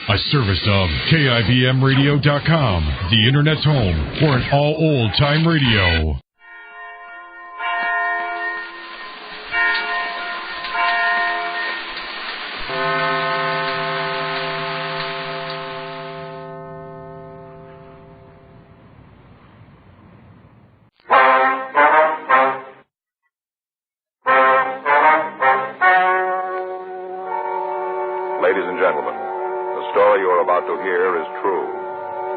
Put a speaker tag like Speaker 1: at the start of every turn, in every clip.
Speaker 1: A service of KIBMradio.com, the Internet's home for an all old-time radio.
Speaker 2: Ladies and gentlemen, the story you are about to hear is true.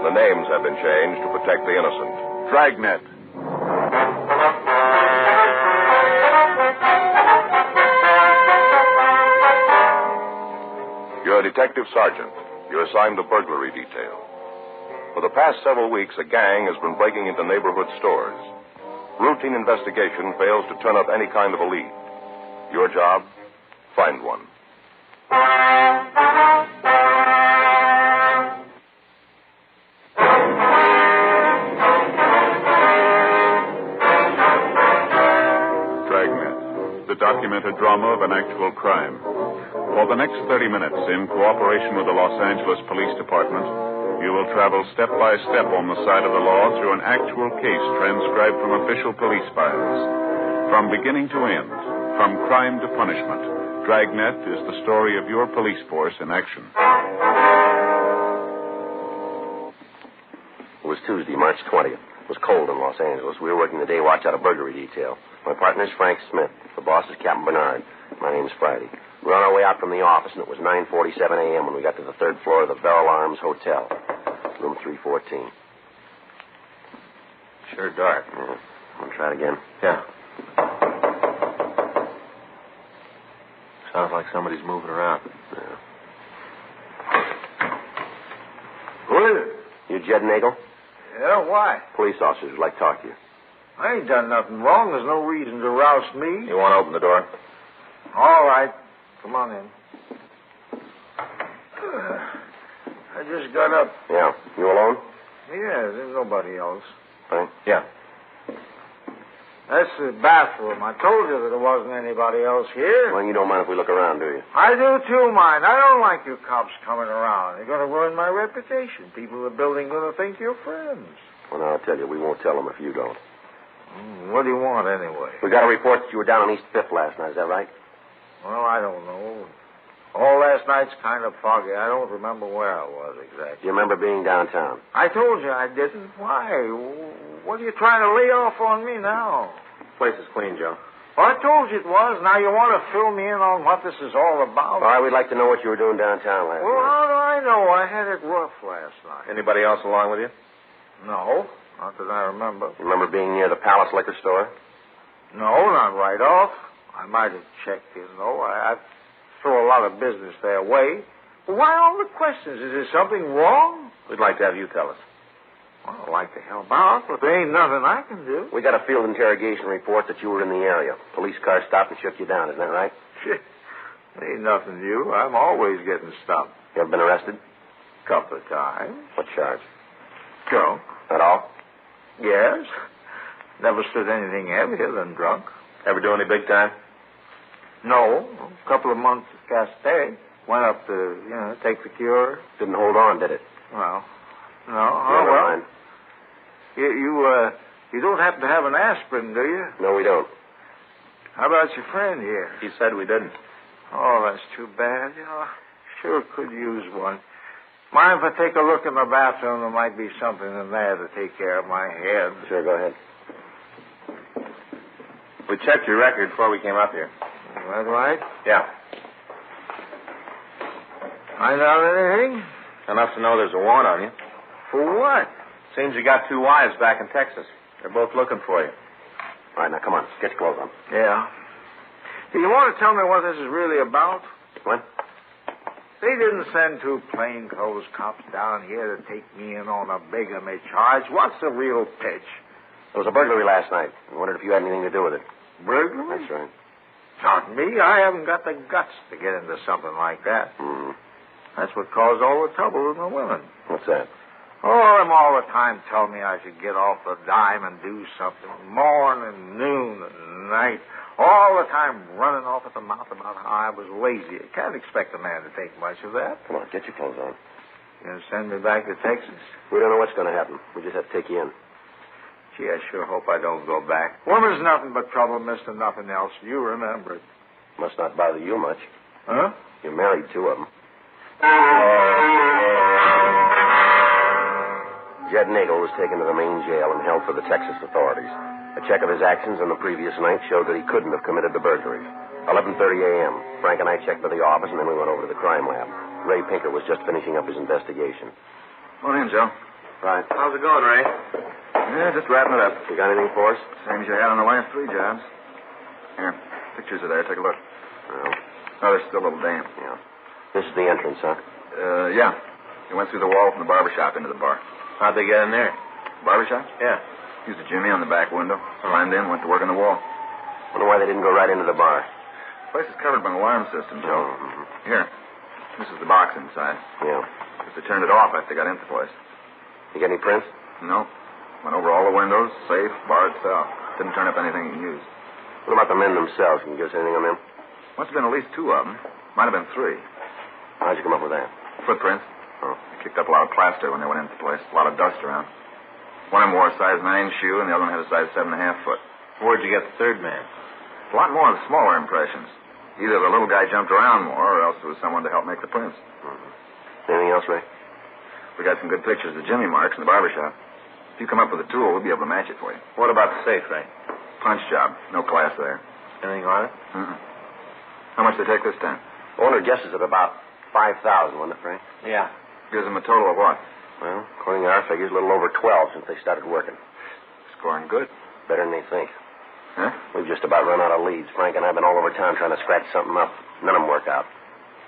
Speaker 2: The names have been changed to protect the innocent.
Speaker 3: Dragnet.
Speaker 2: You're a detective sergeant. You're assigned to burglary detail. For the past several weeks, a gang has been breaking into neighborhood stores. Routine investigation fails to turn up any kind of a lead. Your job? Find one.
Speaker 3: Dragnet, the documented drama of an actual crime. For the next 30 minutes, in cooperation with the Los Angeles Police Department, you will travel step by step on the side of the law through an actual case transcribed from official police files. From beginning to end, from crime to punishment, Dragnet is the story of your police force in action.
Speaker 4: It was Tuesday, March 20th. It was cold in Los Angeles. We were working the day watch out of burglary detail. My partner is Frank Smith. The boss is Captain Bernard. My name's Friday. We were on our way out from the office, and it was 9:47 a.m. when we got to the third floor of the Beryl Arms Hotel, room 314.
Speaker 5: Sure dark.
Speaker 4: Yeah. Want to try it again?
Speaker 5: Yeah. Sounds like somebody's moving around.
Speaker 4: Yeah.
Speaker 6: Who is it?
Speaker 4: You Jed Nagel?
Speaker 6: Yeah, why?
Speaker 4: Police officers would like to talk to you.
Speaker 6: I ain't done nothing wrong. There's no reason to roust me.
Speaker 5: You want to open the door?
Speaker 6: All right. Come on in. I just got up.
Speaker 4: Yeah. You alone?
Speaker 6: Yeah, there's nobody else.
Speaker 4: Right.
Speaker 5: Yeah.
Speaker 6: That's the bathroom. I told you that there wasn't anybody else here.
Speaker 4: Well, you don't mind if we look around, do you?
Speaker 6: I do too, mind. I don't like you cops coming around. You're going to ruin my reputation. People in the building are going to think you're friends.
Speaker 4: Well, now, I'll tell you, we won't tell them if you don't.
Speaker 6: What do you want, anyway?
Speaker 4: We got a report that you were down on East 5th last night. Is that right?
Speaker 6: Well, I don't know. All last night's kind of foggy. I don't remember where I was exactly.
Speaker 4: Do you remember being downtown?
Speaker 6: I told you I didn't. Why? What are you trying to lay off on me now?
Speaker 5: Place is clean, Joe.
Speaker 6: Well, I told you it was. Now you want to fill me in on what this is all about?
Speaker 4: All right, we'd like to know what you were doing downtown last
Speaker 6: Well,
Speaker 4: night.
Speaker 6: how do I know? I had it rough last night.
Speaker 5: Anybody else along with you?
Speaker 6: No, not that I remember.
Speaker 4: You remember being near the Palace Liquor Store?
Speaker 6: No, not right off. I might have checked in, though. I throw a lot of business their way. But why all the questions? Is there something wrong?
Speaker 5: We'd like to have you tell us.
Speaker 6: Well, I'd like to help out, but there ain't nothing I can do.
Speaker 4: We got a field interrogation report that you were in the area. Police car stopped and shook you down. Isn't that right?
Speaker 6: Shit. Ain't nothing new. I'm always getting stopped.
Speaker 4: You ever been arrested?
Speaker 6: Couple of times.
Speaker 4: What charge?
Speaker 6: Drunk.
Speaker 4: At all?
Speaker 6: Yes. Never stood anything heavier than drunk.
Speaker 5: Ever do any big time?
Speaker 6: No. A couple of months at Castell. Went up to, take the cure.
Speaker 4: Didn't hold on, did it?
Speaker 6: Well, no.
Speaker 4: Never mind.
Speaker 6: You don't happen to have an aspirin, do you?
Speaker 4: No, we don't.
Speaker 6: How about your friend here?
Speaker 5: He said we didn't.
Speaker 6: Oh, that's too bad. Sure could use one. Mind if I take a look in the bathroom? There might be something in there to take care of my head.
Speaker 4: Sure, go ahead.
Speaker 5: We checked your record before we came up here.
Speaker 6: Is that right?
Speaker 5: Yeah.
Speaker 6: Find out anything?
Speaker 5: Enough to know there's a warrant on you.
Speaker 6: For what?
Speaker 5: Seems you got two wives back in Texas. They're both looking for you.
Speaker 4: All right, now, come on. Get your clothes on.
Speaker 6: Yeah. Do you want to tell me what this is really about?
Speaker 4: What?
Speaker 6: They didn't send two plainclothes cops down here to take me in on a bigamy charge. What's the real pitch?
Speaker 4: There was a burglary last night. I wondered if you had anything to do with it.
Speaker 6: Burglary?
Speaker 4: That's right.
Speaker 6: Not me. I haven't got the guts to get into something like that.
Speaker 4: Mm-hmm.
Speaker 6: That's what caused all the trouble with the women.
Speaker 4: What's that?
Speaker 6: Oh, them all the time tell me I should get off the dime and do something. Morning, noon, and night. All the time running off at the mouth about how I was lazy. You can't expect a man to take much of that.
Speaker 4: Come on, get your clothes on.
Speaker 6: You gonna send me back to Texas?
Speaker 4: We don't know what's going to happen. We just have to take you in.
Speaker 6: Gee, I sure hope I don't go back. Woman's nothing but trouble, mister, nothing else. You remember it.
Speaker 4: Must not bother you much.
Speaker 6: Huh?
Speaker 4: You married 2 of them. Jed Nagel was taken to the main jail and held for the Texas authorities. A check of his actions on the previous night showed that he couldn't have committed the burglaries. 11:30 a.m. Frank and I checked by the office, and then we went over to the crime lab. Ray Pinker was just finishing up his investigation.
Speaker 3: Morning, Joe.
Speaker 4: Right.
Speaker 5: How's it going, Ray?
Speaker 3: Yeah, just wrapping it up.
Speaker 4: You got anything for us?
Speaker 3: Same as you had on the last 3 jobs. Here, pictures are there. Take a look.
Speaker 4: Well,
Speaker 3: Oh, they're still a little damp.
Speaker 4: yeah. This is the entrance, huh?
Speaker 3: Yeah. He went through the wall from the barber shop into the bar.
Speaker 5: How'd they get in there?
Speaker 3: Barber shop?
Speaker 5: Yeah.
Speaker 3: Used a jimmy on the back window. Climbed in, went to work on the wall.
Speaker 4: Wonder why they didn't go right into the bar.
Speaker 3: Place is covered by an alarm system, Joe.
Speaker 4: Mm-hmm.
Speaker 3: Here. This is the box inside.
Speaker 4: Yeah.
Speaker 3: If they turned it off after they got into the place.
Speaker 4: You got any prints?
Speaker 3: No. Went over all the windows, safe, bar itself. Didn't turn up anything you used.
Speaker 4: What about the men themselves? Can you give us anything on them?
Speaker 3: Must have been at least 2 of them. Might have been 3.
Speaker 4: How'd you come up with that?
Speaker 3: Footprints.
Speaker 4: Oh.
Speaker 3: They kicked up a lot of plaster when they went into the place. A lot of dust around. One of them wore a size 9 shoe, and the other one had a size 7.5 foot.
Speaker 5: Where'd you get the third man?
Speaker 3: A lot more of the smaller impressions. Either the little guy jumped around more, or else there was someone to help make the prints.
Speaker 4: Mm-hmm. Anything else, Ray?
Speaker 3: We got some good pictures of Jimmy marks in the barber shop. If you come up with a tool, we'll be able to match it for you.
Speaker 5: What about the safe, Ray?
Speaker 3: Punch job. No class there.
Speaker 5: Anything on it?
Speaker 3: Mm-mm. How much they take this time?
Speaker 4: Owner guesses at about 5,000, wasn't it, Frank?
Speaker 5: Yeah.
Speaker 3: Gives them a total of what?
Speaker 4: Well, according to our figures, a little over 12 since they started working.
Speaker 3: Scoring good.
Speaker 4: Better than they think.
Speaker 3: Huh?
Speaker 4: We've just about run out of leads. Frank and I have been all over town trying to scratch something up. None of them work out.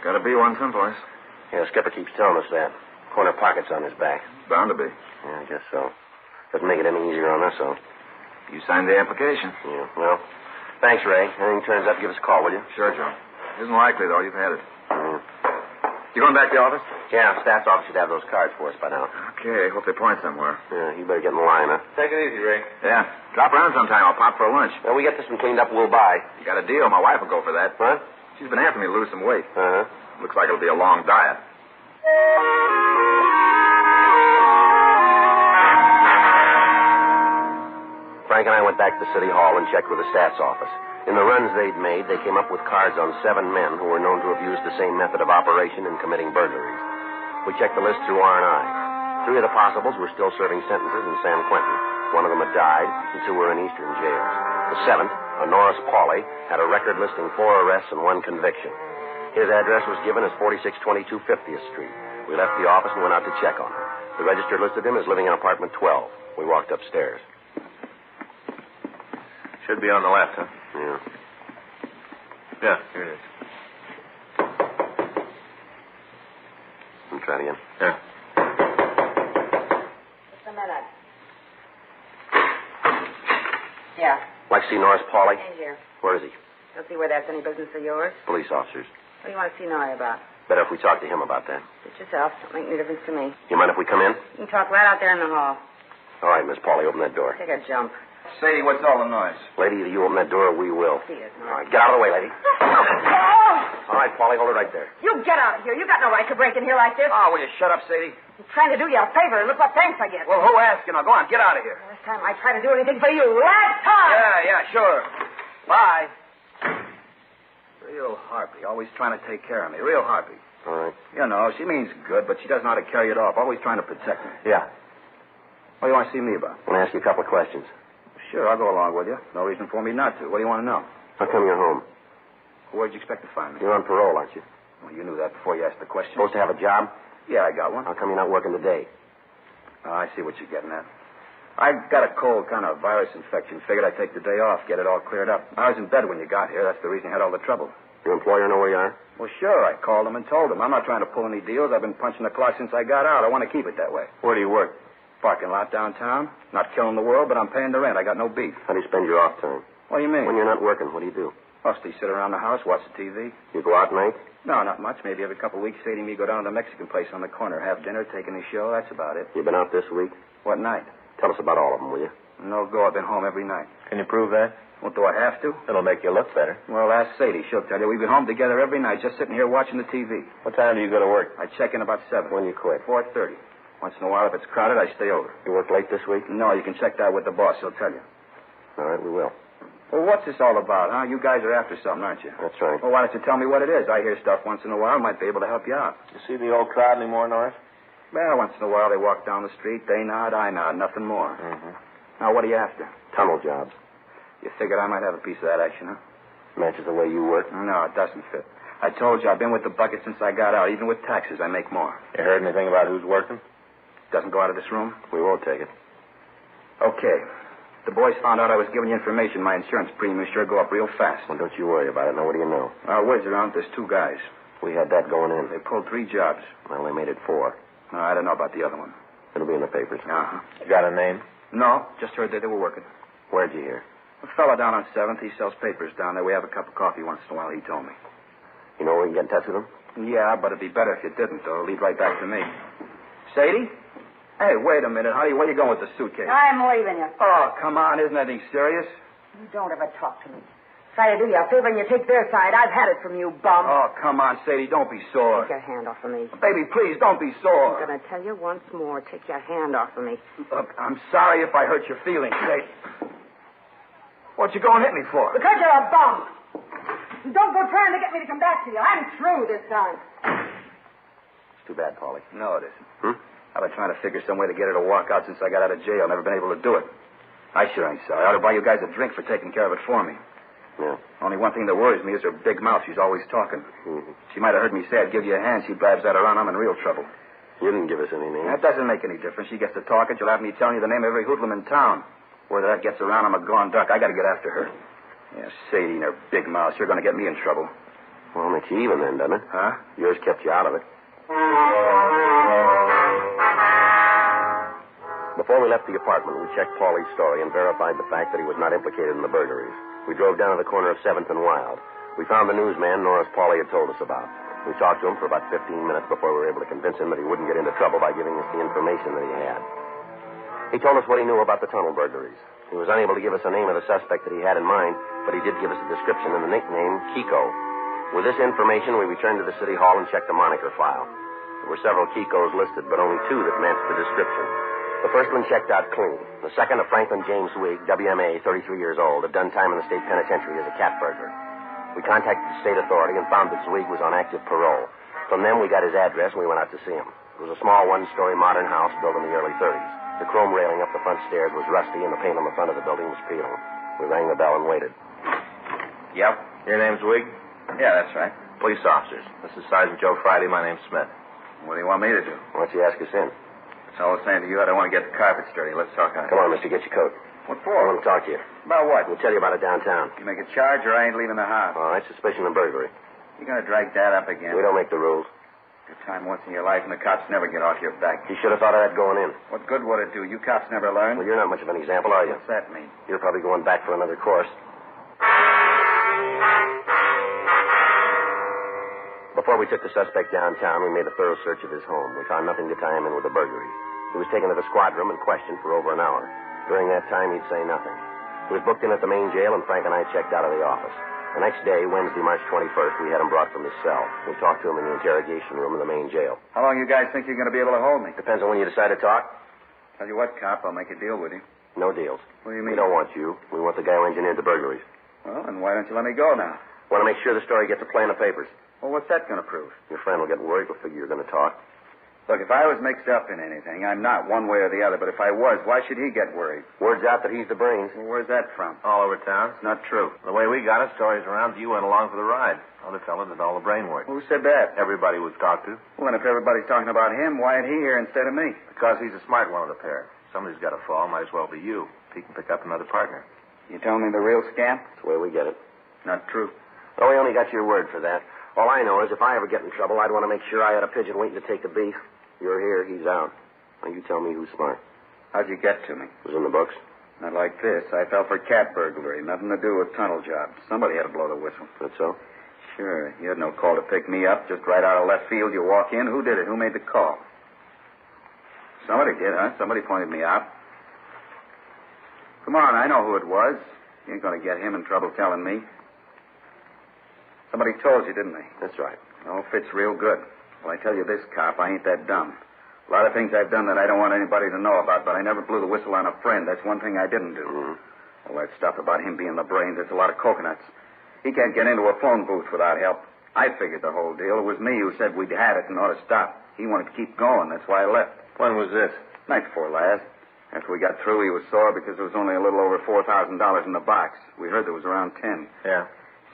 Speaker 3: Gotta be one someplace.
Speaker 4: Yeah, Skipper keeps telling us that. Corner pocket's on his back.
Speaker 3: Bound to be.
Speaker 4: Yeah, I guess so. Doesn't make it any easier on us, though.
Speaker 3: You signed the application.
Speaker 4: Yeah, well, thanks, Ray. Anything turns up, give us a call, will you?
Speaker 3: Sure, Joe. Isn't likely, though. You've had it.
Speaker 4: Mm.
Speaker 3: You going back to the office?
Speaker 4: Yeah, staff's office should have those cards for us by now.
Speaker 3: Okay. Hope they point somewhere.
Speaker 4: Yeah, you better get in line, huh?
Speaker 5: Take it easy, Ray.
Speaker 3: Yeah. Drop around sometime. I'll pop for a lunch.
Speaker 4: Well, we get this one cleaned up, we'll buy.
Speaker 3: You got a deal. My wife will go for that.
Speaker 4: What?
Speaker 3: She's been after me to lose some weight.
Speaker 4: Uh-huh.
Speaker 3: Looks like it'll be a long diet.
Speaker 4: Frank and I went back to City Hall and checked with the staff's office. In the runs they'd made, they came up with cards on 7 men who were known to have used the same method of operation in committing burglaries. We checked the list through R&I. 3 of the possibles were still serving sentences in San Quentin. 1 of them had died, and 2 were in eastern jails. The 7th, a Norris Pauley, had a record listing 4 arrests and 1 conviction. His address was given as 4622 50th Street. We left the office and went out to check on him. The register listed him as living in apartment 12. We walked upstairs.
Speaker 5: Should be on the left, huh?
Speaker 4: Yeah.
Speaker 5: Yeah, here it is.
Speaker 4: Let me try it again.
Speaker 5: Yeah.
Speaker 7: Just a minute. Yeah,
Speaker 4: Like to see Norris Pauley?
Speaker 7: in here.
Speaker 4: Where is he?
Speaker 7: Don't see where that's any business of yours.
Speaker 4: Police officers.
Speaker 7: What do you want to see Norrie about?
Speaker 4: Better if we talk to him about that.
Speaker 7: Suit yourself. Don't make any difference to me.
Speaker 4: You mind if we come in?
Speaker 7: You can talk right out there in the hall.
Speaker 4: All right, Miss Pauley, open that door.
Speaker 7: Take a jump.
Speaker 5: Sadie, what's all the noise?
Speaker 4: Lady, either you open that door or we will.
Speaker 7: See it,
Speaker 4: All
Speaker 7: Norrie.
Speaker 4: right, get out of the way, lady.
Speaker 7: Oh!
Speaker 4: All right, Pauley, hold it right there.
Speaker 7: You get out of here. You got no right to break in here like this.
Speaker 5: Oh, will you shut up, Sadie?
Speaker 7: I'm trying to do you a favor. Look what thanks I get.
Speaker 5: Well, who asked you? Now, go on, get out of here.
Speaker 7: Last time I tried to do anything for you. Last time!
Speaker 5: Yeah, sure. Bye.
Speaker 8: Real harpy. Always trying to take care of me. Real harpy.
Speaker 4: All right.
Speaker 8: You know, she means good, but she doesn't know how to carry it off. Always trying to protect me.
Speaker 4: Yeah.
Speaker 8: What do you want to see me about?
Speaker 4: I want to ask you a couple of questions.
Speaker 8: Sure, I'll go along with you. No reason for me not to. What do you want to know?
Speaker 4: How come you're home?
Speaker 8: Where'd you expect to find me?
Speaker 4: You're on parole, aren't you?
Speaker 8: Well, you knew that before you asked the question.
Speaker 4: Supposed to have a job?
Speaker 8: Yeah, I got one.
Speaker 4: How come you're not working today?
Speaker 8: Oh, I see what you're getting at. I got a cold kind of virus infection. Figured I'd take the day off, get it all cleared up. I was in bed when you got here. That's the reason I had all the trouble.
Speaker 4: Your employer know where you are?
Speaker 8: Well, sure. I called him and told him. I'm not trying to pull any deals. I've been punching the clock since I got out. I want to keep it that way.
Speaker 4: Where do you work?
Speaker 8: Parking lot downtown. Not killing the world, but I'm paying the rent. I got no beef.
Speaker 4: How do you spend your off time?
Speaker 8: What do you mean?
Speaker 4: When you're not working, what do you do?
Speaker 8: Mostly sit around the house, watch the TV.
Speaker 4: You go out nights?
Speaker 8: No, not much. Maybe every couple of weeks, Sadie and me go down to the Mexican place on the corner, have dinner, taking a show. That's about it.
Speaker 4: You been out this week?
Speaker 8: What night?
Speaker 4: Tell us about all of them, will you?
Speaker 8: No go. I've been home every night.
Speaker 5: Can you prove that?
Speaker 8: Well, do I have to?
Speaker 5: It'll make you look better.
Speaker 8: Well, ask Sadie. She'll tell you. We've been home together every night, just sitting here watching the TV.
Speaker 5: What time do you go to work?
Speaker 8: I check in about 7.
Speaker 4: When you quit?
Speaker 8: 4:30. Once in a while, if it's crowded, I stay over.
Speaker 4: You work late this week?
Speaker 8: No, you can check that with the boss. He'll tell you.
Speaker 4: All right, we will.
Speaker 8: Well, what's this all about, huh? You guys are after something, aren't you?
Speaker 4: That's right.
Speaker 8: Well, why don't you tell me what it is? I hear stuff once in a while. Might be able to help you out.
Speaker 5: You see the old crowd anymore, Norris?
Speaker 8: Well, once in a while they walk down the street. They nod, I nod. Nothing more.
Speaker 5: Mm-hmm.
Speaker 8: Now, what are you after?
Speaker 4: Tunnel jobs.
Speaker 8: You figured I might have a piece of that action, huh?
Speaker 4: Matches the way you work.
Speaker 8: No, it doesn't fit. I told you I've been with the bucket since I got out. Even with taxes, I make more.
Speaker 5: You heard anything about who's working?
Speaker 8: Doesn't go out of this room?
Speaker 4: We won't take it.
Speaker 8: Okay. The boys found out I was giving you information. My insurance premiums sure go up real fast.
Speaker 4: Well, don't you worry about it. Now, what do you know?
Speaker 8: Word's around, there's 2 guys.
Speaker 4: We had that going in.
Speaker 8: They pulled 3 jobs.
Speaker 4: Well, they made it 4.
Speaker 8: No, I don't know about the other one.
Speaker 4: It'll be in the papers.
Speaker 8: Uh-huh.
Speaker 5: You got a name?
Speaker 8: No, just heard that they were working.
Speaker 4: Where'd you hear?
Speaker 8: A fella down on 7th, he sells papers down there. We have a cup of coffee once in a while, he told me.
Speaker 4: You know where we can get in touch with him?
Speaker 8: Yeah, but it'd be better if you didn't, though. It'll lead right back to me. Sadie? Hey, wait a minute, honey. Where you going with the suitcase?
Speaker 7: I'm leaving you.
Speaker 8: Oh, come on. Isn't anything serious?
Speaker 7: You don't ever talk to me. Try to do you a favor and you take their side. I've had it from you, bum.
Speaker 8: Oh, come on, Sadie. Don't be sore.
Speaker 7: Take your hand off of me.
Speaker 8: Baby, please, don't be sore.
Speaker 7: I'm going to tell you once more. Take your hand off of me.
Speaker 8: Look, I'm sorry if I hurt your feelings, Sadie. What you going to hit me for?
Speaker 7: Because you're a bum. Don't go trying to get me to come back to you. I'm through this time.
Speaker 4: It's too bad, Paulie.
Speaker 8: No, it isn't. I've been trying to figure some way to get her to walk out since I got out of jail. Never been able to do it. I sure ain't sorry. I ought to buy you guys a drink for taking care of it for me.
Speaker 4: Yeah.
Speaker 8: Only one thing that worries me is her big mouth. She's always talking.
Speaker 4: Mm-hmm.
Speaker 8: She might have heard me say I'd give you a hand. She blabs that around. I'm in real trouble.
Speaker 4: You didn't give us any names.
Speaker 8: That doesn't make any difference. She gets to talking. She'll have me telling you the name of every hoodlum in town. Whether that gets around, I'm a gone duck. I got to get after her. Yeah, Sadie and her big mouth. You're going to get me in trouble.
Speaker 4: Well, makes you even then, doesn't it?
Speaker 8: Huh?
Speaker 4: Yours kept you out of it. Before we left the apartment, we checked Paulie's story and verified the fact that he was not implicated in the burglaries. We drove down to the corner of 7th and Wild. We found the newsman Norris Paulie had told us about. We talked to him for about 15 minutes before we were able to convince him that he wouldn't get into trouble by giving us the information that he had. He told us what he knew about the tunnel burglaries. He was unable to give us a name of the suspect that he had in mind, but he did give us a description and the nickname Kiko. With this information, we returned to the city hall and checked the moniker file. There were several Kikos listed, but only 2 that matched the description. The first one checked out clean. The second, a Franklin James Wigg, WMA, 33 years old, had done time in the state penitentiary as a cat burglar. We contacted the state authority and found that Zweig was on active parole. From them, we got his address and we went out to see him. It was a small 1-story modern house built in the early 30s. The chrome railing up the front stairs was rusty and the paint on the front of the building was peeling. We rang the bell and waited.
Speaker 5: Yep. Your name's Wigg?
Speaker 8: Yeah, that's right.
Speaker 5: Police officers. This is Sergeant Joe Friday. My name's Smith.
Speaker 8: What do you want me to do?
Speaker 4: Why don't you ask us in?
Speaker 8: That's all I was saying to you. I don't want to get the carpets dirty. Let's talk on it.
Speaker 4: Come on, mister, get your coat.
Speaker 8: What
Speaker 4: I
Speaker 8: for?
Speaker 4: want to talk to you.
Speaker 8: About what?
Speaker 4: We'll tell you about it downtown.
Speaker 8: You make a charge or I ain't leaving the house.
Speaker 4: All right, suspicion of burglary.
Speaker 8: You're going to drag that up again.
Speaker 4: We don't make the rules.
Speaker 8: Good time once in your life and the cops never get off your back.
Speaker 4: You should have thought of that going in.
Speaker 8: What good would it do? You cops never learn.
Speaker 4: Well, you're not much of an example, are you?
Speaker 8: What's that mean?
Speaker 4: You're probably going back for another course. Before we took the suspect downtown, we made a thorough search of his home. We found nothing to tie him in with the burglary. He was taken to the squad room and questioned for over an hour. During that time, he'd say nothing. He was booked in at the main jail, and Frank and I checked out of the office. The next day, Wednesday, March 21st, we had him brought from his cell. We talked to him in the interrogation room of the main jail.
Speaker 8: How long you guys think you're going to be able to hold me?
Speaker 4: Depends on when you decide to talk.
Speaker 8: Tell you what, cop, I'll make a deal with you.
Speaker 4: No deals.
Speaker 8: What do you mean?
Speaker 4: We don't want you. We want the guy who engineered the burglaries.
Speaker 8: Well, then why don't you let me go now?
Speaker 4: Want to make sure the story gets a play in the papers.
Speaker 8: Well, what's that going to prove?
Speaker 4: Your friend will get worried. We'll figure you're going to talk.
Speaker 8: Look, if I was mixed up in anything, I'm not one way or the other, but if I was, why should he get worried?
Speaker 4: Word's out that he's the brains.
Speaker 8: Well, where's that from?
Speaker 5: All over town.
Speaker 8: It's not true.
Speaker 5: The way we got it, stories around that you went along for the ride. Other fellow did all the brain work.
Speaker 8: Who said that?
Speaker 5: Everybody we've talked to.
Speaker 8: Well, then if everybody's talking about him, why ain't he here instead of me?
Speaker 5: Because he's a smart one of the pair. Somebody's got to fall. Might as well be you. He can pick up another partner.
Speaker 8: You telling me the real scamp?
Speaker 4: That's the way we get it.
Speaker 8: Not true.
Speaker 4: Well, we only got your word for that. All I know is if I ever get in trouble, I'd want to make sure I had a pigeon waiting to take the beef. You're here, he's out. Now, you tell me who's smart.
Speaker 8: How'd you get to me?
Speaker 4: It was in the books.
Speaker 8: Not like this. I fell for cat burglary. Nothing to do with tunnel jobs. Somebody had to blow the whistle.
Speaker 4: That's so?
Speaker 8: Sure. You had no call to pick me up. Just right out of left field, you walk in. Who did it? Who made the call? Somebody did, huh? Somebody pointed me out. Come on, I know who it was. You ain't going to get him in trouble telling me. Somebody told you, didn't they?
Speaker 4: That's right.
Speaker 8: Oh, fits real good. Well, I tell you this, cop, I ain't that dumb. A lot of things I've done that I don't want anybody to know about, but I never blew the whistle on a friend. That's one thing I didn't do.
Speaker 4: Mm-hmm.
Speaker 8: All that stuff about him being the brains, it's a lot of coconuts. He can't get into a phone booth without help. I figured the whole deal. It was me who said we'd had it and ought to stop. He wanted to keep going. That's why I left.
Speaker 5: When was this?
Speaker 8: Night before last. After we got through, he was sore because there was only a little over $4,000 in the box. We heard there was around 10.
Speaker 5: Yeah.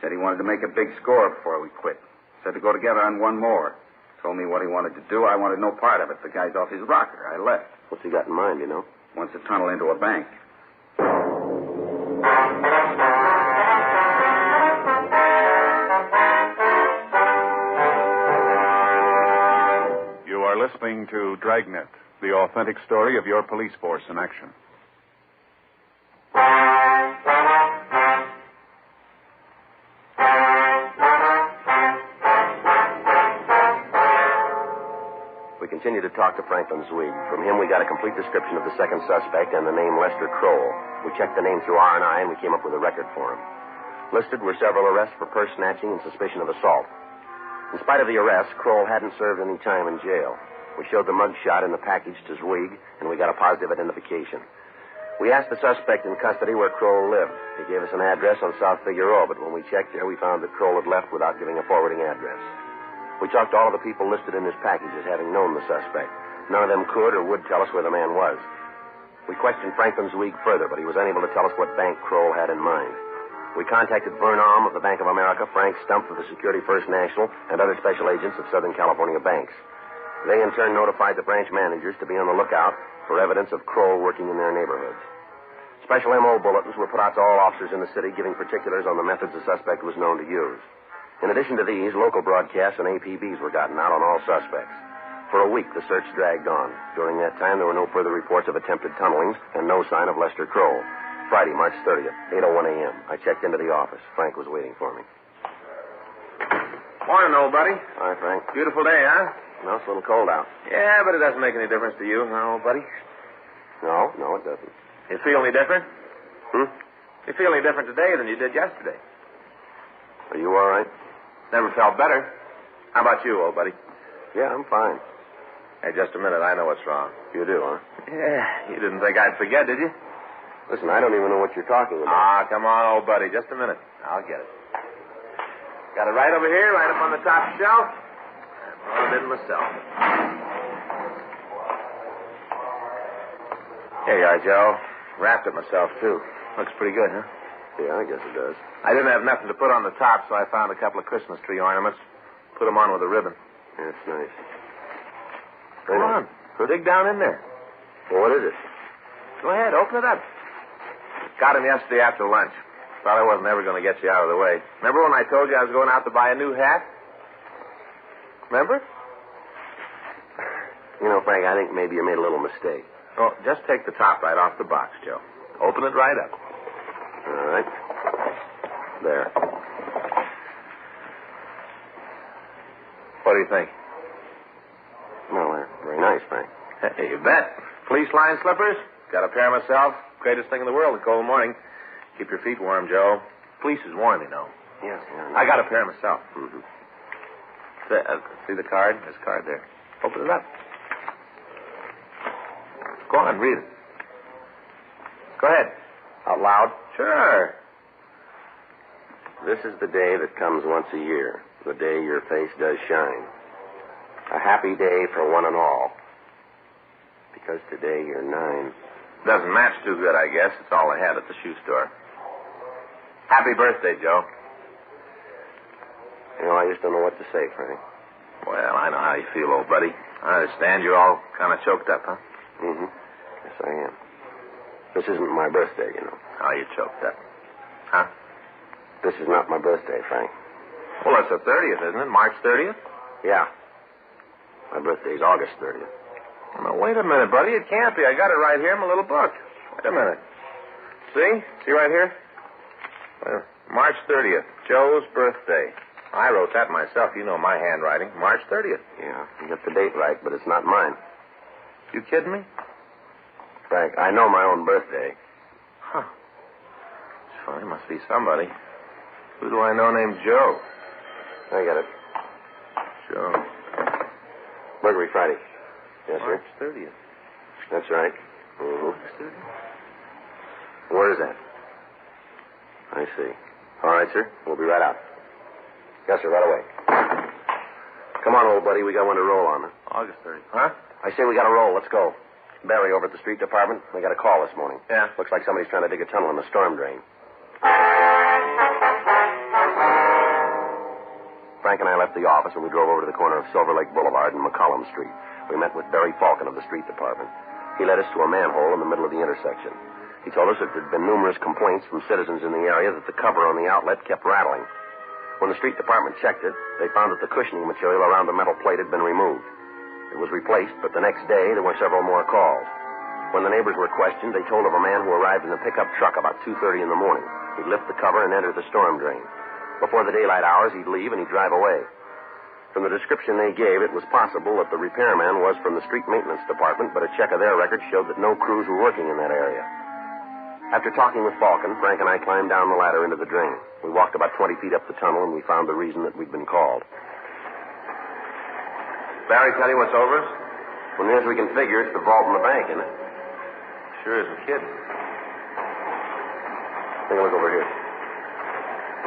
Speaker 8: Said he wanted to make a big score before we quit. Said to go together on one more. Told me what he wanted to do. I wanted no part of it. The guy's off his rocker. I left.
Speaker 4: What's he got in mind, you know?
Speaker 8: Wants to tunnel into a bank.
Speaker 3: You are listening to Dragnet, the authentic story of your police force in action.
Speaker 4: We continued to talk to Franklin Zweig. From him, we got a complete description of the second suspect and the name Lester Kroll. We checked the name through R&I, and we came up with a record for him. Listed were several arrests for purse snatching and suspicion of assault. In spite of the arrest, Kroll hadn't served any time in jail. We showed the mug shot in the package to Zweig, and we got a positive identification. We asked the suspect in custody where Kroll lived. He gave us an address on South Figueroa, but when we checked there, we found that Kroll had left without giving a forwarding address. We talked to all of the people listed in his package as having known the suspect. None of them could or would tell us where the man was. We questioned Franklin Zweig further, but he was unable to tell us what bank Kroll had in mind. We contacted Vern Alm of the Bank of America, Frank Stump of the Security First National, and other special agents of Southern California banks. They, in turn, notified the branch managers to be on the lookout for evidence of Kroll working in their neighborhoods. Special M.O. bulletins were put out to all officers in the city, giving particulars on the methods the suspect was known to use. In addition to these, local broadcasts and APBs were gotten out on all suspects. For a week, the search dragged on. During that time, there were no further reports of attempted tunnelings and no sign of Lester Kroll. Friday, March 30th, 8:01 a.m. I checked into the office. Frank was waiting for me.
Speaker 5: Morning, old buddy.
Speaker 4: Hi, Frank.
Speaker 5: Beautiful day, huh?
Speaker 4: No, it's a little cold out.
Speaker 5: Yeah, but it doesn't make any difference to you, huh, old buddy?
Speaker 4: No, it doesn't.
Speaker 5: You feel any different?
Speaker 4: Hmm?
Speaker 5: You feel any different today than you did yesterday?
Speaker 4: Are you all right?
Speaker 5: Never felt better. How about you, old buddy?
Speaker 4: Yeah, I'm fine.
Speaker 5: Hey, just a minute. I know what's wrong.
Speaker 4: You do, huh?
Speaker 5: Yeah. You didn't think I'd forget, did you?
Speaker 4: Listen, I don't even know what you're talking about.
Speaker 5: Ah, come on, old buddy. Just a minute. I'll get it. Got it right over here, right up on the top shelf. I did it myself. Here you are, Joe. Wrapped it myself, too. Looks pretty good, huh?
Speaker 4: Yeah, I guess it does.
Speaker 5: I didn't have nothing to put on the top, so I found a couple of Christmas tree ornaments. Put them on with a ribbon.
Speaker 4: Yeah, it's nice.
Speaker 5: Come on. Dig down in there.
Speaker 4: Well, what is it?
Speaker 5: Go ahead, open it up. Got him yesterday after lunch. Thought I wasn't ever going to get you out of the way. Remember when I told you I was going out to buy a new hat? Remember?
Speaker 4: You know, Frank, I think maybe you made a little mistake.
Speaker 5: Oh, just take the top right off the box, Joe. Open it right up.
Speaker 4: All right. There.
Speaker 5: What do you think?
Speaker 4: Well, they're very nice, Frank.
Speaker 5: Hey, you bet. Fleece line slippers? Got a pair myself. Greatest thing in the world, a cold morning. Keep your feet warm, Joe. Fleece is warm, you know.
Speaker 4: Yeah.
Speaker 5: I got a pair myself.
Speaker 4: Mm-hmm.
Speaker 5: See the card? There's a card there. Open it up. Go on, read it. Go ahead.
Speaker 4: Out loud?
Speaker 5: Sure.
Speaker 4: This is the day that comes once a year, the day your face does shine. A happy day for one and all, because today you're 9.
Speaker 5: Doesn't match too good, I guess. It's all I had at the shoe store. Happy birthday, Joe.
Speaker 4: You know, I just don't know what to say, Frank.
Speaker 5: Well, I know how you feel, old buddy. I understand you're all kind of choked up, huh?
Speaker 4: Mm-hmm. Yes, I am. This isn't my birthday, you know.
Speaker 5: How you choked up? Huh?
Speaker 4: This is not my birthday, Frank.
Speaker 5: Well, that's the 30th, isn't it? March 30th?
Speaker 4: Yeah. My birthday's August 30th.
Speaker 5: Now, wait a minute, buddy. It can't be. I got it right here in my little book. Wait a minute. See? See right here? March 30th. Joe's birthday. I wrote that myself. You know my handwriting. March 30th.
Speaker 4: Yeah, you got the date right, but it's not mine.
Speaker 5: You kidding me?
Speaker 4: Frank, I know my own birthday.
Speaker 5: Huh. Well, he must be somebody. Who do I know named Joe?
Speaker 4: I got it.
Speaker 5: Joe.
Speaker 4: Burglary Friday. Yes, sir.
Speaker 5: March 30th.
Speaker 4: That's right. Mm-hmm.
Speaker 5: March 30th?
Speaker 4: Where is that? I see. All right, sir. We'll be right out. Yes, sir, right away. Come on, old buddy. We got one to roll on.
Speaker 5: August 30th. Huh?
Speaker 4: I say we got to roll. Let's go. Barry over at the street department. We got a call this morning.
Speaker 5: Yeah.
Speaker 4: Looks like somebody's trying to dig a tunnel in the storm drain. Frank and I left the office and we drove over to the corner of Silver Lake Boulevard and McCollum Street. We met with Barry Falcon of the street department. He led us to a manhole in the middle of the intersection. He told us that there had been numerous complaints from citizens in the area that the cover on the outlet kept rattling. When the street department checked it, they found that the cushioning material around the metal plate had been removed. It was replaced, but the next day there were several more calls. When the neighbors were questioned, they told of a man who arrived in a pickup truck about 2:30 in the morning. He'd lift the cover and enter the storm drain. Before the daylight hours, he'd leave and he'd drive away. From the description they gave, it was possible that the repairman was from the street maintenance department, but a check of their records showed that no crews were working in that area. After talking with Falcon, Frank and I climbed down the ladder into the drain. We walked about 20 feet up the tunnel, and we found the reason that we'd been called.
Speaker 5: Barry tell you what's over us?
Speaker 4: Well, near as we can figure, it's the vault in the bank, isn't it?
Speaker 5: Sure isn't kidding.
Speaker 4: Take a look over here.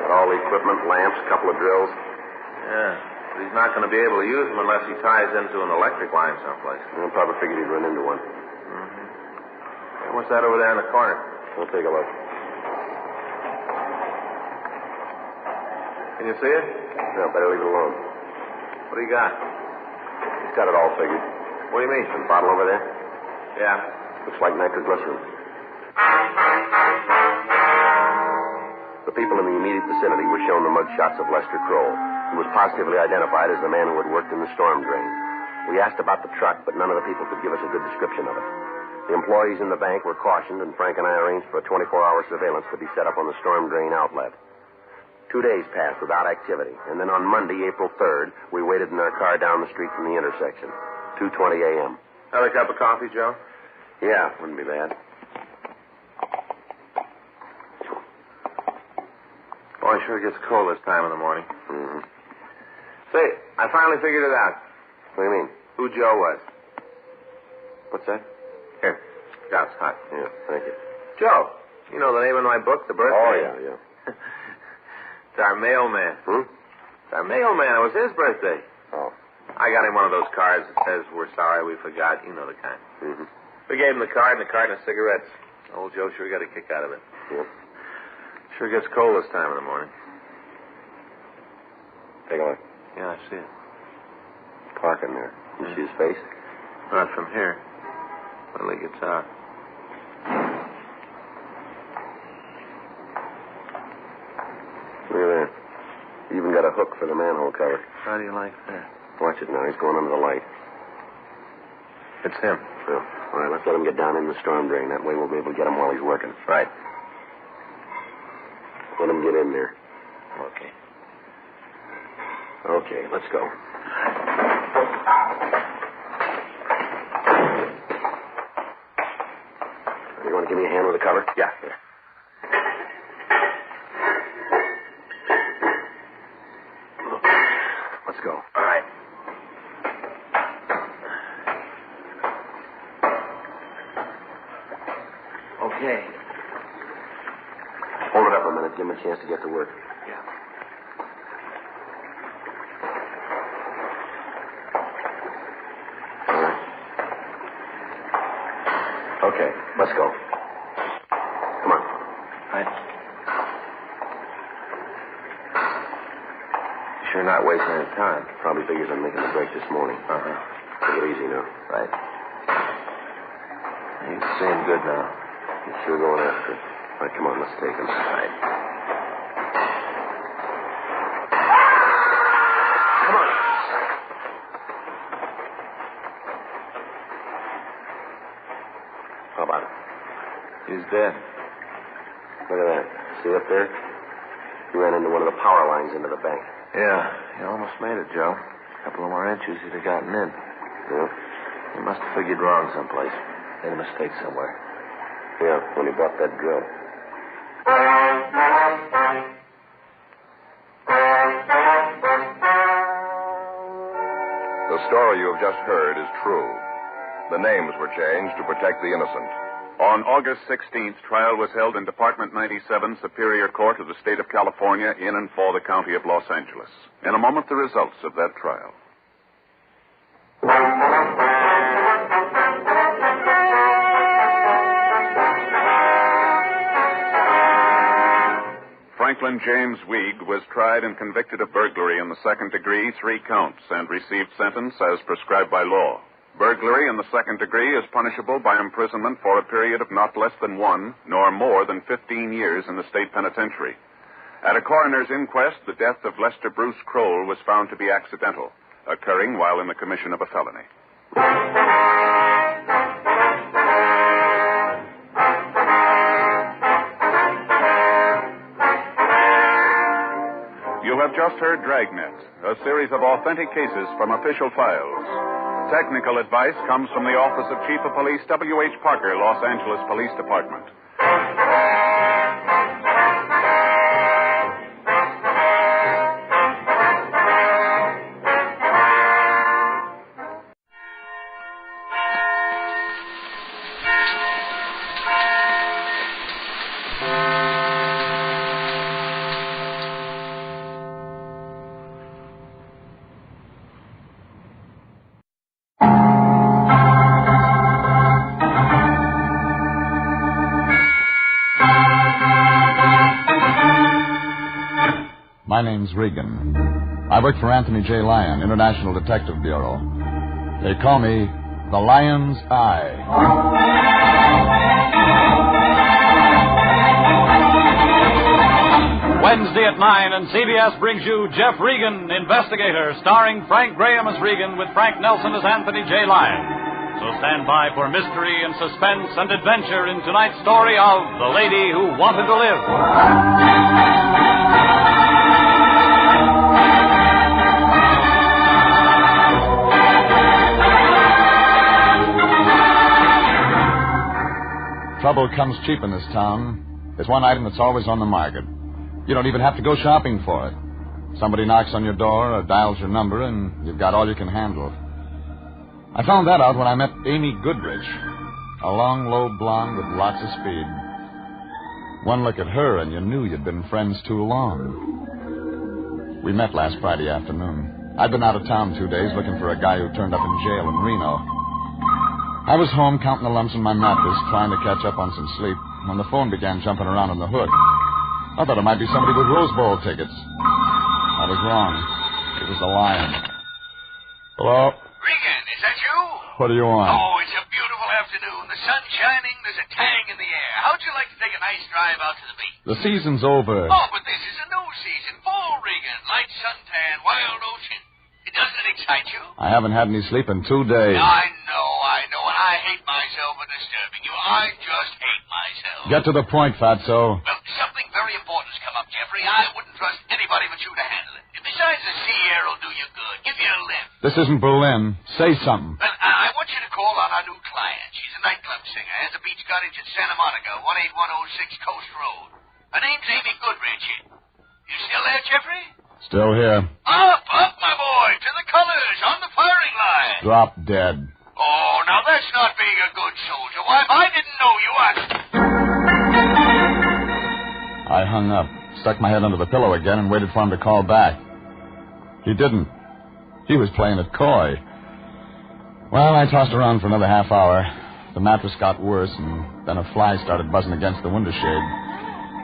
Speaker 4: Got all the equipment, lamps, a couple of drills.
Speaker 5: Yeah, but he's not going to be able to use them unless he ties into an electric line someplace.
Speaker 4: I probably figured he'd run into one.
Speaker 5: Mm-hmm. Hey, what's that over there in the corner?
Speaker 4: We'll take a look.
Speaker 5: Can you see it?
Speaker 4: No, better leave it alone.
Speaker 5: What do you got?
Speaker 4: He's got it all figured.
Speaker 5: What do you mean?
Speaker 4: The bottle over there?
Speaker 5: Yeah.
Speaker 4: Looks like nitroglycerin. The people in the immediate vicinity were shown the mug shots of Lester Kroll, who was positively identified as the man who had worked in the storm drain. We asked about the truck, but none of the people could give us a good description of it. The employees in the bank were cautioned, and Frank and I arranged for a 24-hour surveillance to be set up on the storm drain outlet. 2 days passed without activity, and then on Monday, April 3rd, we waited in our car down the street from the intersection. 2:20 a.m.
Speaker 5: Have a cup of coffee, Joe?
Speaker 4: Yeah, wouldn't be bad.
Speaker 5: Boy, sure gets cold this time in the morning.
Speaker 4: Mm-hmm.
Speaker 5: Say, I finally figured it out.
Speaker 4: What do you mean?
Speaker 5: Who Joe was.
Speaker 4: What's that?
Speaker 5: Here. Got it's hot.
Speaker 4: Yeah, thank you.
Speaker 5: Joe. You know the name of my book, The Birthday?
Speaker 4: Oh, yeah.
Speaker 5: It's our mailman. It's our mailman. It was his birthday.
Speaker 4: Oh.
Speaker 5: I got him one of those cards that says, "We're sorry we forgot." You know the kind.
Speaker 4: Mm-hmm.
Speaker 5: We gave him the card and a carton of cigarettes. Old Joe sure got a kick out of it.
Speaker 4: Yeah.
Speaker 5: Sure gets cold this time in the morning.
Speaker 4: Take a look.
Speaker 5: Yeah, I see it.
Speaker 4: Parking there. You see his face?
Speaker 5: Not from here. Until he gets out.
Speaker 4: Look at that. He even got a hook for the manhole cover.
Speaker 5: How do you like that?
Speaker 4: Watch it now. He's going under the light.
Speaker 5: It's him.
Speaker 4: Well, all right, let's let him get down in the storm drain. That way we'll be able to get him while he's working.
Speaker 5: Right.
Speaker 4: Let him get in there.
Speaker 5: Okay.
Speaker 4: Okay, let's go. You want to give me a hand with the cover?
Speaker 5: Yeah.
Speaker 4: Let's go.
Speaker 5: All right. Okay.
Speaker 4: Hold it up a minute. Give him a chance to get to work.
Speaker 5: Yeah.
Speaker 4: All right. Okay, let's go. Come on.
Speaker 5: Right. Sure not wasting any time.
Speaker 4: Probably figures on making the break this morning.
Speaker 5: Uh-huh.
Speaker 4: Take it easy now.
Speaker 5: Right. You seem good now.
Speaker 4: He's sure going after it. All right, come on, let's take him.
Speaker 5: All right.
Speaker 4: Come on. How about it?
Speaker 5: He's dead.
Speaker 4: Look at that. See up there? He ran into one of the power lines into the bank.
Speaker 5: Yeah, he almost made it, Joe. A couple of more inches, he'd have gotten in.
Speaker 4: Yeah?
Speaker 5: He must have figured wrong someplace. Made a mistake somewhere.
Speaker 4: Yeah, when he bought that drill.
Speaker 2: The story you have just heard is true. The names were changed to protect the innocent.
Speaker 3: On August 16th, trial was held in Department 97, Superior Court of the State of California, in and for the County of Los Angeles. In a moment, the results of that trial. Franklin James Weig was tried and convicted of burglary in the second degree, 3 counts, and received sentence as prescribed by law. Burglary in the second degree is punishable by imprisonment for a period of not less than 1, nor more than 15 years in the state penitentiary. At a coroner's inquest, the death of Lester Bruce Kroll was found to be accidental, occurring while in the commission of a felony. You have just heard Dragnet, a series of authentic cases from official files. Technical advice comes from the Office of Chief of Police W.H. Parker, Los Angeles Police Department.
Speaker 9: My name's Regan. I work for Anthony J. Lyon, International Detective Bureau. They call me the Lion's Eye.
Speaker 10: Wednesday at 9, and CBS brings you Jeff Regan, Investigator, starring Frank Graham as Regan with Frank Nelson as Anthony J. Lyon. So stand by for mystery and suspense and adventure in tonight's story of The Lady Who Wanted to Live.
Speaker 9: Trouble comes cheap in this town. There's one item that's always on the market. You don't even have to go shopping for it. Somebody knocks on your door or dials your number, and you've got all you can handle. I found that out when I met Amy Goodrich, a long, low blonde with lots of speed. One look at her, and you knew you'd been friends too long. We met last Friday afternoon. I'd been out of town 2 days looking for a guy who turned up in jail in Reno. I was home counting the lumps in my mattress, trying to catch up on some sleep, when the phone began jumping around on the hook. I thought it might be somebody with Rose Bowl tickets. I was wrong. It was the Lion. Hello?
Speaker 11: Regan, is that you?
Speaker 9: What do you want?
Speaker 11: Oh, it's a beautiful afternoon. The sun's shining. There's a tang in the air. How'd you like to take a nice drive out to the beach?
Speaker 9: The season's over.
Speaker 11: Oh, but this is a new season. Fall, Regan. Light suntan, wild ocean. Doesn't it excite you?
Speaker 9: I haven't had any sleep in 2 days.
Speaker 11: I know. And I hate myself for disturbing you. I just hate myself.
Speaker 9: Get to the point, Fatso.
Speaker 11: Well, something very important's come up, Jeffrey. I wouldn't trust anybody but you to handle it. Besides, the sea air will do you good. Give you a lift.
Speaker 9: This isn't Berlin. Say something.
Speaker 11: Well, I want you to call on our new client. She's a nightclub singer. Has a beach cottage in Santa Monica, 18106 Coast Road. Her name's Amy Goodrich. You still there, Jeffrey?
Speaker 9: Still here.
Speaker 11: Up, my boy, to the colors, on the firing line.
Speaker 9: Drop dead.
Speaker 11: Oh, now that's not being a good soldier. Why, if I didn't know you,
Speaker 9: I hung up, stuck my head under the pillow again, and waited for him to call back. He didn't. He was playing it coy. Well, I tossed around for another half hour. The mattress got worse, and then a fly started buzzing against the window shade.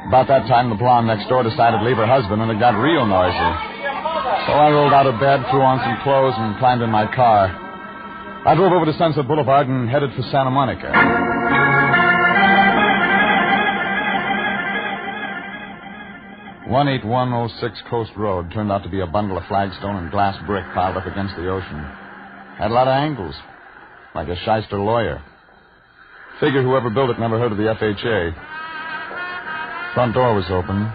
Speaker 9: About that time, the blonde next door decided to leave her husband, and it got real noisy. So I rolled out of bed, threw on some clothes, and climbed in my car. I drove over to Sunset Boulevard and headed for Santa Monica. 18106 Coast Road turned out to be a bundle of flagstone and glass brick piled up against the ocean. Had a lot of angles, like a shyster lawyer. Figured whoever built it never heard of the FHA. Front door was open.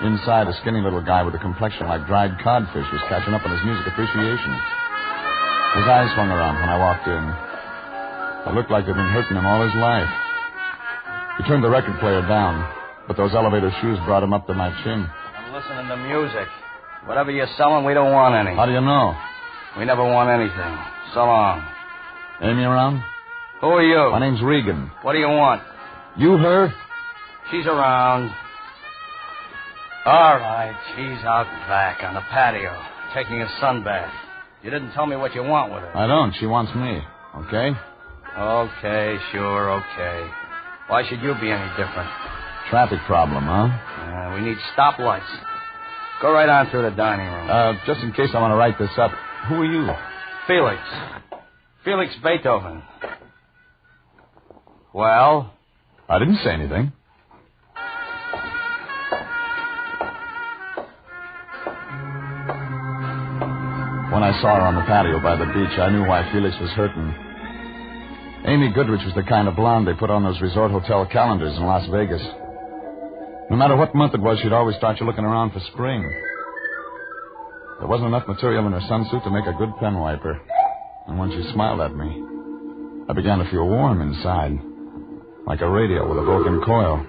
Speaker 9: Inside, a skinny little guy with a complexion like dried codfish was catching up on his music appreciation. His eyes swung around when I walked in. It looked like they'd been hurting him all his life. He turned the record player down. But those elevator shoes brought him up to my chin.
Speaker 12: I'm listening to music. Whatever you're selling, we don't want any.
Speaker 9: How do you know?
Speaker 12: We never want anything. So long.
Speaker 9: Amy around?
Speaker 12: Who are you?
Speaker 9: My name's Regan.
Speaker 12: What do you want?
Speaker 9: You her?
Speaker 12: She's around. All right, she's out back on the patio, taking a sunbath. You didn't tell me what you want with her.
Speaker 9: I don't. She wants me. Okay?
Speaker 12: Okay, sure, okay. Why should you be any different?
Speaker 9: Traffic problem, huh?
Speaker 12: We need stoplights. Go right on through the dining room.
Speaker 9: Just in case I want to write this up. Who are you?
Speaker 12: Felix. Felix Beethoven. Well?
Speaker 9: I didn't say anything. When I saw her on the patio by the beach, I knew why Felix was hurting. Amy Goodrich was the kind of blonde they put on those resort hotel calendars in Las Vegas. No matter what month it was, she'd always start you looking around for spring. There wasn't enough material in her sunsuit to make a good pen wiper. And when she smiled at me, I began to feel warm inside, like a radio with a broken coil.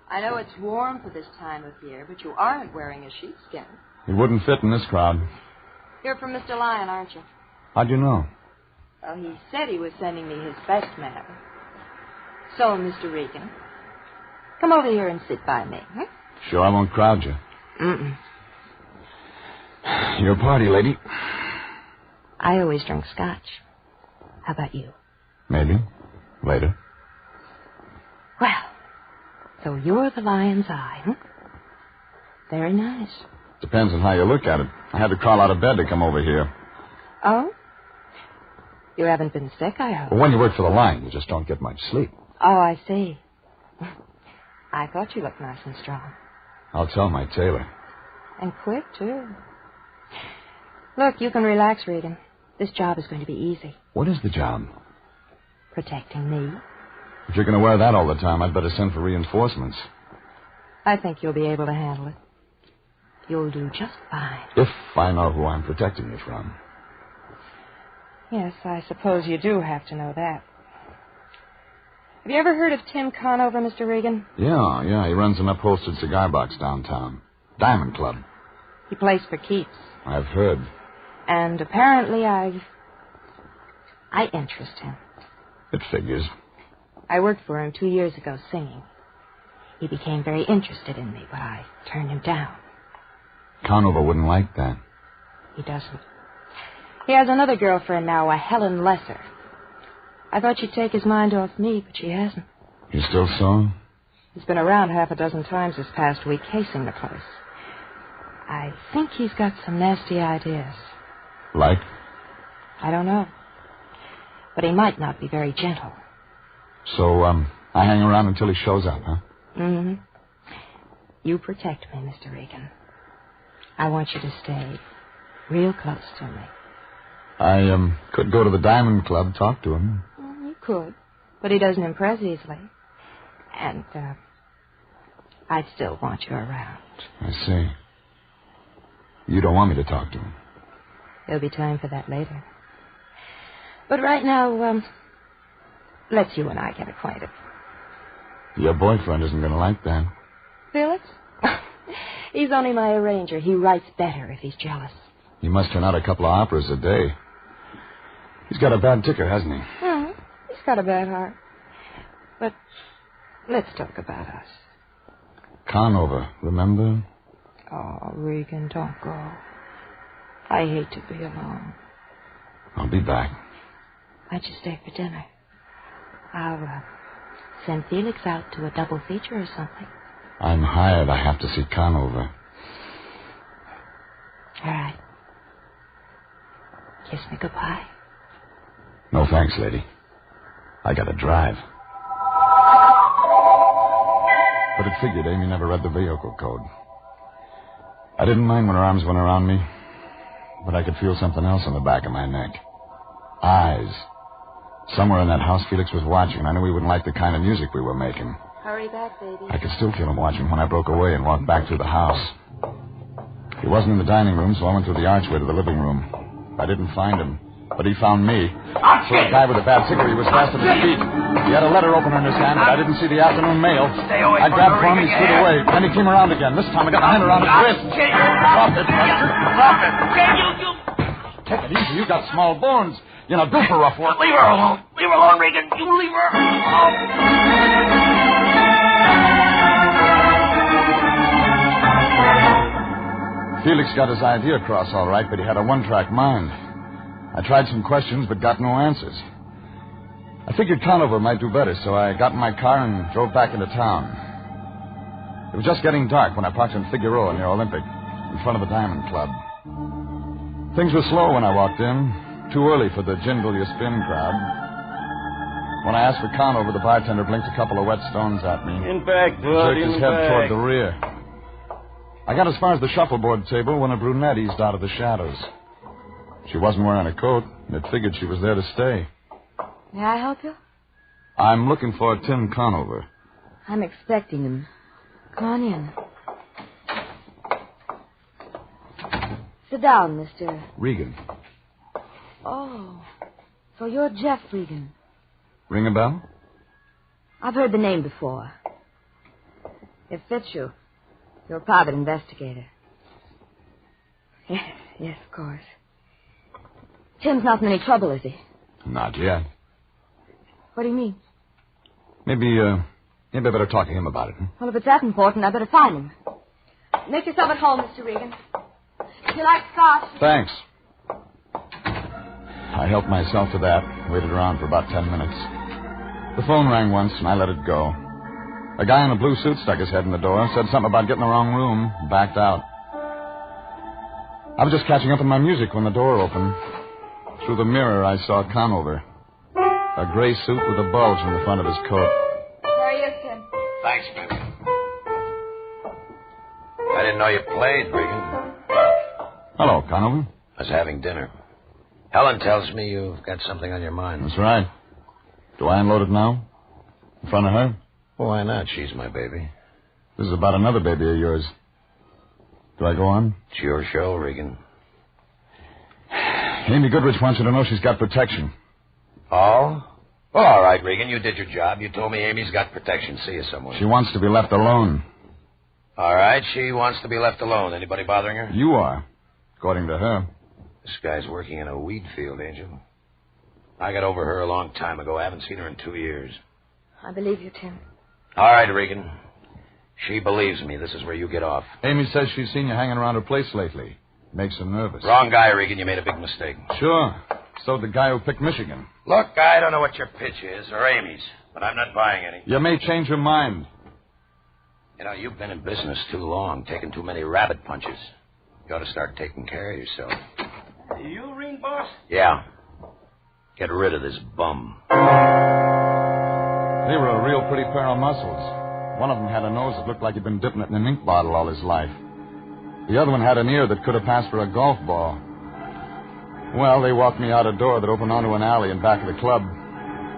Speaker 13: I know it's warm for this time of year, but you aren't wearing a sheepskin.
Speaker 9: It wouldn't fit in this crowd.
Speaker 13: You're from Mr. Lyon, aren't you?
Speaker 9: How'd you know?
Speaker 13: Well, he said he was sending me his best man. So, Mr. Regan, come over here and sit by me.
Speaker 9: Sure, I won't crowd you.
Speaker 13: Mm-mm.
Speaker 9: Your party, lady.
Speaker 13: I always drink scotch. How about you?
Speaker 9: Maybe. Later.
Speaker 13: Well, so you're the lion's eye, Very nice.
Speaker 9: Depends on how you look at it. I had to crawl out of bed to come over here.
Speaker 13: Oh? You haven't been sick, I hope.
Speaker 9: Well, when you work for the line, you just don't get much sleep.
Speaker 13: Oh, I see. I thought you looked nice and strong.
Speaker 9: I'll tell my tailor.
Speaker 13: And quick, too. Look, you can relax, Regan. This job is going to be easy.
Speaker 9: What is the job?
Speaker 13: Protecting me.
Speaker 9: If you're going to wear that all the time, I'd better send for reinforcements.
Speaker 13: I think you'll be able to handle it. You'll do just fine.
Speaker 9: If I know who I'm protecting you from.
Speaker 13: Yes, I suppose you do have to know that. Have you ever heard of Tim Conover, Mr. Regan?
Speaker 9: Yeah. He runs an upholstered cigar box downtown. Diamond Club.
Speaker 13: He plays for keeps.
Speaker 9: I've heard.
Speaker 13: And apparently I interest him.
Speaker 9: It figures.
Speaker 13: I worked for him 2 years ago singing. He became very interested in me, but I turned him down.
Speaker 9: Conover wouldn't like that.
Speaker 13: He doesn't. He has another girlfriend now, a Helen Lesser. I thought she'd take his mind off me, but she hasn't.
Speaker 9: You still sore?
Speaker 13: He's been around half a dozen times this past week, casing the place. I think he's got some nasty ideas.
Speaker 9: Like?
Speaker 13: I don't know. But he might not be very gentle.
Speaker 9: So, I hang around until he shows up, huh?
Speaker 13: Mm-hmm. You protect me, Mr. Regan. I want you to stay real close to me.
Speaker 9: I, could go to the Diamond Club, talk to him.
Speaker 13: You could, but he doesn't impress easily. And, I'd still want you around.
Speaker 9: I see. You don't want me to talk to him?
Speaker 13: There'll be time for that later. But right now, let's you and I get acquainted.
Speaker 9: Your boyfriend isn't going to like that.
Speaker 13: Felix? He's only my arranger. He writes better if he's jealous.
Speaker 9: He must turn out a couple of operas a day. He's got a bad ticker, hasn't he?
Speaker 13: He's got a bad heart. But let's talk about us.
Speaker 9: Conover, remember?
Speaker 13: Oh, Regan, don't go. I hate to be alone.
Speaker 9: I'll be back.
Speaker 13: Why'd you stay for dinner? I'll send Felix out to a double feature or something.
Speaker 9: I'm hired. I have to see Conover.
Speaker 13: All right. Kiss me goodbye.
Speaker 9: No thanks, lady. I gotta drive. But it figured Amy never read the vehicle code. I didn't mind when her arms went around me, but I could feel something else on the back of my neck. Eyes. Somewhere in that house Felix was watching, and I knew he wouldn't like the kind of music we were making.
Speaker 13: Hurry back, baby.
Speaker 9: I could still feel him watching when I broke away and walked back through the house. He wasn't in the dining room, so I went through the archway to the living room. I didn't find him, but he found me. So a guy with a bad ticker, he was fast on his feet. He had a letter opener in his hand, but I didn't see the afternoon mail.
Speaker 11: Stay away
Speaker 9: I
Speaker 11: from
Speaker 9: grabbed
Speaker 11: the
Speaker 9: for him, he
Speaker 11: Regan,
Speaker 9: slid
Speaker 11: yeah.
Speaker 9: away. Then he came around again. This time I got my hand around his wrist. Drop it, Buster. Drop it. Take it easy. You got small bones. You're no good for rough work.
Speaker 11: Leave her alone. Leave her alone, Regan. You leave her alone.
Speaker 9: Felix got his idea across all right, but he had a one-track mind. I tried some questions, but got no answers. I figured Conover might do better, so I got in my car and drove back into town. It was just getting dark when I parked in Figueroa near Olympic, in front of the Diamond Club. Things were slow when I walked in, too early for the jingle you spin crowd. When I asked for Conover, the bartender blinked a couple of wet stones at me.
Speaker 14: In back, bud,
Speaker 9: jerked his head toward the rear. I got as far as the shuffleboard table when a brunette eased out of the shadows. She wasn't wearing a coat, and it figured she was there to stay.
Speaker 7: May I help you?
Speaker 9: I'm looking for Tim Conover.
Speaker 7: I'm expecting him. Come on in. Sit down, Mr.
Speaker 9: Regan.
Speaker 7: Oh, so you're Jeff Regan.
Speaker 9: Ring a bell?
Speaker 7: I've heard the name before. It fits you. You're a private investigator. Yes, of course. Tim's not in any trouble, is he?
Speaker 9: Not yet.
Speaker 7: What do you mean?
Speaker 9: Maybe I better talk to him about it. Huh?
Speaker 7: Well, if it's that important, I better find him. Make yourself at home, Mr. Regan. If you like scotch.
Speaker 9: Thanks. I helped myself to that, waited around for about 10 minutes. The phone rang once, and I let it go. A guy in a blue suit stuck his head in the door, said something about getting the wrong room, backed out. I was just catching up on my music when the door opened. Through the mirror, I saw Conover. A gray suit with a bulge in the front of his coat.
Speaker 7: There he is, Tim.
Speaker 11: Thanks, baby. I didn't know you played, Regan.
Speaker 9: Hello, Conover.
Speaker 11: I was having dinner. Helen tells me you've got something on your mind.
Speaker 9: That's right. Do I unload it now? In front of her?
Speaker 11: Well, why not? She's my baby.
Speaker 9: This is about another baby of yours. Do I go on?
Speaker 11: It's your show, Regan.
Speaker 9: Amy Goodrich wants you to know she's got protection.
Speaker 11: Oh? Well, all right, Regan. You did your job. You told me Amy's got protection. See you somewhere.
Speaker 9: She wants to be left alone.
Speaker 11: All right, she wants to be left alone. Anybody bothering her?
Speaker 9: You are, according to her.
Speaker 11: This guy's working in a weed field, Angel. I got over her a long time ago. I haven't seen her in 2 years.
Speaker 7: I believe you, Tim.
Speaker 11: All right, Regan. She believes me. This is where you get off.
Speaker 9: Amy says she's seen you hanging around her place lately. Makes her nervous.
Speaker 11: Wrong guy, Regan. You made a big mistake.
Speaker 9: Sure. So did the guy who picked Michigan.
Speaker 11: Look, I don't know what your pitch is, or Amy's, but I'm not buying any.
Speaker 9: You may change your mind.
Speaker 11: You know, you've been in business too long, taking too many rabbit punches. You ought to start taking care of yourself.
Speaker 14: You ring, boss?
Speaker 11: Yeah. Get rid of this bum.
Speaker 9: They were a real pretty pair of muscles. One of them had a nose that looked like he'd been dipping it in an ink bottle all his life. The other one had an ear that could have passed for a golf ball. Well, they walked me out a door that opened onto an alley in back of the club.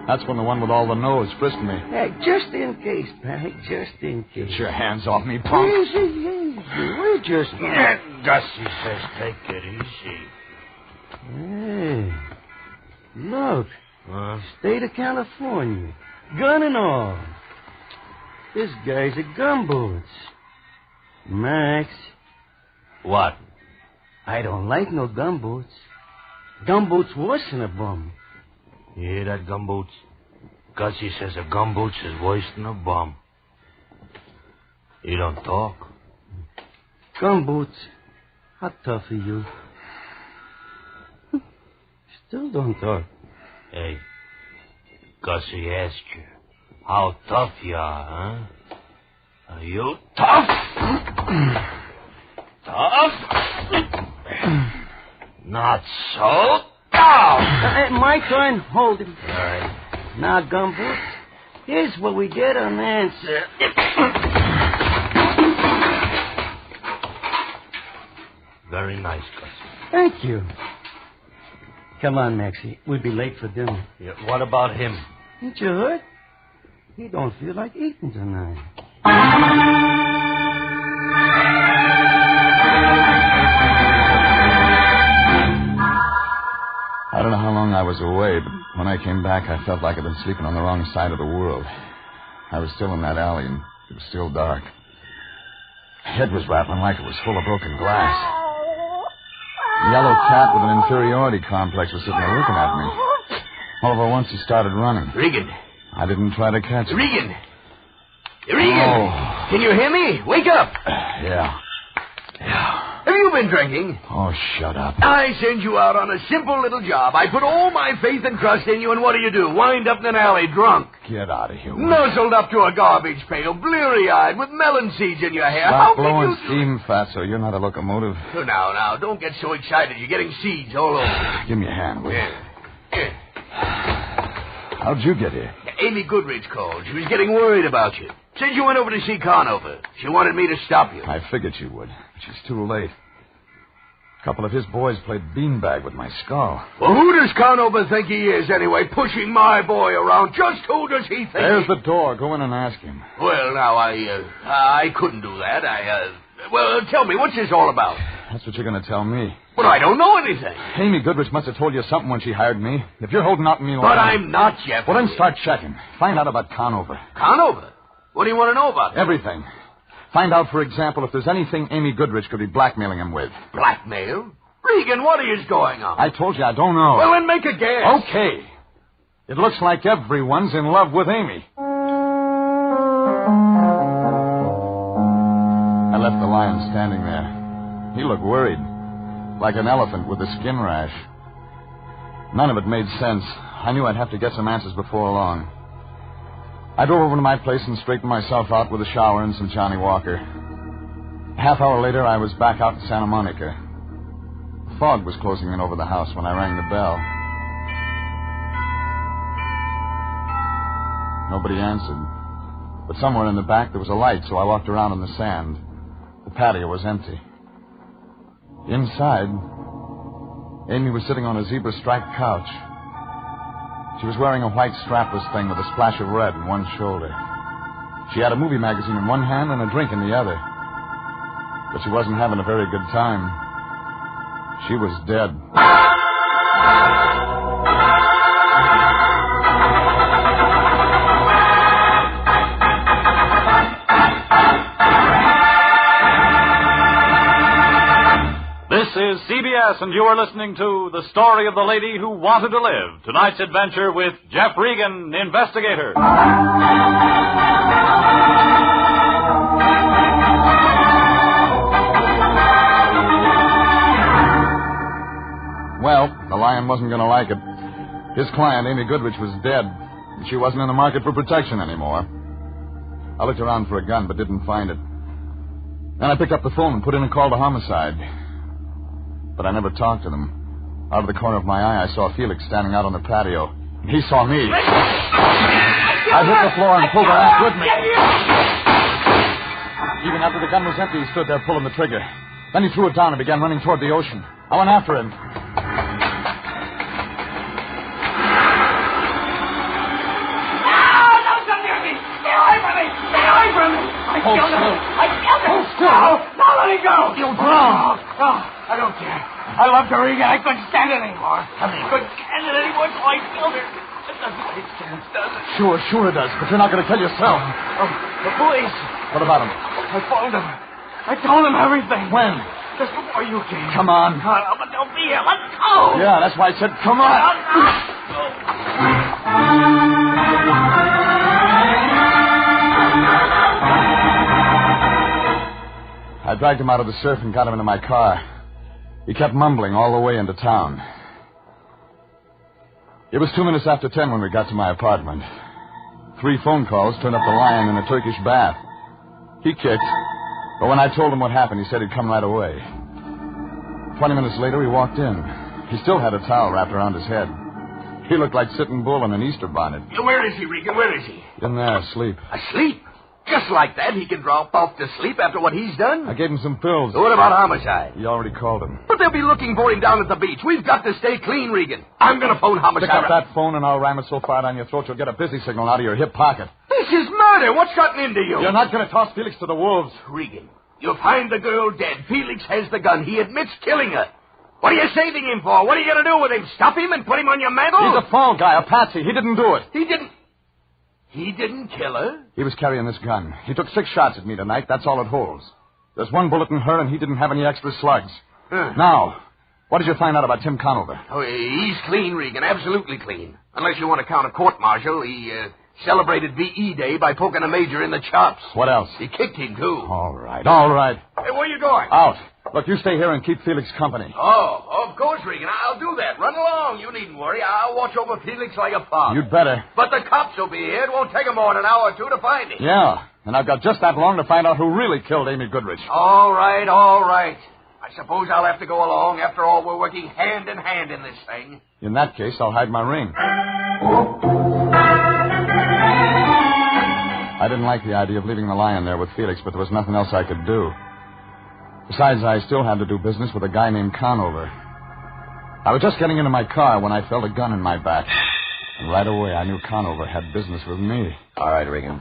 Speaker 9: That's when the one with all the nose frisked me.
Speaker 14: Hey, just in case, Patty, just in case.
Speaker 9: Get your hands off me, punk.
Speaker 14: Easy. We're just... Gussie says take it easy. Hey, look. State of California. Gun and all. This guy's a gumboots. Max.
Speaker 15: What?
Speaker 14: I don't like no gumboots. Gumboots worse than a bum.
Speaker 15: You hear that, gumboots? Gussie says a gumboots is worse than a bum. You don't talk.
Speaker 14: Gumboots, how tough are you? Still don't talk.
Speaker 15: Hey, Gussie asked you, how tough you are, huh? Are you tough? Tough? Not so tough.
Speaker 14: My turn. Hold him.
Speaker 15: All right.
Speaker 14: Now, Gumboots, here's what we get on answer.
Speaker 15: Very nice, Gussie.
Speaker 14: Thank you. Come on, Maxie. We'll be late for dinner.
Speaker 15: Yeah, what about him?
Speaker 14: Ain't you hurt? He don't feel like eating tonight.
Speaker 9: I don't know how long I was away, but when I came back, I felt like I'd been sleeping on the wrong side of the world. I was still in that alley, and it was still dark. My head was rattling like it was full of broken glass. The yellow cat with an inferiority complex was sitting there looking at me. All over once, he started running.
Speaker 14: Regan.
Speaker 9: I didn't try to catch him.
Speaker 14: Regan! Regan!
Speaker 9: Oh.
Speaker 14: Can you hear me? Wake up!
Speaker 9: Yeah.
Speaker 14: Have you been drinking?
Speaker 9: Oh, shut up.
Speaker 14: I send you out on a simple little job. I put all my faith and trust in you, and what do? Wind up in an alley drunk.
Speaker 9: Get out of here.
Speaker 14: Nuzzled up to a garbage pail, bleary-eyed, with melon seeds in your hair.
Speaker 9: Stop
Speaker 14: How
Speaker 9: blowing
Speaker 14: can you...
Speaker 9: steam, Fatso. You're not a locomotive.
Speaker 14: Oh, now, don't get so excited. You're getting seeds all over.
Speaker 9: Give me a hand, will you?
Speaker 14: Yeah.
Speaker 9: How'd you get here?
Speaker 14: Amy Goodrich called. She was getting worried about you. Said you went over to see Conover. She wanted me to stop you.
Speaker 9: I figured you would. But she's too late. A couple of his boys played beanbag with my skull.
Speaker 14: Well, who does Conover think he is, anyway, pushing my boy around? Just who does he think?
Speaker 9: There's the door. Go in and ask him.
Speaker 14: Well, now, I couldn't do that. Well, tell me, what's this all about?
Speaker 9: That's what you're going to tell me.
Speaker 14: But I don't know anything.
Speaker 9: Amy Goodrich must have told you something when she hired me. If you're holding out on me...
Speaker 14: But I'm not, Jeff.
Speaker 9: Well, then start checking. Find out about Conover.
Speaker 14: Conover? What do you want to know about him?
Speaker 9: Everything. Find out, for example, if there's anything Amy Goodrich could be blackmailing him with.
Speaker 14: Blackmail? Regan, what is going on?
Speaker 9: I told you I don't know.
Speaker 14: Well, then make a guess.
Speaker 9: Okay. It looks like everyone's in love with Amy. I left the lion standing there. He looked worried, like an elephant with a skin rash. None of it made sense. I knew I'd have to get some answers before long. I drove over to my place and straightened myself out with a shower and some Johnny Walker. A half hour later, I was back out in Santa Monica. The fog was closing in over the house when I rang the bell. Nobody answered. But somewhere in the back there was a light, so I walked around in the sand. The patio was empty. Inside, Amy was sitting on a zebra-striped couch. She was wearing a white strapless thing with a splash of red in one shoulder. She had a movie magazine in one hand and a drink in the other. But she wasn't having a very good time. She was dead.
Speaker 10: This is CBS, and you are listening to The Story of the Lady Who Wanted to Live. Tonight's adventure with Jeff Regan, Investigator.
Speaker 9: Well, the lion wasn't going to like it. His client, Amy Goodrich, was dead, and she wasn't in the market for protection anymore. I looked around for a gun, but didn't find it. Then I picked up the phone and put in a call to homicide. But I never talked to them. Out of the corner of my eye, I saw Felix standing out on the patio. And he saw me. I hit the floor and pulled the axe with me. Even after the gun was empty, he stood there pulling the trigger. Then he threw it down and began running toward the ocean. I went after him.
Speaker 11: Hold still. Hold still. Now let me go.
Speaker 9: You'll drown.
Speaker 11: I don't care. I loved her, Regan. I couldn't stand it anymore. I couldn't stand it anymore, so I killed her. It doesn't make sense, does it?
Speaker 9: Sure it does. But you're not going to kill yourself.
Speaker 11: The police.
Speaker 9: What about him?
Speaker 11: I phoned them. I told them everything.
Speaker 9: When?
Speaker 11: Just before you came.
Speaker 9: Come on.
Speaker 11: But they'll be here. Let's go.
Speaker 9: Yeah, that's why I said come on. I dragged him out of the surf and got him into my car. He kept mumbling all the way into town. It was 2 minutes after 10 when we got to my apartment. 3 phone calls turned up the lion in a Turkish bath. He kicked, but when I told him what happened, he said he'd come right away. 20 minutes later, he walked in. He still had a towel wrapped around his head. He looked like Sitting Bull in an Easter bonnet.
Speaker 14: Where is he, Regan? Where is he?
Speaker 9: In there, asleep.
Speaker 14: Asleep? Just like that, he can drop off to sleep after what he's done?
Speaker 9: I gave him some pills.
Speaker 14: What about homicide?
Speaker 9: You already called him.
Speaker 14: But they'll be looking for him down at the beach. We've got to stay clean, Regan. I'm going to phone homicide.
Speaker 9: Pick up that phone and I'll ram it so far down your throat you'll get a busy signal out of your hip pocket.
Speaker 14: This is murder. What's gotten into you?
Speaker 9: You're not going to toss Felix to the wolves.
Speaker 14: Regan, you'll find the girl dead. Felix has the gun. He admits killing her. What are you saving him for? What are you going to do with him? Stuff him and put him on your mantle?
Speaker 9: He's a fall guy, a patsy. He didn't do it.
Speaker 14: He didn't kill her?
Speaker 9: He was carrying this gun. He took 6 shots at me tonight. That's all it holds. There's 1 bullet in her, and he didn't have any extra slugs. Now, what did you find out about Tim Conover?
Speaker 14: Oh, he's clean, Regan. Absolutely clean. Unless you want to count a court-martial. He celebrated V.E. Day by poking a major in the chops.
Speaker 9: What else?
Speaker 14: He kicked him, too.
Speaker 9: All right.
Speaker 14: Hey, where you going?
Speaker 9: Out. Look, you stay here and keep Felix company.
Speaker 14: Oh, of course, Regan. I'll do that. Run along. You needn't worry. I'll watch over Felix like a father.
Speaker 9: You'd better.
Speaker 14: But the cops will be here. It won't take them more than an hour or 2 to find him.
Speaker 9: Yeah, and I've got just that long to find out who really killed Amy Goodrich.
Speaker 14: All right. I suppose I'll have to go along. After all, we're working hand in hand in this thing.
Speaker 9: In that case, I'll hide my ring. I didn't like the idea of leaving the lion there with Felix, but there was nothing else I could do. Besides, I still had to do business with a guy named Conover. I was just getting into my car when I felt a gun in my back. And right away, I knew Conover had business with me.
Speaker 16: All right, Regan.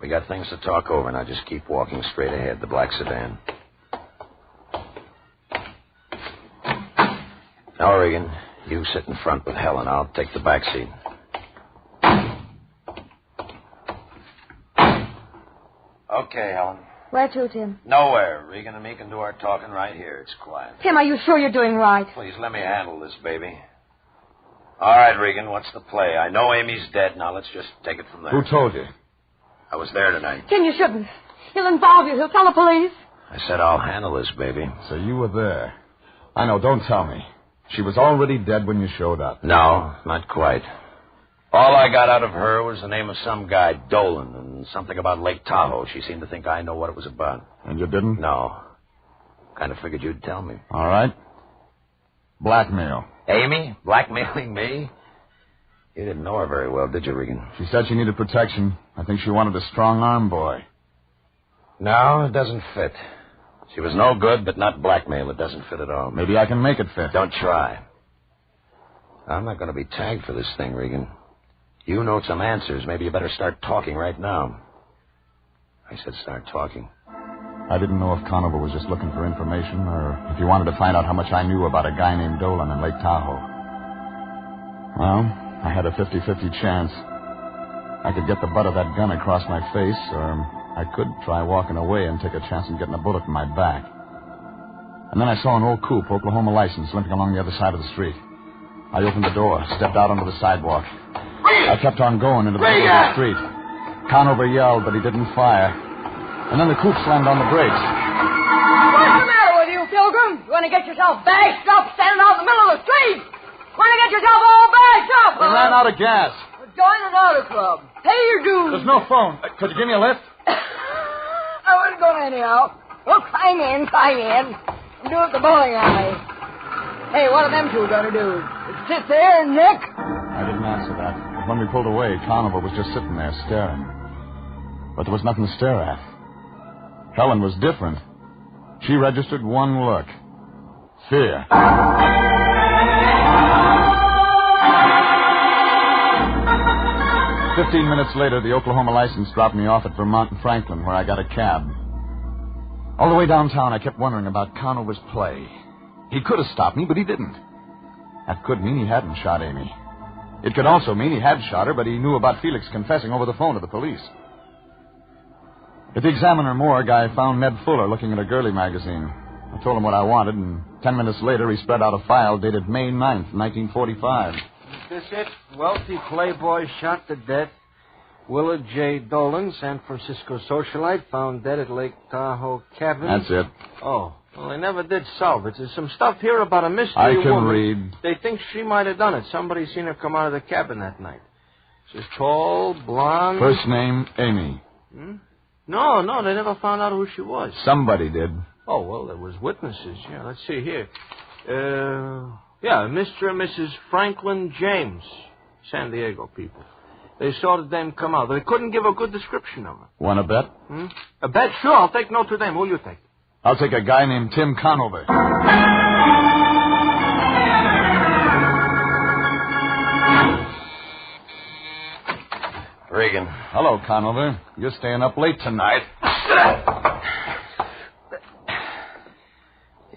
Speaker 16: We got things to talk over, now just keep walking straight ahead, the black sedan. Now, Regan, you sit in front with Helen. I'll take the back seat. Okay, Helen.
Speaker 7: Where to, Tim?
Speaker 16: Nowhere. Regan and me can do our talking right here. It's quiet.
Speaker 7: Tim, are you sure you're doing right?
Speaker 16: Please, let me handle this, baby. All right, Regan, what's the play? I know Amy's dead. Now, let's just take it from there.
Speaker 9: Who told you?
Speaker 16: I was there tonight.
Speaker 7: Tim, you shouldn't. He'll involve you. He'll tell the police.
Speaker 16: I said I'll handle this, baby.
Speaker 9: So you were there. I know, don't tell me. She was already dead when you showed up.
Speaker 16: No, not quite. All I got out of her was the name of some guy, Dolan, and something about Lake Tahoe. She seemed to think I know what it was about.
Speaker 9: And you didn't?
Speaker 16: No. Kind of figured you'd tell me.
Speaker 9: All right. Blackmail.
Speaker 16: Amy? Blackmailing me? You didn't know her very well, did you, Regan?
Speaker 9: She said she needed protection. I think she wanted a strong-arm boy.
Speaker 16: No, it doesn't fit. She was no good, but not blackmail. It doesn't fit at all.
Speaker 9: Maybe I can make it fit.
Speaker 16: Don't try. I'm not going to be tagged for this thing, Regan. You know some answers. Maybe you better start talking right now. I said start talking.
Speaker 9: I didn't know if Conover was just looking for information or if he wanted to find out how much I knew about a guy named Dolan in Lake Tahoe. Well, I had a 50-50 chance. I could get the butt of that gun across my face, or I could try walking away and take a chance of getting a bullet in my back. And then I saw an old coupe, Oklahoma license, limping along the other side of the street. I opened the door, stepped out onto the sidewalk. I kept on going into the middle of the street. Conover yelled, but he didn't fire. And then the coupe slammed on the brakes.
Speaker 7: What's the matter with you, Pilgrim? You want to get yourself bashed up standing out in the middle of the street? Want to get yourself all bashed up,
Speaker 9: He ran out of gas.
Speaker 7: Join an auto club. Pay your dues.
Speaker 9: There's no phone. Could you give me a lift?
Speaker 7: I wasn't going anyhow. Well, climb in. Do it at the bowling alley. Hey, what are them two going to do? Sit there and nick?
Speaker 9: I didn't answer that. But when we pulled away, Conover was just sitting there staring. But there was nothing to stare at. Helen was different. She registered one look. Fear. 15 minutes later, the Oklahoma license dropped me off at Vermont and Franklin, where I got a cab. All the way downtown, I kept wondering about Conover's play. He could have stopped me, but he didn't. That could mean he hadn't shot Amy. It could also mean he had shot her, but he knew about Felix confessing over the phone to the police. At the Examiner morgue, I found Ned Fuller looking at a girly magazine. I told him what I wanted, and 10 minutes later, he spread out a file dated May 9th, 1945.
Speaker 6: Is this it? Wealthy playboy shot to death. Willard J. Dolan, San Francisco socialite, found dead at Lake Tahoe cabin.
Speaker 9: That's it.
Speaker 6: Oh, well, they never did solve it. There's some stuff here about a mystery
Speaker 9: I can
Speaker 6: woman.
Speaker 9: read.
Speaker 6: They think she might have done it. Somebody seen her come out of the cabin that night. She's tall, blonde.
Speaker 9: First name, Amy.
Speaker 6: No, they never found out who she was.
Speaker 9: Somebody did.
Speaker 6: Oh, well, there was witnesses. Yeah, let's see here. Mr. and Mrs. Franklin James, San Diego people. They saw the dame come out. They couldn't give a good description of her.
Speaker 9: Want a bet?
Speaker 6: A bet? Sure, I'll take note of them. Who'll you take?
Speaker 9: I'll take a guy named Tim Conover.
Speaker 16: Regan.
Speaker 9: Hello, Conover. You're staying up late tonight.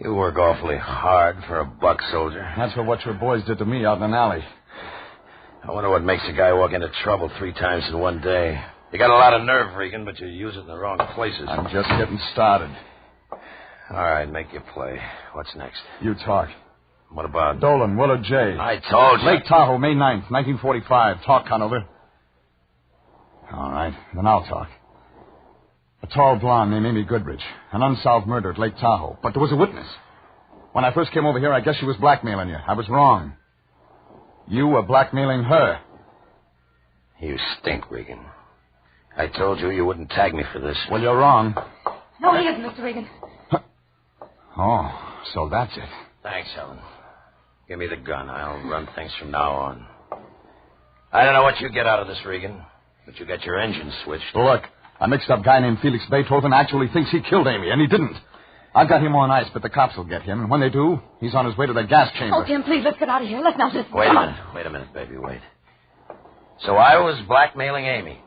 Speaker 16: You work awfully hard for a buck, soldier.
Speaker 9: That's for what your boys did to me out in an alley.
Speaker 16: I wonder what makes a guy walk into trouble 3 times in one day. You got a lot of nerve, Regan, but you use it in the wrong places.
Speaker 9: I'm just getting started.
Speaker 16: All right, make your play. What's next?
Speaker 9: You talk.
Speaker 16: What about...
Speaker 9: Dolan, Willard J.
Speaker 16: I told you.
Speaker 9: Lake Tahoe, May 9th, 1945. Talk, Conover. All right, then I'll talk. A tall blonde named Amy Goodrich. An unsolved murder at Lake Tahoe. But there was a witness. When I first came over here, I guess she was blackmailing you. I was wrong. You were blackmailing her.
Speaker 16: You stink, Regan. I told you wouldn't tag me for this.
Speaker 9: Well, you're wrong.
Speaker 13: No, he isn't, Mr. Regan.
Speaker 9: Oh, so that's it.
Speaker 16: Thanks, Helen. Give me the gun. I'll run things from now on. I don't know what you get out of this, Regan, but you got your engine switched.
Speaker 9: Look, a mixed-up guy named Felix Beethoven actually thinks he killed Amy, and he didn't. I've got him on ice, but the cops will get him, and when they do, he's on his way to the gas chamber.
Speaker 13: Oh, Tim, please, let's get out of here. Let's not listen.
Speaker 16: Wait a minute, baby, wait. So I was blackmailing Amy.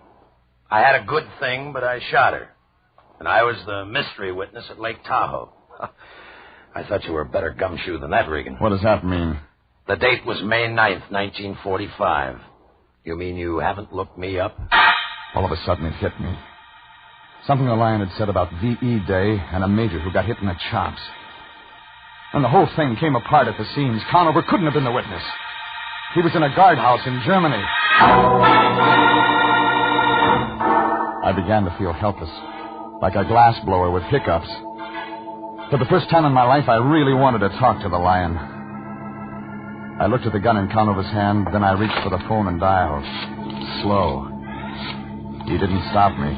Speaker 16: I had a good thing, but I shot her. And I was the mystery witness at Lake Tahoe. I thought you were a better gumshoe than that, Regan.
Speaker 9: What does that mean?
Speaker 16: The date was May 9th, 1945. You mean you haven't looked me up?
Speaker 9: All of a sudden it hit me. Something the lion had said about VE Day and a major who got hit in the chops. And the whole thing came apart at the seams. Conover couldn't have been the witness. He was in a guardhouse in Germany. I began to feel helpless, like a glass blower with hiccups. For the first time in my life, I really wanted to talk to the lion. I looked at the gun in Conover's hand, then I reached for the phone and dialed. Slow. He didn't stop me.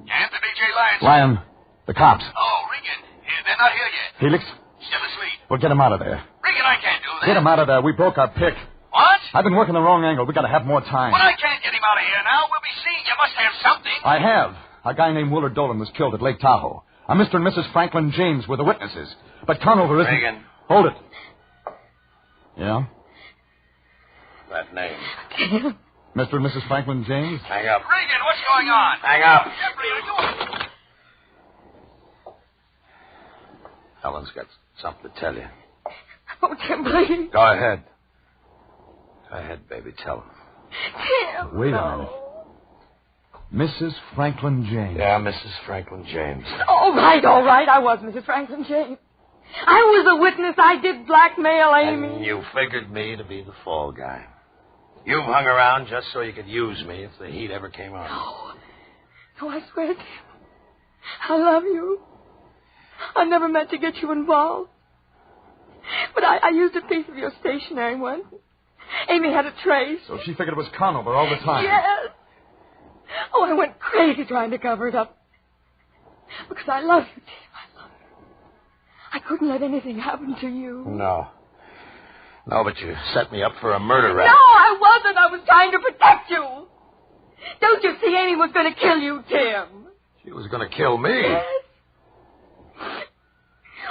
Speaker 11: Anthony J. Lyons.
Speaker 9: Lion, the cops.
Speaker 11: Oh, Regan. They're not here yet.
Speaker 9: Felix?
Speaker 11: Still asleep.
Speaker 9: Well, get him out of there.
Speaker 11: Regan, I can't do that.
Speaker 9: Get him out of there. We broke our pick.
Speaker 11: What?
Speaker 9: I've been working the wrong angle. We got to have more time.
Speaker 11: Well, I can't get him out of here now. We'll be seeing. You must have something.
Speaker 9: I have. A guy named Willard Dolan was killed at Lake Tahoe. A Mr. and Mrs. Franklin James were the witnesses. But Conover isn't...
Speaker 16: Regan.
Speaker 9: Hold it. Yeah?
Speaker 16: That name.
Speaker 9: Mr. and Mrs. Franklin James?
Speaker 16: Hang up.
Speaker 11: Regan, what's going on?
Speaker 16: Hang up.
Speaker 11: Jeffrey, are you...
Speaker 16: Helen's got something to tell you.
Speaker 13: Oh, Tim, please.
Speaker 16: Go ahead. Go ahead, baby. Tell him.
Speaker 13: Tim.
Speaker 9: Wait a minute. Mrs. Franklin James.
Speaker 16: Yeah, Mrs. Franklin James.
Speaker 13: All right. I was Mrs. Franklin James. I was a witness. I did blackmail Amy.
Speaker 16: And you figured me to be the fall guy. You've hung around just so you could use me if the heat ever came on.
Speaker 13: No, I swear, Tim. I love you. I never meant to get you involved. But I used a piece of your stationery once. Amy had a trace.
Speaker 9: So she figured it was Conover all the time.
Speaker 13: Yes. Oh, I went crazy trying to cover it up. Because I love you, Tim. I love you. I couldn't let anything happen to you.
Speaker 16: No, but you set me up for a murder rap.
Speaker 13: No, I wasn't. I was trying to protect you. Don't you see Amy was going to kill you, Tim?
Speaker 16: She was going to kill me.
Speaker 13: Yes.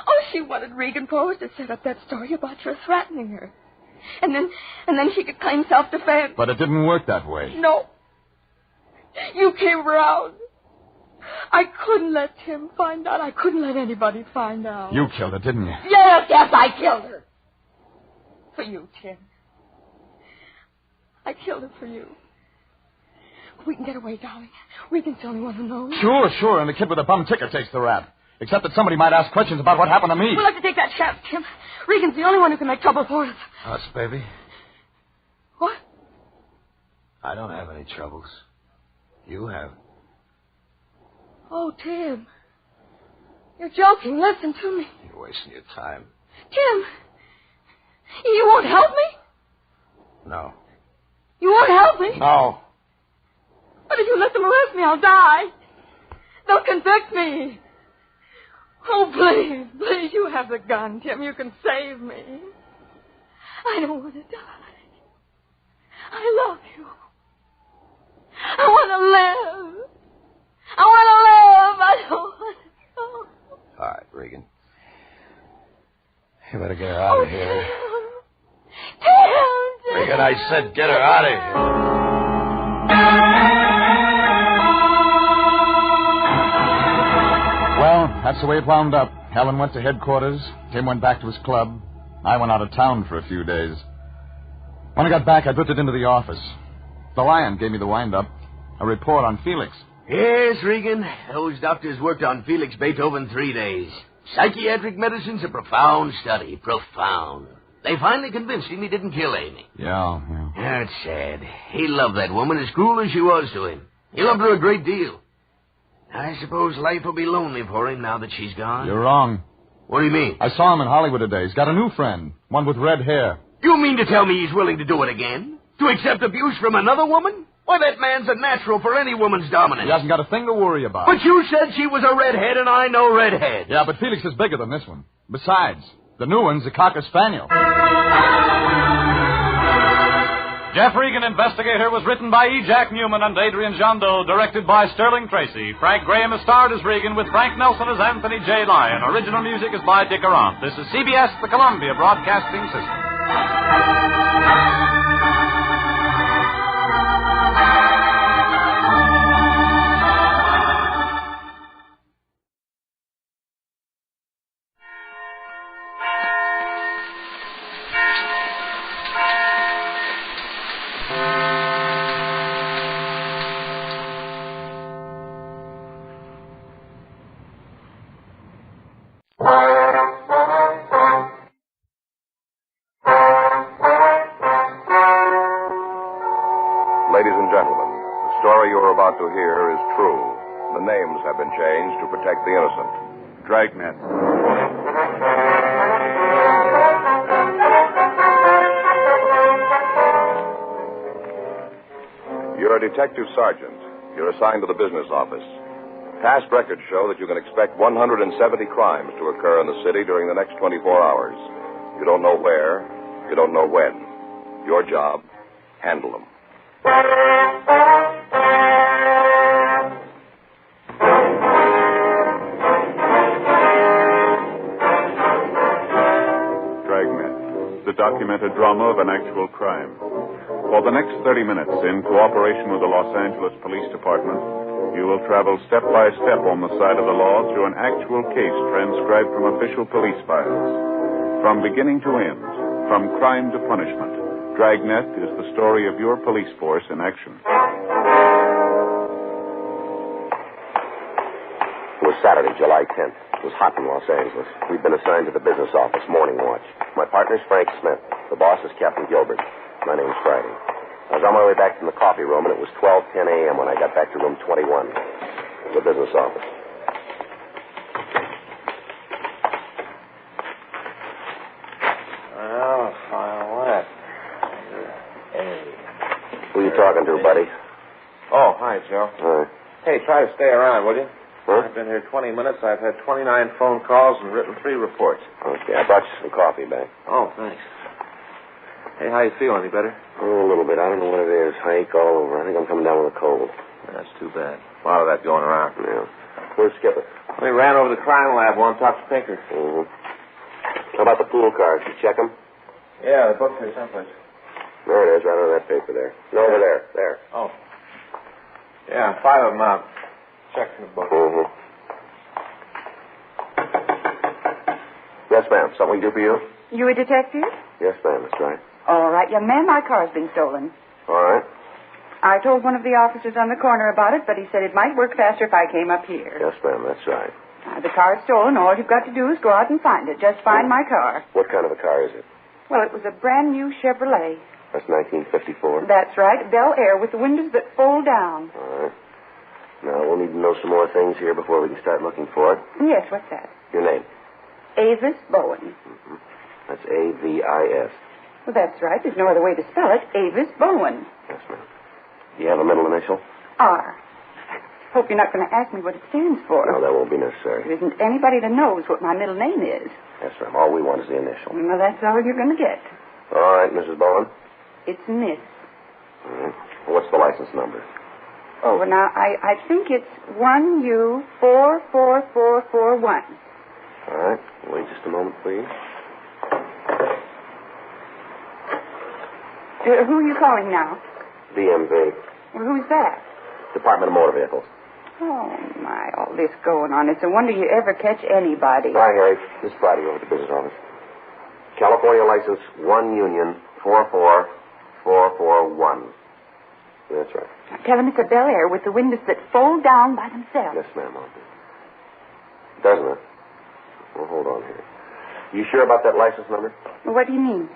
Speaker 13: Oh, she wanted Regan Powers to set up that story about your threatening her. And then she could claim self-defense.
Speaker 9: But it didn't work that way.
Speaker 13: No. You came around. I couldn't let Tim find out. I couldn't let anybody find out.
Speaker 9: You killed her, didn't you?
Speaker 13: Yes, I killed her. For you, Tim. I killed her for you. We can get away, darling. Regan's the only one who knows.
Speaker 9: Sure. And the kid with the bum ticket takes the rap. Except that somebody might ask questions about what happened to me.
Speaker 13: We'll have to take that chance, Tim. Regan's the only one who can make trouble for us.
Speaker 16: Us, baby?
Speaker 13: What?
Speaker 16: I don't have any troubles. You have.
Speaker 13: Oh, Tim. You're joking. Listen to me.
Speaker 16: You're wasting your time.
Speaker 13: Tim. You won't help me?
Speaker 16: No.
Speaker 13: You won't help me?
Speaker 16: No.
Speaker 13: But if you let them arrest me, I'll die. They'll convict me. Oh, please, you have the gun, Tim. You can save me. I don't want to die. I love you. I want to live. I don't want to.
Speaker 16: All right, Regan. You better get her out of here.
Speaker 13: Tim.
Speaker 16: Regan, I said get her out of here.
Speaker 9: That's the way it wound up. Helen went to headquarters. Tim went back to his club. I went out of town for a few days. When I got back, I drifted into the office. The Lion gave me the wind-up. A report on Felix.
Speaker 14: Yes, Regan. Those doctors worked on Felix Beethoven 3 days. Psychiatric medicine's a profound study. Profound. They finally convinced him he didn't kill Amy.
Speaker 9: Yeah.
Speaker 14: That's sad. He loved that woman as cruel as she was to him. He loved her a great deal. I suppose life will be lonely for him now that she's gone.
Speaker 9: You're wrong.
Speaker 14: What do you mean?
Speaker 9: I saw him in Hollywood today. He's got a new friend, one with red hair.
Speaker 14: You mean to tell me he's willing to do it again? To accept abuse from another woman? Why, that man's a natural for any woman's dominance.
Speaker 9: He hasn't got a thing to worry about.
Speaker 14: But you said she was a redhead, and I know redheads.
Speaker 9: Yeah, but Felix is bigger than this one. Besides, the new one's a Cocker Spaniel.
Speaker 10: Jeff Regan, Investigator, was written by E. Jack Newman and Adrian Jandot, directed by Sterling Tracy. Frank Graham is starred as Regan, with Frank Nelson as Anthony J. Lyon. Original music is by Dick Arant. This is CBS, the Columbia Broadcasting System.
Speaker 2: Ladies and gentlemen, the story you're about to hear is true. The names have been changed to protect the innocent.
Speaker 3: Dragnet.
Speaker 2: You're a detective sergeant. You're assigned to the business office. Past records show that you can expect 170 crimes to occur in the city during the next 24 hours. You don't know where. You don't know when. Your job, handle them.
Speaker 3: Dragnet, the documented drama of an actual crime. For the next 30 minutes, in cooperation with the Los Angeles Police Department, you will travel step by step on the side of the law through an actual case transcribed from official police files. From beginning to end, from crime to punishment, Dragnet is the story of your police force in action.
Speaker 4: It was Saturday, July 10th. It was hot in Los Angeles. We'd been assigned to the business office, morning watch. My partner's Frank Smith. The boss is Captain Gilbert. My name's Friday. I was on my way back from the coffee room, and it was 12:10 a.m. when I got back to room 21, the business office.
Speaker 5: Well, file that.
Speaker 4: Who you talking to, buddy?
Speaker 5: Oh, hi, Joe.
Speaker 4: Hi.
Speaker 5: Hey, try to stay around, will you?
Speaker 4: Huh?
Speaker 5: I've been here 20 minutes. I've had 29 phone calls and written 3 reports.
Speaker 4: Okay, I brought you some coffee back.
Speaker 5: Oh, thanks. Hey, how you feel? Any better?
Speaker 4: Oh, a little bit. I don't know what it is. I ache all over. I think I'm coming down with a cold.
Speaker 5: That's too bad. A lot of that going around.
Speaker 4: Yeah. Where's Skipper?
Speaker 5: We ran over to the crime lab. One talked to Pinker.
Speaker 4: Mm-hmm. How about the pool cars? You check them?
Speaker 5: Yeah, the book's here someplace.
Speaker 4: There it is, right on that paper there. No, over there. There.
Speaker 5: Oh. Yeah, 5 of them out. Check in the book.
Speaker 4: Mm-hmm. Yes, ma'am. Something we can do for you?
Speaker 17: You a detective?
Speaker 4: Yes, ma'am. That's right.
Speaker 17: All right, young man, my car's been stolen.
Speaker 4: All right.
Speaker 17: I told one of the officers on the corner about it, but he said it might work faster if I came up here.
Speaker 4: Yes, ma'am. That's right.
Speaker 17: The car's stolen. All you've got to do is go out and find it. Just find my car.
Speaker 4: What kind of a car is it?
Speaker 17: Well, it was a brand new Chevrolet.
Speaker 4: That's 1954?
Speaker 17: That's right. Bel Air with the windows that fold down.
Speaker 4: All right. Now, we'll need to know some more things here before we can start looking for it.
Speaker 17: Yes, what's that?
Speaker 4: Your name?
Speaker 17: Avis Bowen.
Speaker 4: Mm-hmm. That's A-V-I-S.
Speaker 17: Well, that's right. There's no other way to spell it. Avis Bowen.
Speaker 4: Yes, ma'am. Do you have a middle initial?
Speaker 17: R. Hope you're not going to ask me what it stands for.
Speaker 4: No, that won't be necessary.
Speaker 17: There isn't anybody that knows what my middle name is.
Speaker 4: Yes, ma'am. All we want is the initial.
Speaker 17: Well, that's all you're going to get.
Speaker 4: All right, Mrs. Bowen.
Speaker 17: It's Miss.
Speaker 4: All right. What's the license number?
Speaker 17: Oh, well, now, I think it's 1U44441.
Speaker 4: All right. Wait just a moment, please.
Speaker 17: Who are you calling now?
Speaker 4: DMV.
Speaker 17: Well, who's that?
Speaker 4: Department of Motor Vehicles.
Speaker 17: Oh, my, all this going on. It's a wonder you ever catch anybody.
Speaker 4: Hi, Harry. This is Friday over at the business office. California license 1 Union 44441. That's right.
Speaker 17: Tell him it's a Bel Air with the windows that fold down by themselves.
Speaker 4: Yes, ma'am, I'll do. Doesn't it? Well, hold on here. You sure about that license number?
Speaker 17: What do you mean?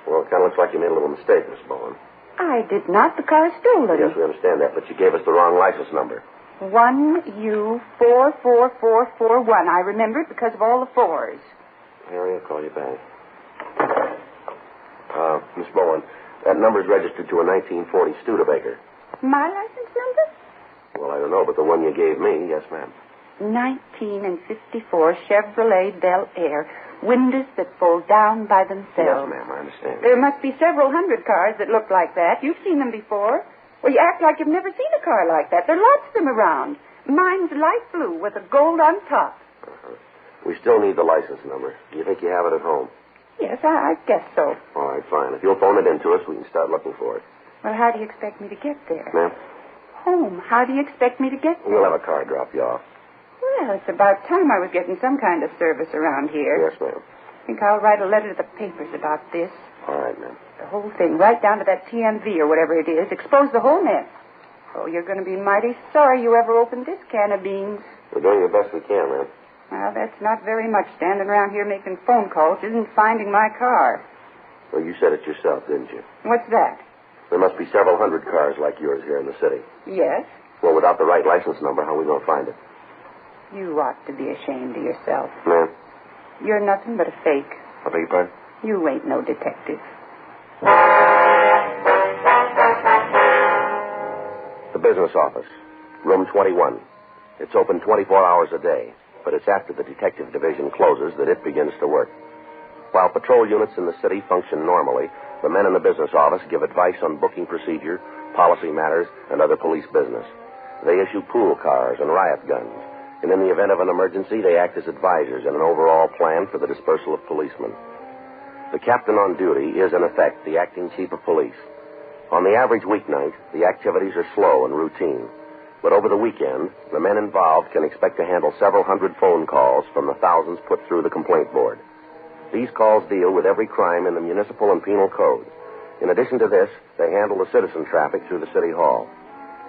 Speaker 4: Well, it kind of looks like you made a little mistake, Miss Bowen.
Speaker 17: I did not. The car is stolen.
Speaker 4: Yes, we understand that, but you gave us the wrong license number.
Speaker 17: 1U44441. I remember it because of all the fours.
Speaker 4: Harry, I'll call you back. Miss Bowen, that number's registered to a 1940 Studebaker.
Speaker 17: My license number?
Speaker 4: Well, I don't know, but the one you gave me, yes, ma'am.
Speaker 17: 1954 Chevrolet Bel Air. Windows that fold down by themselves.
Speaker 4: Yes, ma'am, I understand.
Speaker 17: There must be several hundred cars that look like that. You've seen them before. Well, you act like you've never seen a car like that. There are lots of them around. Mine's light blue with a gold on top.
Speaker 4: Uh-huh. We still need the license number. Do you think you have it at home?
Speaker 17: Yes, I guess so.
Speaker 4: All right, fine. If you'll phone it in to us, we can start looking for it.
Speaker 17: Well, how do you expect me to get there?
Speaker 4: Ma'am?
Speaker 17: Home. How do you expect me to get there?
Speaker 4: We'll have a car drop you off.
Speaker 17: Well, it's about time I was getting some kind of service around here.
Speaker 4: Yes, ma'am.
Speaker 17: I think I'll write a letter to the papers about this.
Speaker 4: All right, ma'am.
Speaker 17: The whole thing, right down to that TMV or whatever it is. Expose the whole mess. Oh, you're going to be mighty sorry you ever opened this can of beans.
Speaker 4: We're doing the best we can, ma'am.
Speaker 17: Well, that's not very much standing around here making phone calls. Isn't finding my car.
Speaker 4: Well, you said it yourself, didn't you?
Speaker 17: What's that?
Speaker 4: There must be several hundred cars like yours here in the city.
Speaker 17: Yes.
Speaker 4: Well, without the right license number, how are we going to find it?
Speaker 17: You ought to be ashamed of yourself.
Speaker 4: Ma'am?
Speaker 17: You're nothing but a fake.
Speaker 4: I beg your pardon?
Speaker 17: You ain't no detective.
Speaker 4: The business office, room 21. It's open 24 hours a day, but it's after the detective division closes that it begins to work. While patrol units in the city function normally, the men in the business office give advice on booking procedure, policy matters, and other police business. They issue pool cars and riot guns, and in the event of an emergency, they act as advisors in an overall plan for the dispersal of policemen. The captain on duty is, in effect, the acting chief of police. On the average weeknight, the activities are slow and routine. But over the weekend, the men involved can expect to handle several hundred phone calls from the thousands put through the complaint board. These calls deal with every crime in the municipal and penal code. In addition to this, they handle the citizen traffic through the city hall.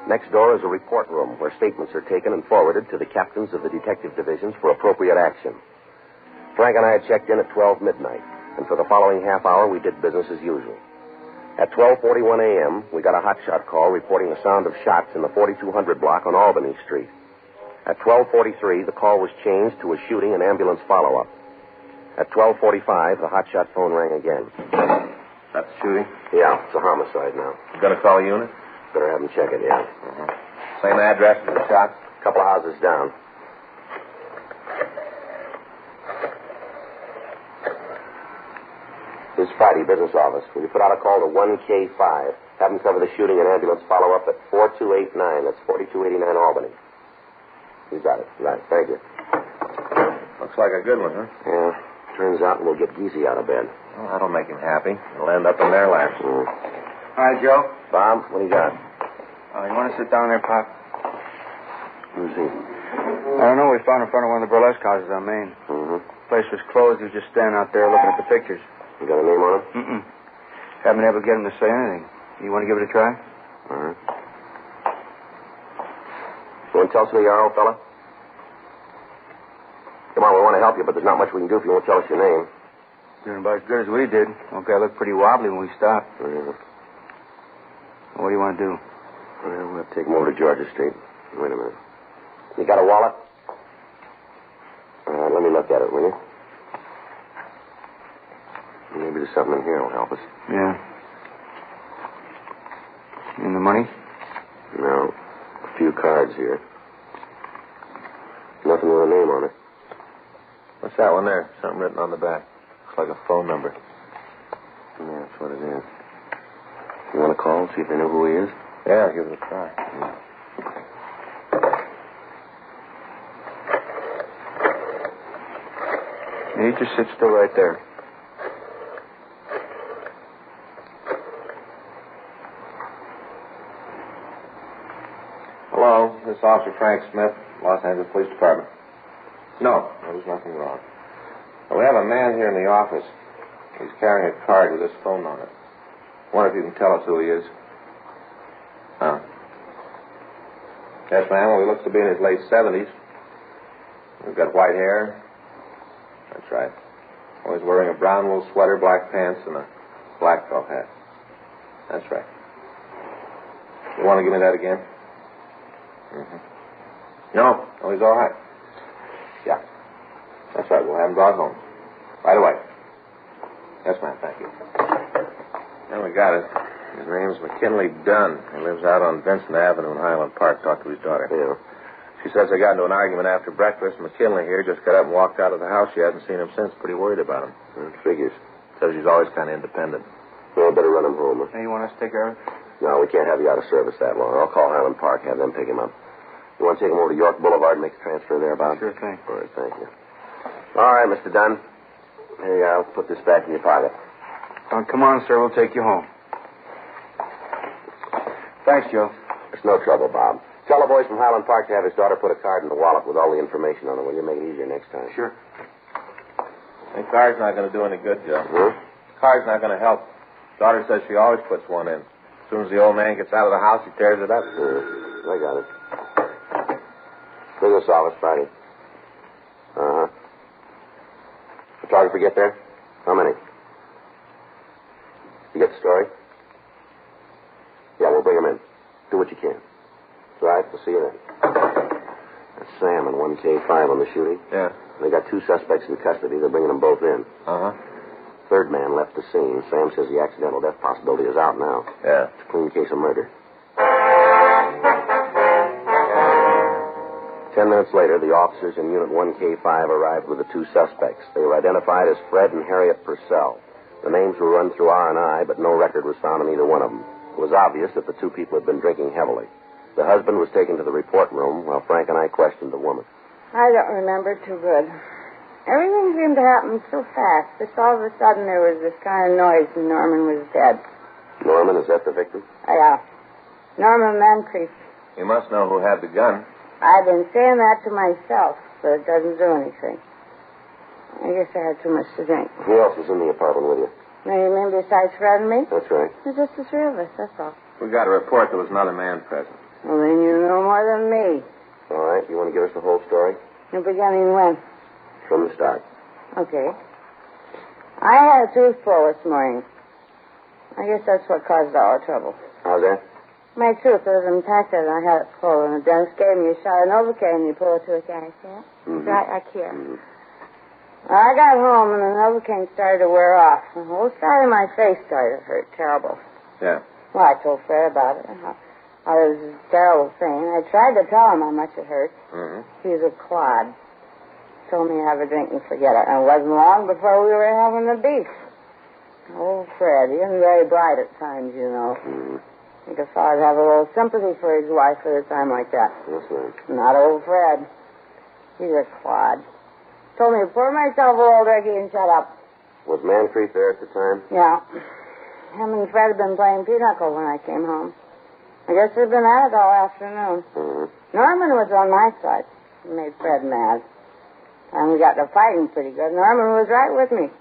Speaker 4: Next door is a report room where statements are taken and forwarded to the captains of the detective divisions for appropriate action. Frank and I had checked in at 12 midnight, and for the following half hour, we did business as usual. At 12:41 a.m., we got a hotshot call reporting the sound of shots in the 4200 block on Albany Street. At 12:43, the call was changed to a shooting and ambulance follow-up. At 12:45, the hotshot phone rang again.
Speaker 5: That's shooting?
Speaker 4: Yeah, it's a homicide now.
Speaker 5: You gonna call a unit?
Speaker 4: Better have them check it, yeah.
Speaker 5: Same address as the shots?
Speaker 4: A couple of houses down. This is Friday, business office. Will you put out a call to 1K5? Have them cover the shooting and ambulance follow-up at 4289. That's 4289 Albany. You got it. Right. Thank you.
Speaker 5: Looks like a good one, huh?
Speaker 4: Yeah. Turns out we'll get Geezy out of bed.
Speaker 5: Well, that'll make him happy. He'll end up in their laps.
Speaker 6: Hi, Joe.
Speaker 4: Bob, what do you got?
Speaker 6: You want to sit down there, Pop?
Speaker 4: Who's he?
Speaker 6: I don't know. We found in front of one of the burlesque houses on Main.
Speaker 4: Mm-hmm.
Speaker 6: Place was closed. He was just standing out there looking at the pictures.
Speaker 4: You got a name on it?
Speaker 6: Mm-mm. Haven't been able to get him to say anything. You want to give it a try?
Speaker 4: All right. You want to tell us who you are, old fella? Come on, we want to help you, but there's not much we can do if you won't tell us your name.
Speaker 6: Doing about as good as we did. Okay, I looked pretty wobbly when we stopped.
Speaker 4: Yeah.
Speaker 6: What do you want to do?
Speaker 4: Well, we'll have to take him over to Georgia Street. Wait a minute. You got a wallet? All right, let me look at it, will you? Maybe there's something in here that'll help us.
Speaker 6: Yeah. In the money?
Speaker 4: No. A few cards here. Nothing with a name on it.
Speaker 5: What's that one there? Something written on the back. Looks like a phone number.
Speaker 4: Yeah, that's what it is. You want to call and see if they know who he is?
Speaker 5: Yeah, give it a try.
Speaker 4: Yeah.
Speaker 6: You just sit still right there.
Speaker 5: Hello, this This is Officer Frank Smith, Los Angeles Police Department. No, there's nothing wrong. We have a man here in the office. He's carrying a card with his phone on it. Wonder if you can tell us who he is. Huh? Yes, ma'am. Well, he looks to be in his late 70s. He's got white hair. That's right. Well, he's wearing a brown wool sweater, black pants, and a black felt hat. That's right. You want to give me that again? Mm-hmm. No, he's all right. Yeah. That's right. We'll have him brought home. Right away. Yes, ma'am. Thank you. Then we got it. His name's McKinley Dunn. He lives out on Vincent Avenue in Highland Park. Talked to his daughter.
Speaker 4: Yeah.
Speaker 5: She says they got into an argument after breakfast. McKinley here just got up and walked out of the house. She hasn't seen him since. Pretty worried about him.
Speaker 4: Figures.
Speaker 5: Says he's always kind of independent.
Speaker 4: Well, better run him home.
Speaker 5: Hey, you want us to take care of it?
Speaker 4: No, we can't have you out of service that long. I'll call Highland Park, have them pick him up. You want to take him over to York Boulevard and make a transfer there about?
Speaker 5: Sure thing.
Speaker 4: All right, thank you. All right, Mr. Dunn. Here you are. Put this back in your pocket.
Speaker 5: Come on, sir. We'll take you home. Thanks, Joe.
Speaker 4: It's no trouble, Bob. Tell the boys from Highland Park to have his daughter put a card in the wallet with all the information on it. Will you make it easier next time?
Speaker 5: Sure. The card's not going to do any good, Joe.
Speaker 4: Hmm?
Speaker 5: Card's not going to help. Daughter says she always puts one in. As soon as the old man gets out of the house, he tears it up.
Speaker 4: I got it. Business office, Friday. Uh-huh. Photographer get there? How many? You get the story? Yeah, we'll bring him in. Do what you can. Right, we'll see you then. That's Sam and 1K5 on the shooting.
Speaker 5: Yeah.
Speaker 4: They got 2 suspects in custody. They're bringing them both in.
Speaker 5: Uh-huh.
Speaker 4: Third man left the scene. Sam says the accidental death possibility is out now.
Speaker 5: Yeah.
Speaker 4: It's a clean case of murder. 10 minutes later, the officers in Unit 1K5 arrived with the 2 suspects. They were identified as Fred and Harriet Purcell. The names were run through R&I, but no record was found on either one of them. It was obvious that the 2 people had been drinking heavily. The husband was taken to the report room while Frank and I questioned the woman.
Speaker 17: I don't remember too good. Everything seemed to happen so fast. Just all of a sudden there was this kind of noise and Norman was dead.
Speaker 4: Norman, is that the victim?
Speaker 17: Yeah. Norman Moncrief.
Speaker 5: You must know who had the gun.
Speaker 17: I've been saying that to myself, but it doesn't do anything. I guess I had too much to drink.
Speaker 4: Who else was in the apartment with you?
Speaker 17: Now, you mean besides Fred and me?
Speaker 4: That's right.
Speaker 17: It's just the 3 of us, that's all.
Speaker 5: We got a report there was another man present.
Speaker 17: Well, then you know more than me.
Speaker 4: All right, you want to give us the whole story?
Speaker 17: The beginning when?
Speaker 4: From the start.
Speaker 17: Okay. I had a tooth pull this morning. I guess that's what caused all the trouble.
Speaker 4: How's that?
Speaker 17: My tooth was impacted and I had it pulled, and the dentist gave me a shot of Novak and he pulled it to a can. See it?
Speaker 4: Mm-hmm.
Speaker 17: Right here. Mm-hmm. Well, I got home and the Novocaine started to wear off. The whole side of my face started to hurt terrible.
Speaker 5: Yeah.
Speaker 17: Well, I told Fred about it. It was a terrible thing. I tried to tell him how much it hurt.
Speaker 5: Mm-hmm.
Speaker 17: He's a clod. Told me to have a drink and forget it. And it wasn't long before we were having the beef. Oh, Fred, he isn't very bright at times, you know.
Speaker 4: Mm-hmm.
Speaker 17: I think a fella'd have a little sympathy for his wife at a time like that.
Speaker 4: That's right.
Speaker 17: Not old Fred. He's a clod. Told me to pour myself a little Ricky and shut up.
Speaker 4: Was Moncrief there at the time?
Speaker 17: Yeah. Him and Fred had been playing pinochle when I came home. I guess they've been at it all afternoon.
Speaker 4: Mm-hmm.
Speaker 17: Norman was on my side. He made Fred mad. And we got to fighting pretty good. Norman was right with me.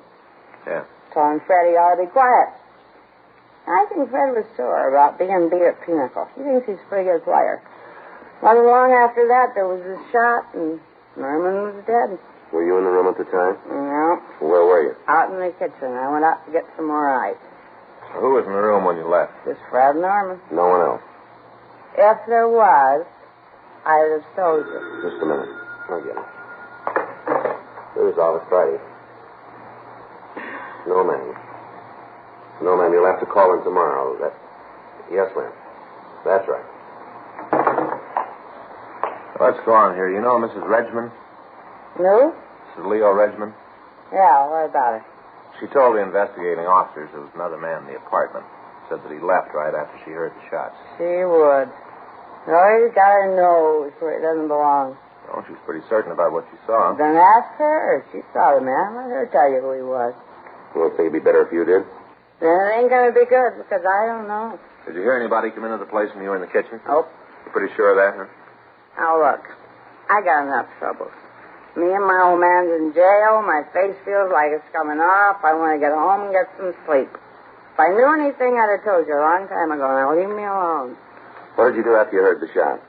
Speaker 5: Yeah.
Speaker 17: Telling Fred he ought to be quiet. I think Fred was sore about being beat at pinochle. He thinks he's a pretty good player. Not long after that, there was a shot, and Norman was dead.
Speaker 4: Were you in the room at the time?
Speaker 17: No.
Speaker 4: Where were you?
Speaker 17: Out in the kitchen. I went out to get some more ice.
Speaker 5: So who was in the room when you left?
Speaker 17: Just Fred and Norman.
Speaker 4: No one else.
Speaker 17: If there was, I'd have told you.
Speaker 4: Just a minute. I'll get it. Here's Office Friday. No, ma'am. No, ma'am. You'll have to call in tomorrow. Yes, ma'am. That's right.
Speaker 5: What's going on here? You know Mrs. Redmond?
Speaker 17: No?
Speaker 5: Mrs. Leo Redmond?
Speaker 17: Yeah, what about her?
Speaker 5: She told the investigating officers there was another man in the apartment. Said that he left right after she heard the shots.
Speaker 17: She would. No, he's got her nose where it doesn't belong.
Speaker 5: Oh, she's pretty certain about what she saw.
Speaker 17: Then ask her. She saw the man. Let her tell you who he was.
Speaker 4: You don't think it'd be better if you did?
Speaker 17: Then it ain't going to be good, because I don't know.
Speaker 5: Did you hear anybody come into the place when you were in the kitchen?
Speaker 17: Nope.
Speaker 5: You're pretty sure of that, huh?
Speaker 17: Now, look, I got enough troubles. Me and my old man's in jail. My face feels like it's coming off. I want to get home and get some sleep. If I knew anything, I'd have told you a long time ago. Now, leave me alone.
Speaker 4: What did you do after you heard the shot?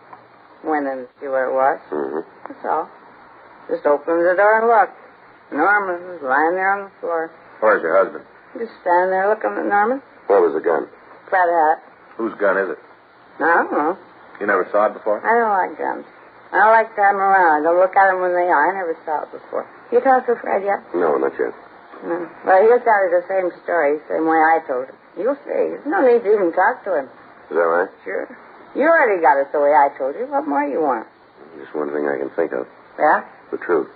Speaker 17: Went in to see what it was.
Speaker 4: Mm-hmm.
Speaker 17: That's all. Just opened the door and looked. Norman was lying there on the floor.
Speaker 5: Where's your husband?
Speaker 17: Just standing there looking at Norman.
Speaker 4: Where was the gun?
Speaker 17: Flat hat.
Speaker 5: Whose gun is it?
Speaker 17: I don't know.
Speaker 5: You never saw it before?
Speaker 17: I don't like guns. I don't like to have them around. I don't look at them when they are. I never saw it before. You talked to Fred yet?
Speaker 4: No, not yet.
Speaker 17: No. Well, he'll tell you the same story, same way I told it. You'll see. There's no need to even talk to him.
Speaker 4: Is that right?
Speaker 17: Sure. You already got it the way I told you. What more you want?
Speaker 4: Just one thing I can think of.
Speaker 17: Yeah?
Speaker 4: The truth.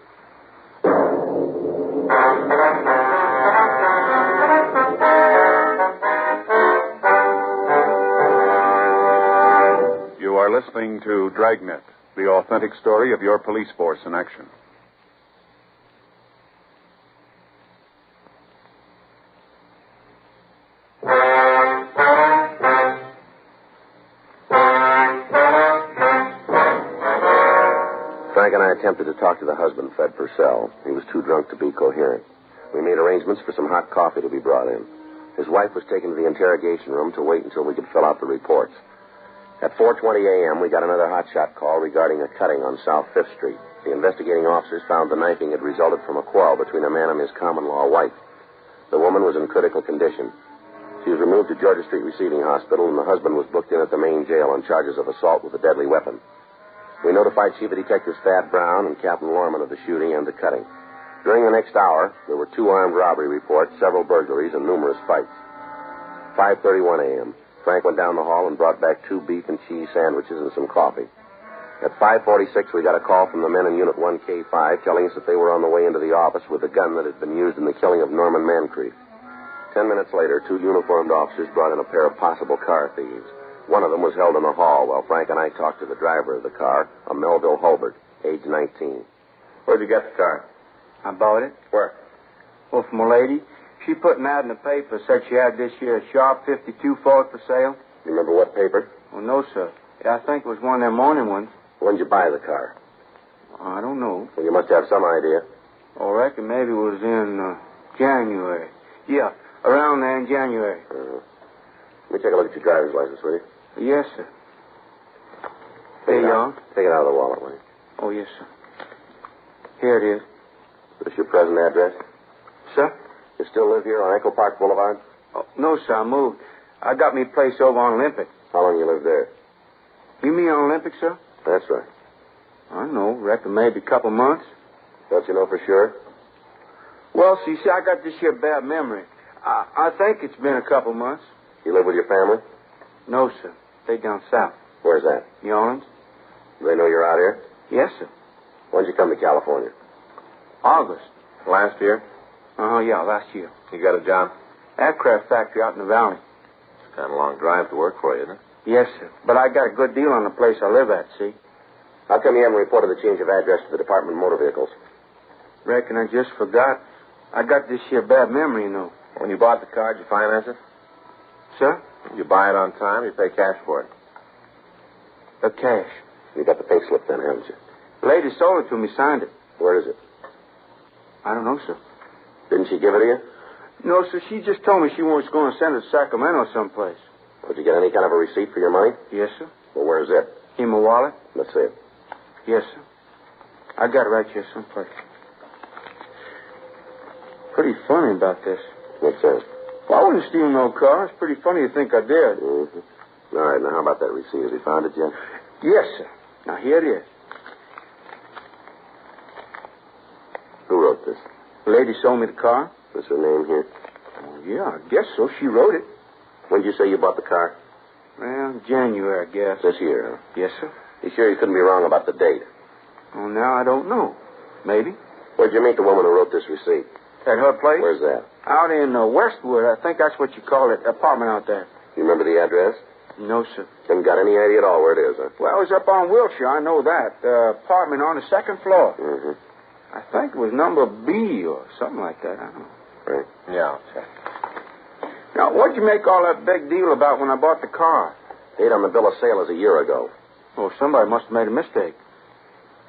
Speaker 3: You are listening to Dragnet, the authentic story of your police force in action.
Speaker 4: Frank and I attempted to talk to the husband, Fred Purcell. He was too drunk to be coherent. We made arrangements for some hot coffee to be brought in. His wife was taken to the interrogation room to wait until we could fill out the reports. At 4:20 a.m., we got another hotshot call regarding a cutting on South 5th Street. The investigating officers found the knifing had resulted from a quarrel between a man and his common-law wife. The woman was in critical condition. She was removed to Georgia Street Receiving Hospital, and the husband was booked in at the main jail on charges of assault with a deadly weapon. We notified Chief of Detectives Thad Brown and Captain Lorman of the shooting and the cutting. During the next hour, there were 2 armed robbery reports, several burglaries, and numerous fights. 5:31 a.m., Frank went down the hall and brought back 2 beef and cheese sandwiches and some coffee. At 5:46, we got a call from the men in Unit 1K5 telling us that they were on the way into the office with the gun that had been used in the killing of Norman Mancreef. 10 minutes later, 2 uniformed officers brought in a pair of possible car thieves. One of them was held in the hall while Frank and I talked to the driver of the car, a Melville Hulbert, age 19.
Speaker 5: Where'd you get the car?
Speaker 6: I bought it.
Speaker 5: Where?
Speaker 6: Well, from a lady. She put an ad in the paper, said she had this year Sharp 52 Ford for sale.
Speaker 4: You remember what paper?
Speaker 6: Well, no, sir. I think it was one of them morning ones.
Speaker 4: When did you buy the car?
Speaker 6: I don't know.
Speaker 4: Well, you must have some idea.
Speaker 6: I reckon maybe it was in January. Yeah, around there in January.
Speaker 4: Let me take a look at your driver's license, will you?
Speaker 6: Yes, sir. There you are.
Speaker 4: Take it out of the wallet, will you?
Speaker 6: Oh, yes, sir. Here it is.
Speaker 4: Is this your present address?
Speaker 6: Sir?
Speaker 4: You still live here on Echo Park Boulevard?
Speaker 6: Oh, no, sir, I moved. I got me a place over on Olympic.
Speaker 4: How long you lived there?
Speaker 6: You mean on Olympic, sir?
Speaker 4: That's right.
Speaker 6: I don't know. Reckon maybe a couple months.
Speaker 4: Don't you know for sure?
Speaker 6: Well, see, I got this here bad memory. I think it's been a couple months.
Speaker 4: You live with your family?
Speaker 6: No, sir. They down south.
Speaker 4: Where's that?
Speaker 6: New Orleans.
Speaker 4: Do they know you're out here?
Speaker 6: Yes, sir.
Speaker 4: When did you come to California?
Speaker 6: August.
Speaker 5: Last year?
Speaker 6: Yeah, last year.
Speaker 5: You got a job?
Speaker 6: Aircraft factory out in the valley.
Speaker 5: It's kind of a long drive to work for you, isn't it?
Speaker 6: Yes, sir. But I got a good deal on the place I live at, see?
Speaker 4: How come you haven't reported the change of address to the Department of Motor Vehicles?
Speaker 6: Reckon I just forgot. I got this here bad memory, you know.
Speaker 5: When you bought the car, did you finance it?
Speaker 6: Sir?
Speaker 5: You buy it on time, you pay cash for it.
Speaker 6: Cash.
Speaker 4: You got the pink slip then, haven't you?
Speaker 6: The lady sold it to me, signed it.
Speaker 4: Where is it?
Speaker 6: I don't know, sir.
Speaker 4: Didn't she give it to you?
Speaker 6: No, sir. She just told me she was going to send it to Sacramento someplace.
Speaker 4: Did you get any kind of a receipt for your money?
Speaker 6: Yes, sir.
Speaker 4: Well, where's it?
Speaker 6: In my wallet?
Speaker 4: Let's see it.
Speaker 6: Yes, sir. I got it right here someplace. Pretty funny about this.
Speaker 4: What's that?
Speaker 6: Well, I wouldn't steal no car. It's pretty funny to think I did.
Speaker 4: Mm-hmm. All right, now how about that receipt? Have you found it yet?
Speaker 6: Yes, sir. Now, here it is.
Speaker 4: Who wrote this?
Speaker 6: The lady sold me the car.
Speaker 4: Is her name here?
Speaker 6: Oh, yeah, I guess so. She wrote it.
Speaker 4: When did you say you bought the car?
Speaker 6: Well, January, I guess.
Speaker 4: This year, huh?
Speaker 6: Yes, sir.
Speaker 4: You sure you couldn't be wrong about the date?
Speaker 6: Oh, now I don't know. Maybe.
Speaker 4: Where'd you meet the woman who wrote this receipt?
Speaker 6: At her place?
Speaker 4: Where's that?
Speaker 6: Out in Westwood. I think that's what you call it. Apartment out there.
Speaker 4: You remember the address?
Speaker 6: No, sir.
Speaker 4: Haven't got any idea at all where it is, huh?
Speaker 6: Well, it was up on Wilshire. I know that. Apartment on the second floor.
Speaker 4: Mm-hmm.
Speaker 6: I think it was number B or something like that. I don't know.
Speaker 4: Right.
Speaker 5: Yeah, okay.
Speaker 6: Now, what'd you make all that big deal about when I bought the car?
Speaker 4: Date on the bill of sale is a year ago.
Speaker 6: Oh, somebody must have made a mistake.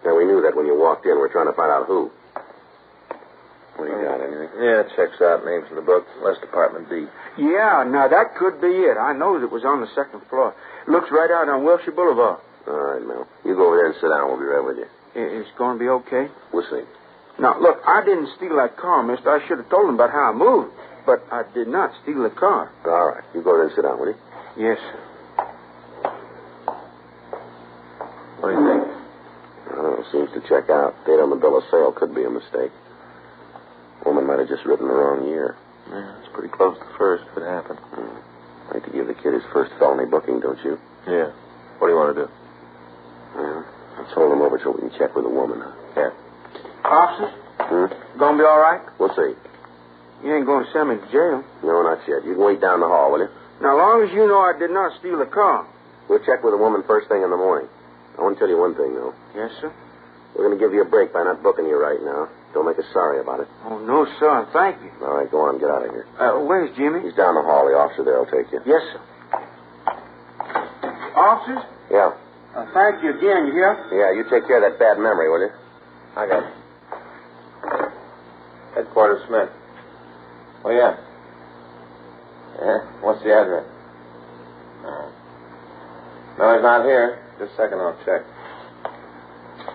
Speaker 4: Yeah, we knew that when you walked in. We're trying to find out who. What do you got, anything?
Speaker 5: Yeah, it checks out. Names in the book. West Department D.
Speaker 6: Yeah, now that could be it. I knows it was on the second floor. Looks right out on Wilshire Boulevard.
Speaker 4: All right, Mel. You go over there and sit down. We'll be right with you.
Speaker 6: It's going to be okay?
Speaker 4: We'll see.
Speaker 6: Now, look, I didn't steal that car, mister. I should have told him about how I moved. But I did not steal the car.
Speaker 4: All right. You go there and sit down, will you?
Speaker 6: Yes, sir.
Speaker 5: What do you think?
Speaker 4: I don't know. Seems to check out. Date on the bill of sale could be a mistake. Woman might have just written the wrong year.
Speaker 5: Yeah, it's pretty close to first if it happened.
Speaker 4: I'd like to give the kid his first felony booking, don't you?
Speaker 5: Yeah. What do you want to do?
Speaker 4: Well, let's hold him over so we can check with the woman.
Speaker 5: Yeah.
Speaker 6: Officers? Gonna be all right?
Speaker 4: We'll see.
Speaker 6: You ain't going to send me to jail.
Speaker 4: No, not yet. You can wait down the hall, will you?
Speaker 6: Now, long as you know I did not steal the car.
Speaker 4: We'll check with the woman first thing in the morning. I want to tell you one thing, though.
Speaker 6: Yes, sir?
Speaker 4: We're going to give you a break by not booking you right now. Don't make us sorry about it.
Speaker 6: Oh, no, sir. Thank you.
Speaker 4: All right, go on. Get out of here.
Speaker 6: Where's Jimmy?
Speaker 4: He's down the hall. The officer there will take you.
Speaker 6: Yes, sir. Officers?
Speaker 4: Yeah.
Speaker 6: Thank you again. You hear?
Speaker 4: Yeah, you take care of that bad memory, will you?
Speaker 5: I got it. Headquarters Smith. Oh, yeah. Yeah? What's the address? No, he's not here. Just a second, I'll check.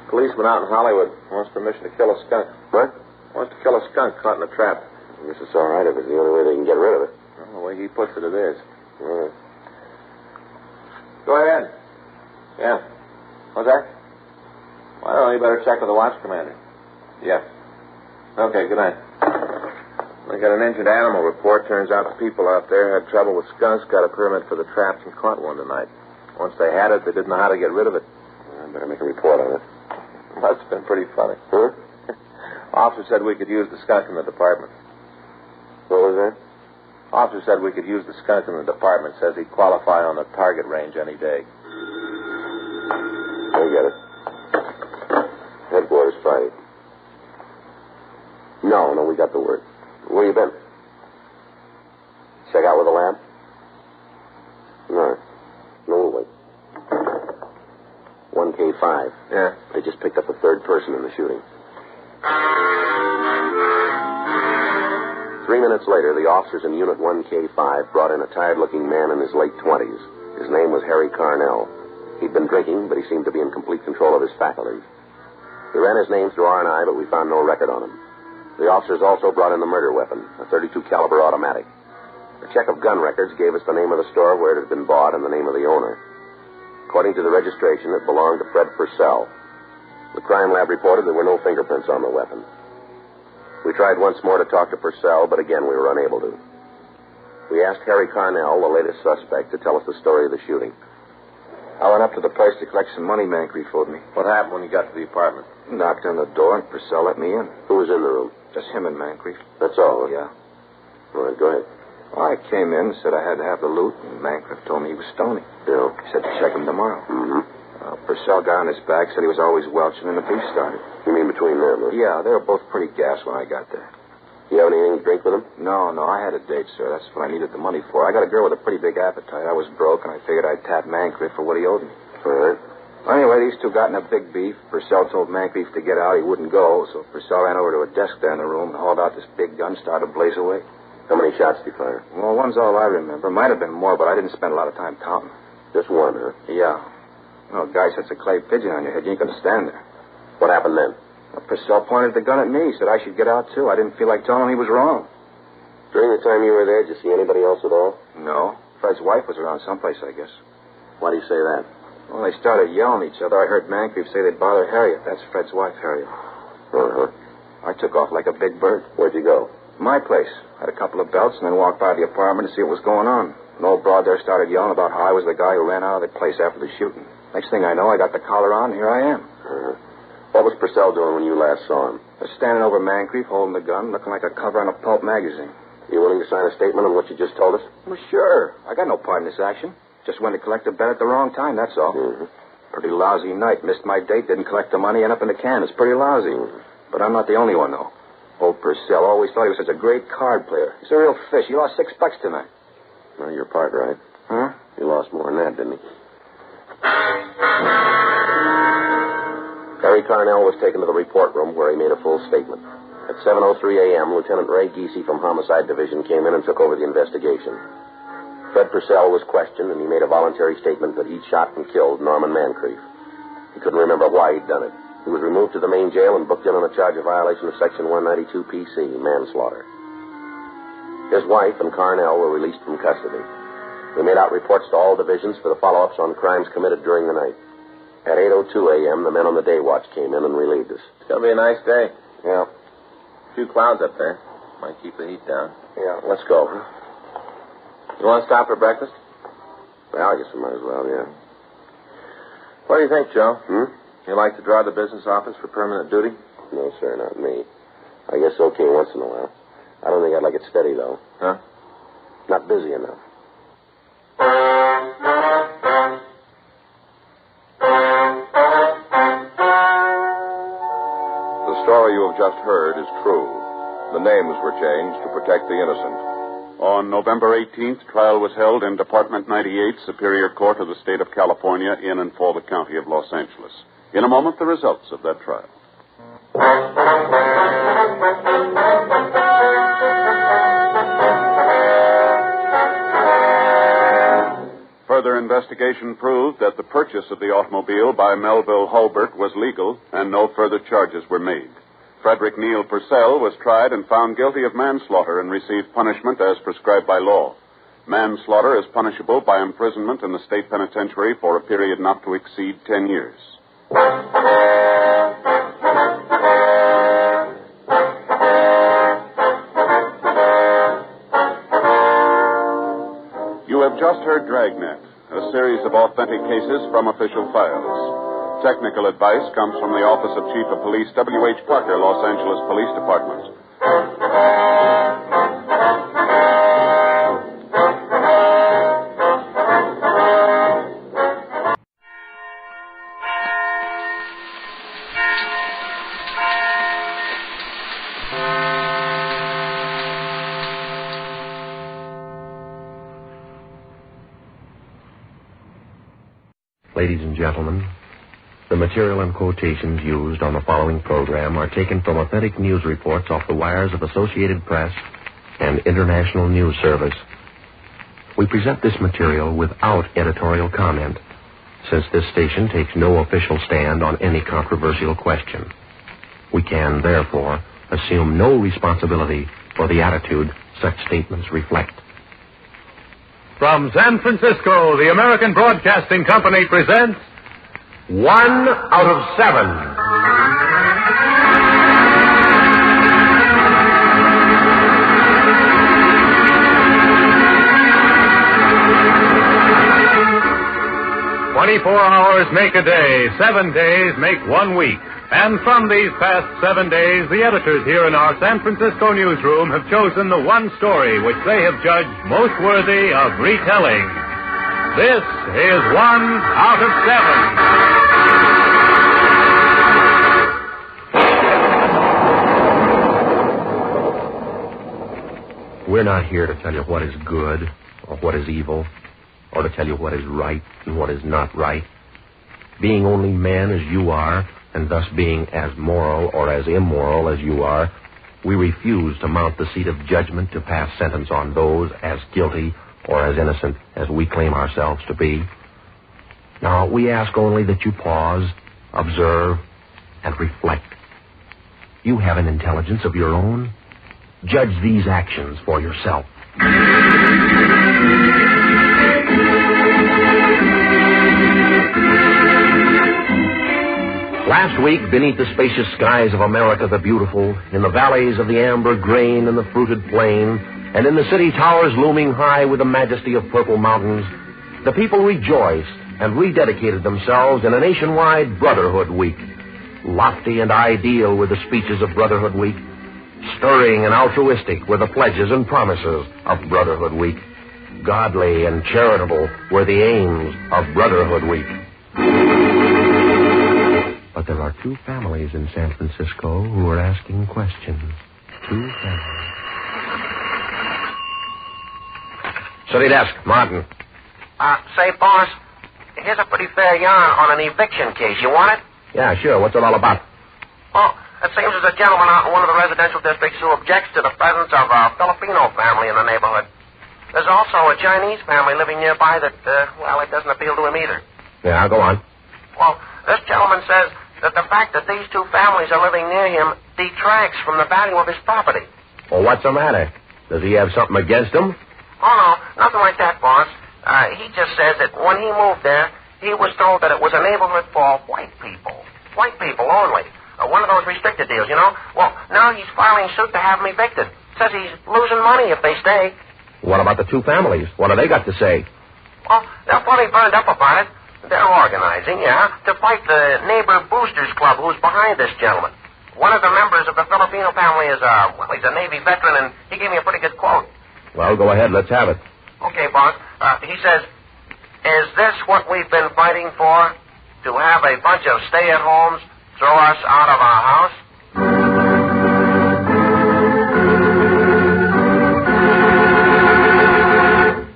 Speaker 5: Policeman out in Hollywood wants permission to kill a skunk.
Speaker 4: What?
Speaker 5: Wants to kill a skunk caught in a trap.
Speaker 4: I guess it's all right if it's the only way they can get rid of it.
Speaker 5: Well, the way he puts it, it is.
Speaker 4: All right.
Speaker 5: Go ahead. Yeah. What's that? Well, I don't know. You better check with the watch commander. Yeah. Okay, good night. We got an injured animal report. Turns out the people out there had trouble with skunks, got a permit for the traps, and caught one tonight. Once they had it, they didn't know how to get rid of it.
Speaker 4: I better make a report on it.
Speaker 5: That's been pretty funny.
Speaker 4: Huh?
Speaker 5: Officer said we could use the skunk in the department.
Speaker 4: What was that?
Speaker 5: Officer said we could use the skunk in the department. Says he'd qualify on the target range any day.
Speaker 4: I get it. Headquarters Friday. No, we got the word. Where you been? Check out with the lab? No. No, wait. 1K5.
Speaker 5: Yeah.
Speaker 4: They just picked up a third person in the shooting. 3 minutes later, the officers in Unit 1K5 brought in a tired-looking man in his late 20s. His name was Harry Carnell. He'd been drinking, but he seemed to be in complete control of his faculties. We ran his name through R&I, but we found no record on him. The officers also brought in the murder weapon, a .32 caliber automatic. A check of gun records gave us the name of the store where it had been bought and the name of the owner. According to the registration, it belonged to Fred Purcell. The crime lab reported there were no fingerprints on the weapon. We tried once more to talk to Purcell, but again we were unable to. We asked Harry Carnell, the latest suspect, to tell us the story of the shooting.
Speaker 6: I went up to the place to collect some money Mancreef owed me.
Speaker 5: What happened when you got to the apartment?
Speaker 6: Knocked on the door and Purcell let me in.
Speaker 4: Who was in the room?
Speaker 6: Just him and Mancreef.
Speaker 4: That's all?
Speaker 6: Yeah.
Speaker 4: All right, go ahead.
Speaker 6: Well, I came in and said I had to have the loot, and Mancreef told me he was stony.
Speaker 4: Yeah.
Speaker 6: He said to check him tomorrow.
Speaker 4: Mm-hmm.
Speaker 6: Purcell got on his back, said he was always welching, and the beef started.
Speaker 4: You mean between them, huh?
Speaker 6: Yeah, they were both pretty gassed when I got there.
Speaker 4: You have anything to drink with him?
Speaker 6: No, I had a date, sir. That's what I needed the money for. I got a girl with a pretty big appetite. I was broke, and I figured I'd tap Mancreef for what he owed me.
Speaker 4: All right.
Speaker 6: Well, anyway, these two got in a big beef. Purcell told Mancreef to get out. He wouldn't go, so Purcell ran over to a desk there in the room and hauled out this big gun, started to blaze away.
Speaker 4: How many shots did he fire?
Speaker 6: Well, one's all I remember. Might have been more, but I didn't spend a lot of time counting.
Speaker 4: Just one, huh?
Speaker 6: Yeah. Well, a guy sets a clay pigeon on your head. You ain't going to stand there.
Speaker 4: What happened then?
Speaker 6: Well, Purcell pointed the gun at me. He said I should get out, too. I didn't feel like telling him he was wrong.
Speaker 4: During the time you were there, did you see anybody else at all?
Speaker 6: No. Fred's wife was around someplace, I guess.
Speaker 4: Why do you say that?
Speaker 6: Well, they started yelling at each other. I heard Mancreef say they'd bother Harriet. That's Fred's wife, Harriet.
Speaker 4: Uh-huh.
Speaker 6: I took off like a big bird.
Speaker 4: Where'd you go?
Speaker 6: My place. Had a couple of belts and then walked by the apartment to see what was going on. An old broad there started yelling about how I was the guy who ran out of the place after the shooting. Next thing I know, I got the collar on, and here I am.
Speaker 4: Uh-huh. What was Purcell doing when you last saw him?
Speaker 6: I was standing over Mancreef, holding the gun, looking like a cover on a pulp magazine.
Speaker 4: You willing to sign a statement on what you just told us?
Speaker 6: Well, sure. I got no part in this action. Just went to collect a bet at the wrong time, that's all.
Speaker 4: Mm-hmm.
Speaker 6: Pretty lousy night. Missed my date, didn't collect the money, end up in the can. It's pretty lousy.
Speaker 4: Mm-hmm.
Speaker 6: But I'm not the only one, though. Old Purcell always thought he was such a great card player. He's a real fish. He lost $6 tonight.
Speaker 4: Well, your part, right?
Speaker 6: Huh?
Speaker 4: He lost more than that, didn't he? Perry Carnell was taken to the report room where he made a full statement. At 7:03 a.m., Lieutenant Ray Giese from Homicide Division came in and took over the investigation. Fred Purcell was questioned, and he made a voluntary statement that he'd shot and killed Norman Moncrief. He couldn't remember why he'd done it. He was removed to the main jail and booked in on a charge of violation of Section 192 PC, manslaughter. His wife and Carnell were released from custody. We made out reports to all divisions for the follow-ups on crimes committed during the night. At 8:02 a.m., the men on the day watch came in and relieved us.
Speaker 5: It's going to be a nice day.
Speaker 4: Yeah.
Speaker 5: A few clouds up there. Might keep the heat down.
Speaker 4: Yeah, let's go.
Speaker 5: You want to stop for breakfast?
Speaker 4: Well, I guess we might as well, yeah.
Speaker 5: What do you think, Joe? You like to draw the business office for permanent duty?
Speaker 4: No, sir, not me. I guess okay once in a while. I don't think I'd like it steady, though.
Speaker 5: Huh?
Speaker 4: Not busy enough.
Speaker 2: The story you have just heard is true. The names were changed to protect the innocent.
Speaker 3: On November 18th, trial was held in Department 98, Superior Court of the State of California, in and for the County of Los Angeles. In a moment, the results of that trial. Further investigation proved that the purchase of the automobile by Melville Hulbert was legal, and no further charges were made. Frederick Neal Purcell was tried and found guilty of manslaughter and received punishment as prescribed by law. Manslaughter is punishable by imprisonment in the state penitentiary for a period not to exceed 10 years. You have just heard Dragnet, a series of authentic cases from official files. Technical advice comes from the Office of Chief of Police W.H. Parker, Los Angeles Police Department.
Speaker 18: Ladies and gentlemen, the material and quotations used on the following program are taken from authentic news reports off the wires of Associated Press and International News Service. We present this material without editorial comment, since this station takes no official stand on any controversial question. We can, therefore, assume no responsibility for the attitude such statements reflect.
Speaker 19: From San Francisco, the American Broadcasting Company presents 1 out of 7. "24 hours make a day, 7 days make 1 week. And from these past 7 days, the editors here in our San Francisco newsroom have chosen the one story which they have judged most worthy of retelling. This is 1 out of
Speaker 18: 7. We're not here to tell you what is good or what is evil, or to tell you what is right and what is not right. Being only men as you are, and thus being as moral or as immoral as you are, we refuse to mount the seat of judgment to pass sentence on those as guilty or as innocent as we claim ourselves to be. Now, we ask only that you pause, observe, and reflect. You have an intelligence of your own. Judge these actions for yourself. Last week, beneath the spacious skies of America the Beautiful, in the valleys of the amber grain and the fruited plain, and in the city towers looming high with the majesty of purple mountains, the people rejoiced and rededicated themselves in a nationwide Brotherhood Week. Lofty and ideal were the speeches of Brotherhood Week. Stirring and altruistic were the pledges and promises of Brotherhood Week. Godly and charitable were the aims of Brotherhood Week. But there are 2 families in San Francisco who are asking questions. 2 families. City desk, Martin.
Speaker 4: Say, boss, here's a pretty fair yarn on an eviction case. You want it? Yeah, sure. What's it all about?
Speaker 20: Oh, it seems there's a gentleman out in one of the residential districts who objects to the presence of a Filipino family in the neighborhood. There's also a Chinese family living nearby that, it doesn't appeal to him either.
Speaker 4: Yeah, go on.
Speaker 20: Well, this gentleman says that the fact that these two families are living near him detracts from the value of his property.
Speaker 4: Well, what's the matter? Does he have something against them?
Speaker 20: Oh, no, nothing like that, boss. He just says that when he moved there, he was told that it was a neighborhood for white people. White people only. One of those restricted deals, you know? Well, now he's filing suit to have them evicted. Says he's losing money if they stay.
Speaker 4: What about the two families? What have they got to say?
Speaker 20: Well, they're plenty burned up about it. They're organizing, to fight the Neighbor Boosters Club who's behind this gentleman. One of the members of the Filipino family is, he's a Navy veteran, and he gave me a pretty good quote.
Speaker 4: Well, go ahead. Let's have it.
Speaker 20: Okay, boss. He says, "Is this what we've been fighting for? To have a bunch of stay-at-homes throw us out of our house?"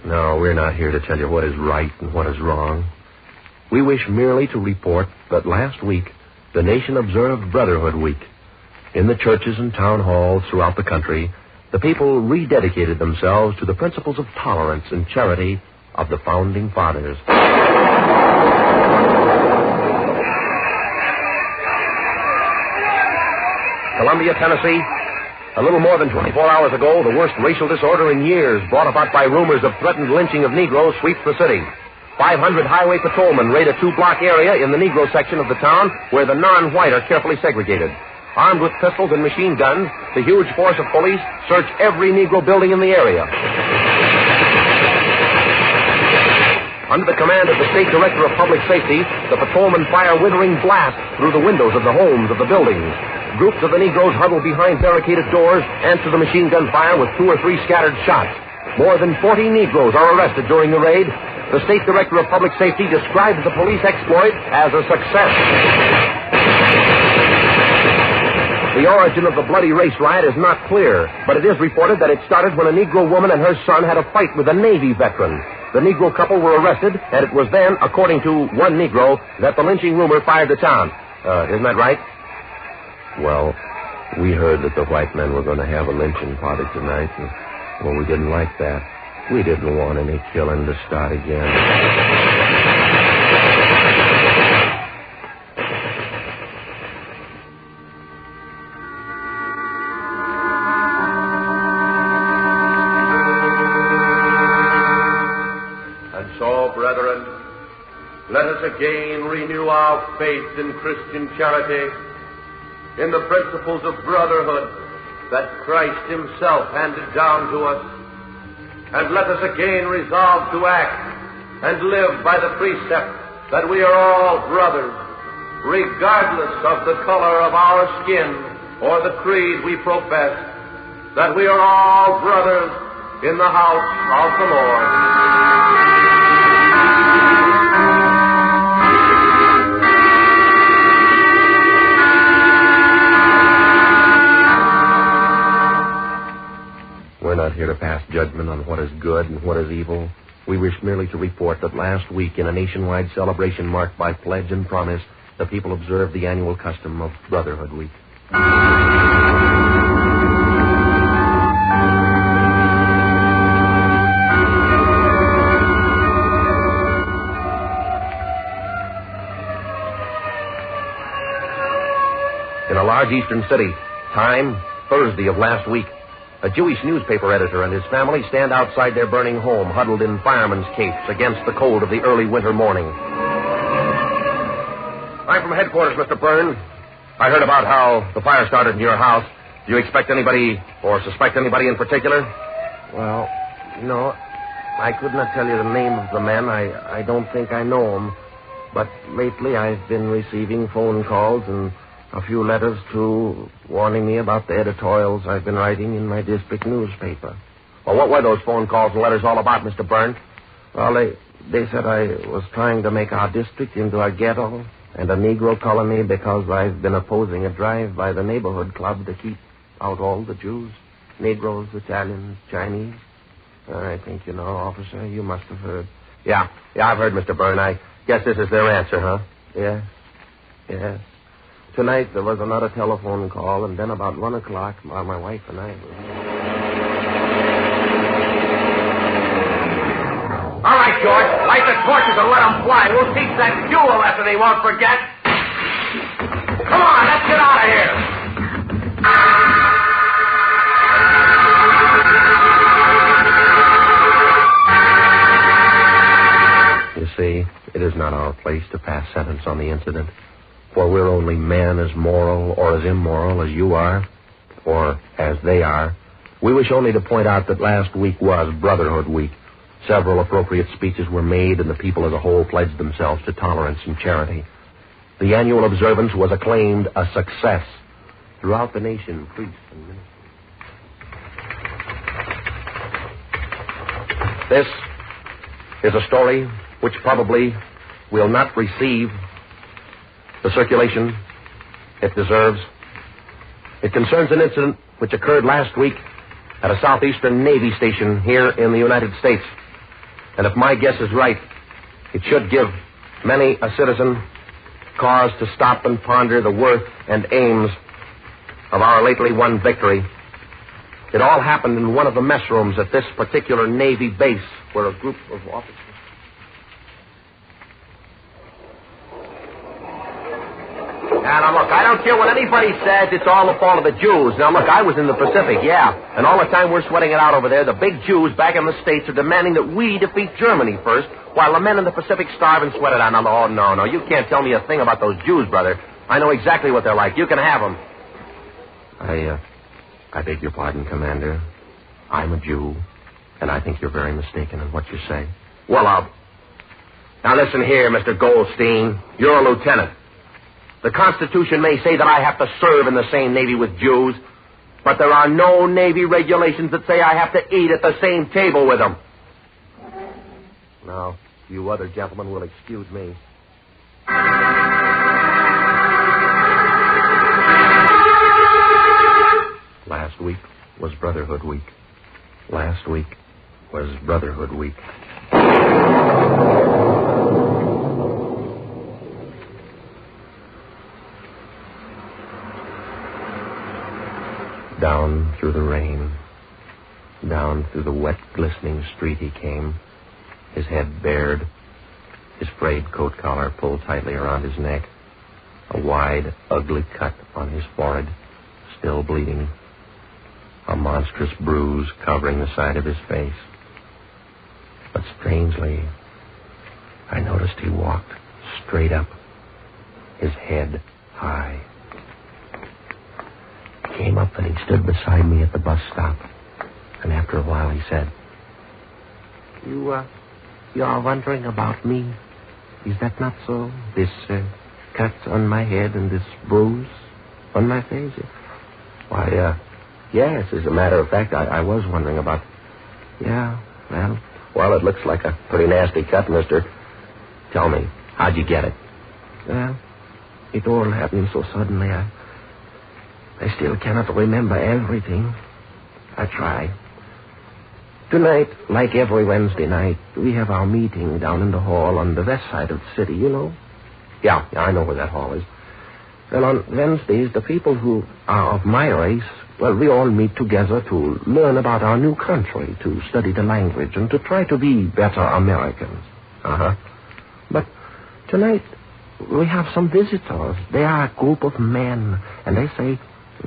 Speaker 4: No, we're not here to tell you what is right and what is wrong. We wish merely to report that last week the nation observed Brotherhood Week. In the churches and town halls throughout the country, the people rededicated themselves to the principles of tolerance and charity of the Founding Fathers. Columbia, Tennessee. A little more than 24 hours ago, the worst racial disorder in years, brought about by rumors of threatened lynching of Negroes, sweeps the city. 500 highway patrolmen raid a two-block area in the Negro section of the town where the non-white are carefully segregated. Armed with pistols and machine guns, the huge force of police search every Negro building in the area. Under the command of the State Director of Public Safety, the patrolmen fire withering blasts through the windows of the homes of the buildings. Groups of the Negroes huddle behind barricaded doors, answer the machine gun fire with 2 or 3 scattered shots. More than 40 Negroes are arrested during the raid. The State Director of Public Safety describes the police exploit as a success. The origin of the bloody race riot is not clear, but it is reported that it started when a Negro woman and her son had a fight with a Navy veteran. The Negro couple were arrested, and it was then, according to one Negro, that the lynching rumor fired the town. Isn't that right? Well, we heard that the white men were going to have a lynching party tonight, and, well, we didn't like that. We didn't want any killing to start again.
Speaker 21: And so, brethren, let us again renew our faith in Christian charity, in the principles of brotherhood that Christ himself handed down to us. And let us again resolve to act and live by the precept that we are all brothers, regardless of the color of our skin or the creed we profess, that we are all brothers in the house of the Lord.
Speaker 4: We're not here to pass judgment on what is good and what is evil. We wish merely to report that last week, in a nationwide celebration marked by pledge and promise, the people observed the annual custom of Brotherhood Week. In a large eastern city, time, Thursday of last week, a Jewish newspaper editor and his family stand outside their burning home, huddled in firemen's capes against the cold of the early winter morning. I'm from headquarters, Mr. Byrne. I heard about how the fire started in your house. Do you expect anybody or suspect anybody in particular? Well, no. I could not tell you the name of the men. I don't think I know them. But lately I've been receiving phone calls and a few letters, too, warning me about the editorials I've been writing in my district newspaper. Well, what were those phone calls and letters all about, Mr. Byrne? Well, they said I was trying to make our district into a ghetto and a Negro colony because I've been opposing a drive by the neighborhood club to keep out all the Jews, Negroes, Italians, Chinese. I think you know, officer. You must have heard. Yeah, I've heard, Mr. Byrne. I guess this is their answer, huh? Yes.
Speaker 21: Yes. Tonight there was another telephone call, and then about 1 o'clock, while my wife and I were... All right, George. Light the torches and let them fly. We'll teach that Jew a lesson he won't forget. Come on, let's get out of here.
Speaker 18: You see, it is not our place to pass sentence on the incident, for we're only men as moral or as immoral as you are, or as they are. We wish only to point out that last week was Brotherhood Week. Several appropriate speeches were made, and the people as a whole pledged themselves to tolerance and charity. The annual observance was acclaimed a success throughout the nation, priests and ministers. This is a story which probably will not receive the circulation it deserves. It concerns an incident which occurred last week at a southeastern Navy station here in the United States. And if my guess is right, it should give many a citizen cause to stop and ponder the worth and aims of our lately won victory. It all happened in one of the mess rooms at this particular Navy base where a group of officers...
Speaker 21: Now, look, I don't care what anybody says. It's all the fault of the Jews. Now, look, I was in the Pacific, yeah. And all the time we're sweating it out over there, the big Jews back in the States are demanding that we defeat Germany first, while the men in the Pacific starve and sweat it out. Now, oh, no. You can't tell me a thing about those Jews, brother. I know exactly what they're like. You can have them.
Speaker 18: I beg your pardon, Commander. I'm a Jew, and I think you're very mistaken in what you say.
Speaker 21: Well, now listen here, Mr. Goldstein. You're a lieutenant. The Constitution may say that I have to serve in the same Navy with Jews, but there are no Navy regulations that say I have to eat at the same table with them.
Speaker 18: Now, you other gentlemen will excuse me. Last week was Brotherhood Week. Last week was Brotherhood Week. Down through the rain, down through the wet, glistening street he came, his head bared, his frayed coat collar pulled tightly around his neck, a wide, ugly cut on his forehead, still bleeding, a monstrous bruise covering the side of his face. But strangely, I noticed he walked straight up, his head high. He came up and he stood beside me at the bus stop. And after a while he said, You are wondering about me. Is that not so? This cut on my head and this bruise on my face?
Speaker 21: Why, yes, as a matter of fact, I was wondering about...
Speaker 18: Yeah,
Speaker 21: Well, it looks like a pretty nasty cut, mister. Tell me, how'd you get it?
Speaker 18: Well, it all happened so suddenly. I still cannot remember everything. I try. Tonight, like every Wednesday night, we have our meeting down in the hall on the west side of the city, you know?
Speaker 21: Yeah, I know where that hall is.
Speaker 18: Well, on Wednesdays, the people who are of my race, well, we all meet together to learn about our new country, to study the language, and to try to be better Americans.
Speaker 21: Uh-huh.
Speaker 18: But tonight, we have some visitors. They are a group of men, and they say,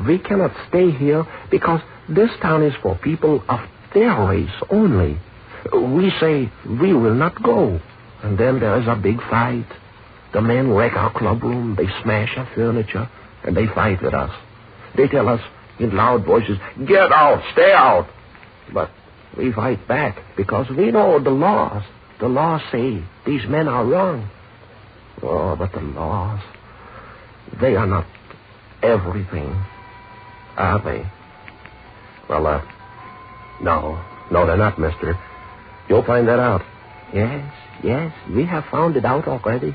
Speaker 18: we cannot stay here because this town is for people of their race only. We say we will not go. And then there is a big fight. The men wreck our clubroom, they smash our furniture, and they fight with us. They tell us in loud voices, get out, stay out. But we fight back because we know the laws. The laws say these men are wrong. Oh, but the laws, they are not everything, are they?
Speaker 21: Well, no, they're not, mister. You'll find that out.
Speaker 18: Yes, we have found it out already.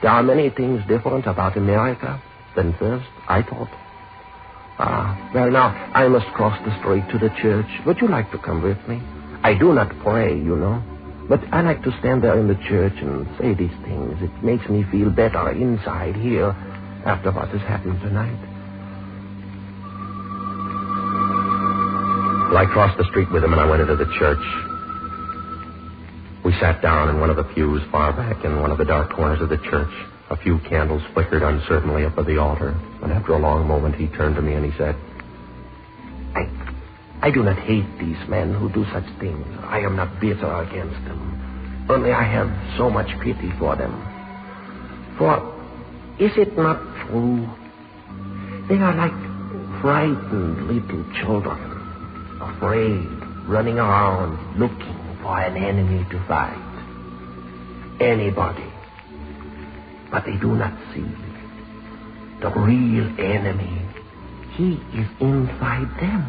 Speaker 18: There are many things different about America than first I thought. Well, now, I must cross the street to the church. Would you like to come with me? I do not pray, you know.
Speaker 14: But I like to stand there in the church and say these things. It makes me feel better inside here after what has happened tonight. Well, I crossed the street with him and I went into the church. We sat down in one of the pews far back in one of the dark corners of the church. A few candles flickered uncertainly up at the altar. And after a long moment, he turned to me and he said, I do not hate these men who do such things. I am not bitter against them. Only I have so much pity for them. For is it not true? They are like frightened little children, afraid, running around looking for an enemy to fight. Anybody. But they do not see. The real enemy, he is inside them.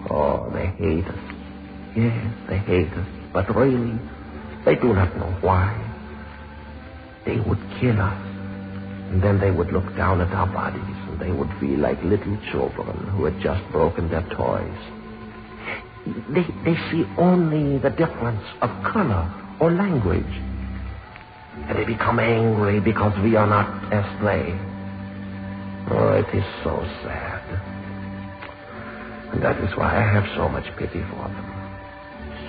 Speaker 14: Oh, they hate us. Yes, they hate us. But really, they do not know why. They would kill us. And then they would look down at our bodies and they would feel like little children who had just broken their toys. They see only the difference of color or language. And they become angry because we are not as they. Oh, it is so sad. And that is why I have so much pity for them.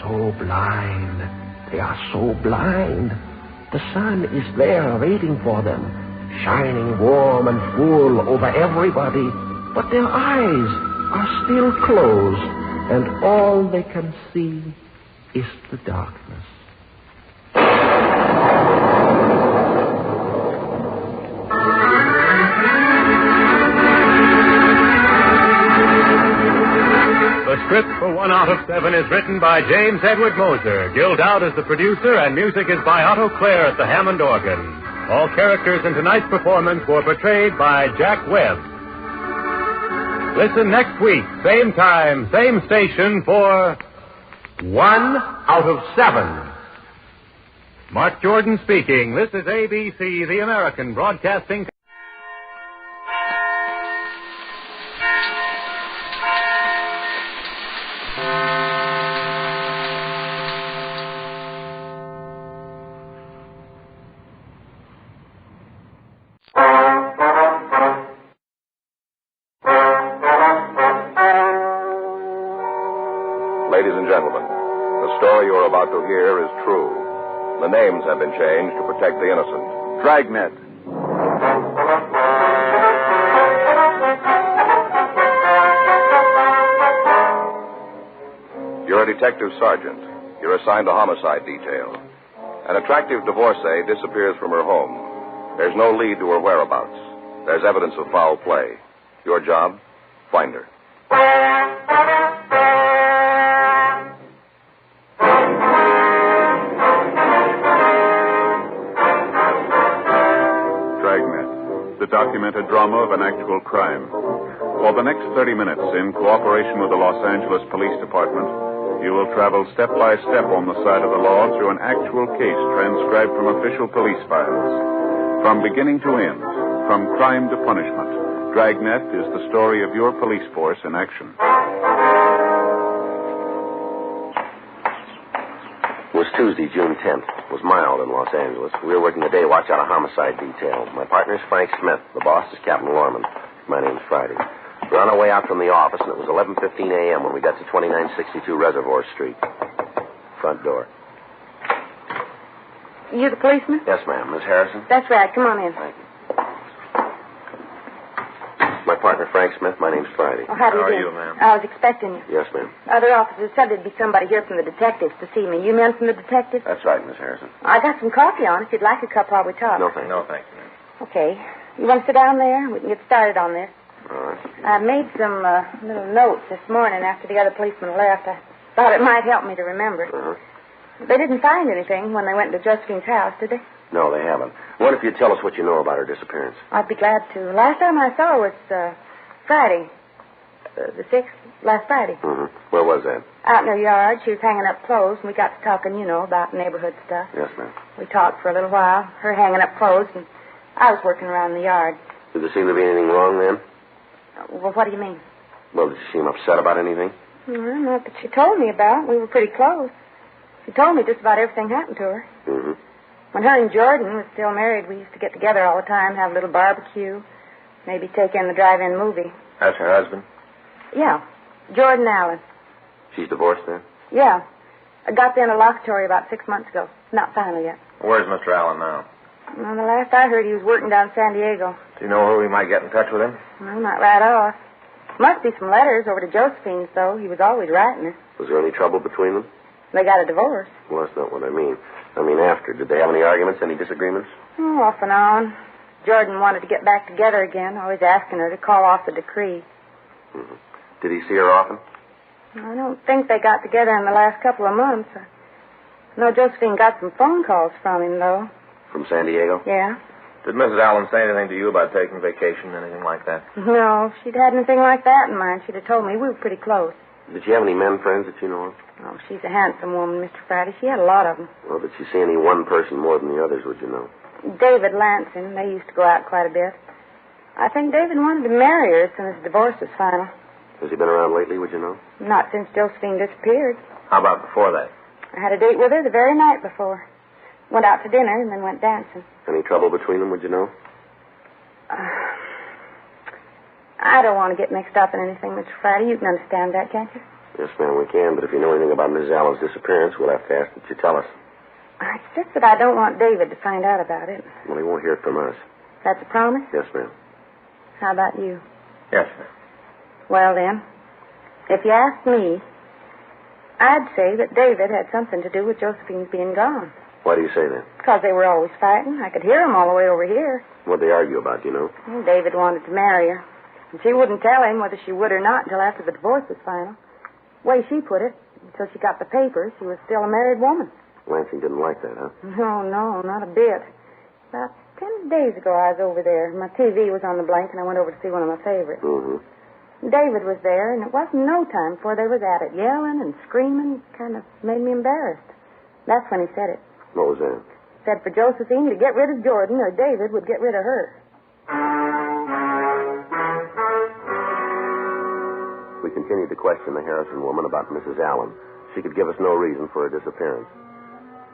Speaker 14: So blind. They are so blind. The sun is there waiting for them, shining warm and full over everybody. But their eyes are still closed, and all they can see is the darkness.
Speaker 19: The script for 1 out of 7 is written by James Edward Moser. Gil Dowd is the producer, and music is by Otto Clare at the Hammond organ. All characters in tonight's performance were portrayed by Jack Webb. Listen next week, same time, same station, for 1 out of 7. Mark Jordan speaking. This is ABC, the American Broadcasting Company.
Speaker 2: Ladies and gentlemen, the story you're about to hear is true. The names have been changed to protect the innocent.
Speaker 5: Dragnet.
Speaker 2: You're a detective sergeant. You're assigned to homicide detail. An attractive divorcee disappears from her home. There's no lead to her whereabouts. There's evidence of foul play. Your job? Find her.
Speaker 3: Dragnet, the documented drama of an actual crime. For the next 30 minutes, in cooperation with the Los Angeles Police Department, you will travel step by step on the side of the law through an actual case transcribed from official police files. From beginning to end, from crime to punishment, Dragnet is the story of your police force in action.
Speaker 4: It was Tuesday, June 10th. It was mild in Los Angeles. We were working the day watch out a homicide detail. My partner is Frank Smith. The boss is Captain Lorman. My name's Friday. We're on our way out from the office, and it was 11:15 a.m. when we got to 2962 Reservoir Street. Front door.
Speaker 17: You the policeman?
Speaker 4: Yes, ma'am. Miss Harrison?
Speaker 17: That's right. Come on in.
Speaker 4: Thank you. My partner, Frank Smith. My name's Friday.
Speaker 17: Oh, how do you do?
Speaker 5: ma'am?
Speaker 17: I was expecting you.
Speaker 4: Yes, ma'am.
Speaker 17: Other officers said there'd be somebody here from the detectives to see me. You men from the detectives?
Speaker 4: That's right, Miss Harrison.
Speaker 17: I got some coffee on if you'd like a cup while we talk.
Speaker 4: No, thank you.
Speaker 5: No, thank you, ma'am.
Speaker 17: Okay. You want to sit down there? We can get started on this.
Speaker 4: All right.
Speaker 17: I made some little notes this morning after the other policeman left. I thought it might help me to remember.
Speaker 4: Uh-huh.
Speaker 17: They didn't find anything when they went to Josephine's house, did they?
Speaker 4: No, they haven't. What if you tell us what you know about her disappearance?
Speaker 17: I'd be glad to. Last time I saw her was Friday. The 6th, last Friday.
Speaker 4: Mm-hmm. Where was that?
Speaker 17: Out in her yard. She was hanging up clothes, and we got to talking, about neighborhood stuff.
Speaker 4: Yes, ma'am.
Speaker 17: We talked for a little while, her hanging up clothes, and I was working around the yard.
Speaker 4: Did there seem to be anything wrong then?
Speaker 17: Well, what do you mean?
Speaker 4: Well, did she seem upset about anything?
Speaker 17: Well, not that she told me about. We were pretty close. She told me just about everything happened to her.
Speaker 4: Mm-hmm.
Speaker 17: When her and Jordan was still married, we used to get together all the time, have a little barbecue, maybe take in the drive-in movie.
Speaker 5: That's her husband?
Speaker 17: Yeah, Jordan Allen.
Speaker 4: She's divorced then?
Speaker 17: Yeah. I got the interlocutory about 6 months ago. Not final yet.
Speaker 5: Where's Mr. Allen now?
Speaker 17: Well, the last I heard, he was working down San Diego.
Speaker 5: Do you know who we might get in touch with him?
Speaker 17: Well, not right off. Must be some letters over to Josephine's, though. He was always writing her.
Speaker 4: Was there any trouble between them?
Speaker 17: They got a divorce.
Speaker 4: Well, that's not what I mean. I mean after. Did they have any arguments, any disagreements?
Speaker 17: Oh, off and on. Jordan wanted to get back together again, always asking her to call off the decree.
Speaker 4: Mm-hmm. Did he see her often?
Speaker 17: I don't think they got together in the last couple of months. I know Josephine got some phone calls from him, though.
Speaker 4: From San Diego?
Speaker 17: Yeah.
Speaker 5: Did Mrs. Allen say anything to you about taking vacation, anything like that?
Speaker 17: No, if she'd had anything like that in mind, she'd have told me. We were pretty close.
Speaker 4: Did she have any men friends that you know of?
Speaker 17: Oh, she's a handsome woman, Mr. Friday. She had a lot of them.
Speaker 4: Well, did she see any one person more than the others, would you know?
Speaker 17: David Lansing. They used to go out quite a bit. I think David wanted to marry her as soon as the divorce was final.
Speaker 4: Has he been around lately, would you know?
Speaker 17: Not since Josephine disappeared.
Speaker 5: How about before that?
Speaker 17: I had a date with her the very night before. Went out to dinner and then went dancing.
Speaker 4: Any trouble between them, would you know?
Speaker 17: I don't want to get mixed up in anything, Mr. Friday. You can understand that, can't you?
Speaker 4: Yes, ma'am, we can. But if you know anything about Mrs. Allen's disappearance, we'll have to ask that you tell us.
Speaker 17: It's just that I don't want David to find out about it.
Speaker 4: Well, he won't hear it from us.
Speaker 17: That's a promise?
Speaker 4: Yes, ma'am.
Speaker 17: How about you?
Speaker 5: Yes, ma'am.
Speaker 17: Well, then, if you ask me, I'd say that David had something to do with Josephine's being gone.
Speaker 4: Why do you say that?
Speaker 17: Because they were always fighting. I could hear them all the way over here.
Speaker 4: What'd they argue about, do you know?
Speaker 17: Well, David wanted to marry her. And she wouldn't tell him whether she would or not until after the divorce was final. The way she put it, until she got the papers, she was still a married woman.
Speaker 4: Lansing didn't like that, huh?
Speaker 17: No, not a bit. About 10 days ago, I was over there. My TV was on the blank, and I went over to see one of my favorites.
Speaker 4: Mm-hmm.
Speaker 17: David was there, and it wasn't no time before they was at it, yelling and screaming. Kind of made me embarrassed. That's when he said it.
Speaker 4: What was that?
Speaker 17: Said for Josephine to get rid of Jordan, or David would get rid of her.
Speaker 4: We continued to question the Harrison woman about Mrs. Allen. She could give us no reason for her disappearance.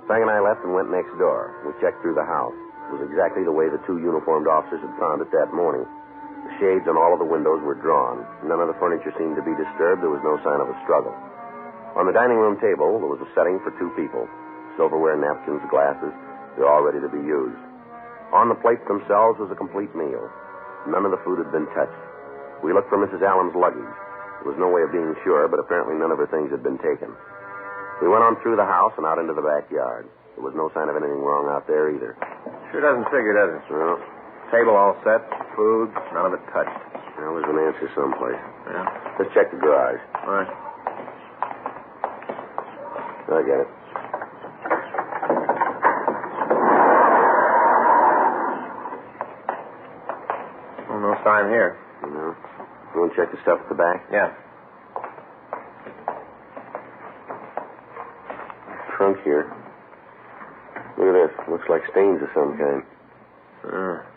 Speaker 4: Frank and I left and went next door. We checked through the house. It was exactly the way the two uniformed officers had found it that morning. The shades on all of the windows were drawn. None of the furniture seemed to be disturbed. There was no sign of a struggle. On the dining room table, there was a setting for two people. Silverware, napkins, glasses. They're all ready to be used. On the plates themselves was a complete meal. None of the food had been touched. We looked for Mrs. Allen's luggage. There was no way of being sure, but apparently none of her things had been taken. We went on through the house and out into the backyard. There was no sign of anything wrong out there either.
Speaker 5: Sure doesn't figure, does it?
Speaker 4: No.
Speaker 5: Table all set, food, none of it touched.
Speaker 4: Well, there's an answer someplace.
Speaker 5: Yeah.
Speaker 4: Let's check the garage.
Speaker 5: All right.
Speaker 4: I get it.
Speaker 5: Oh, no sign here.
Speaker 4: No. You want to check the stuff at the back?
Speaker 5: Yeah.
Speaker 4: Trunk here. Look at this. Looks like stains of some kind.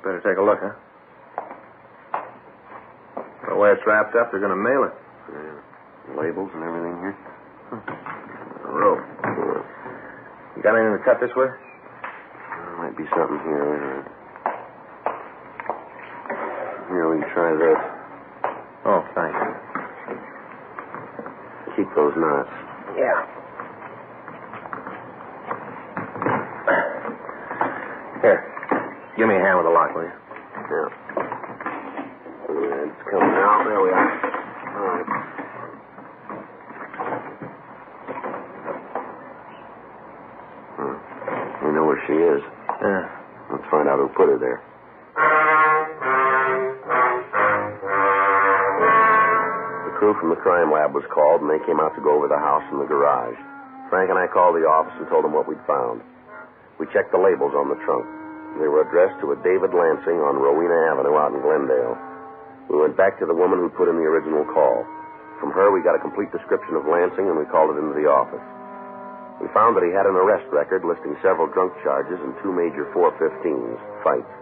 Speaker 5: Better take a look, huh? The way it's wrapped up, they're going to mail it.
Speaker 4: Yeah. Labels and everything here.
Speaker 5: A rope. You got anything to cut this with?
Speaker 4: There might be something here. Wait a minute. Here, we can try this.
Speaker 5: Oh, thanks.
Speaker 4: Keep those knots.
Speaker 5: Yeah. Here. Give me a hand with the lock, will you?
Speaker 4: Yeah. It's coming out. There we are. All right. We know where she is.
Speaker 5: Yeah.
Speaker 4: Let's find out who put her there. The crew from the crime lab was called, and they came out to go over the house and the garage. Frank and I called the office and told them what we'd found. We checked the labels on the trunk. They were addressed to a David Lansing on Rowena Avenue out in Glendale. We went back to the woman who put in the original call. From her, we got a complete description of Lansing, and we called it into the office. We found that he had an arrest record listing several drunk charges and 2 major 415s, fights.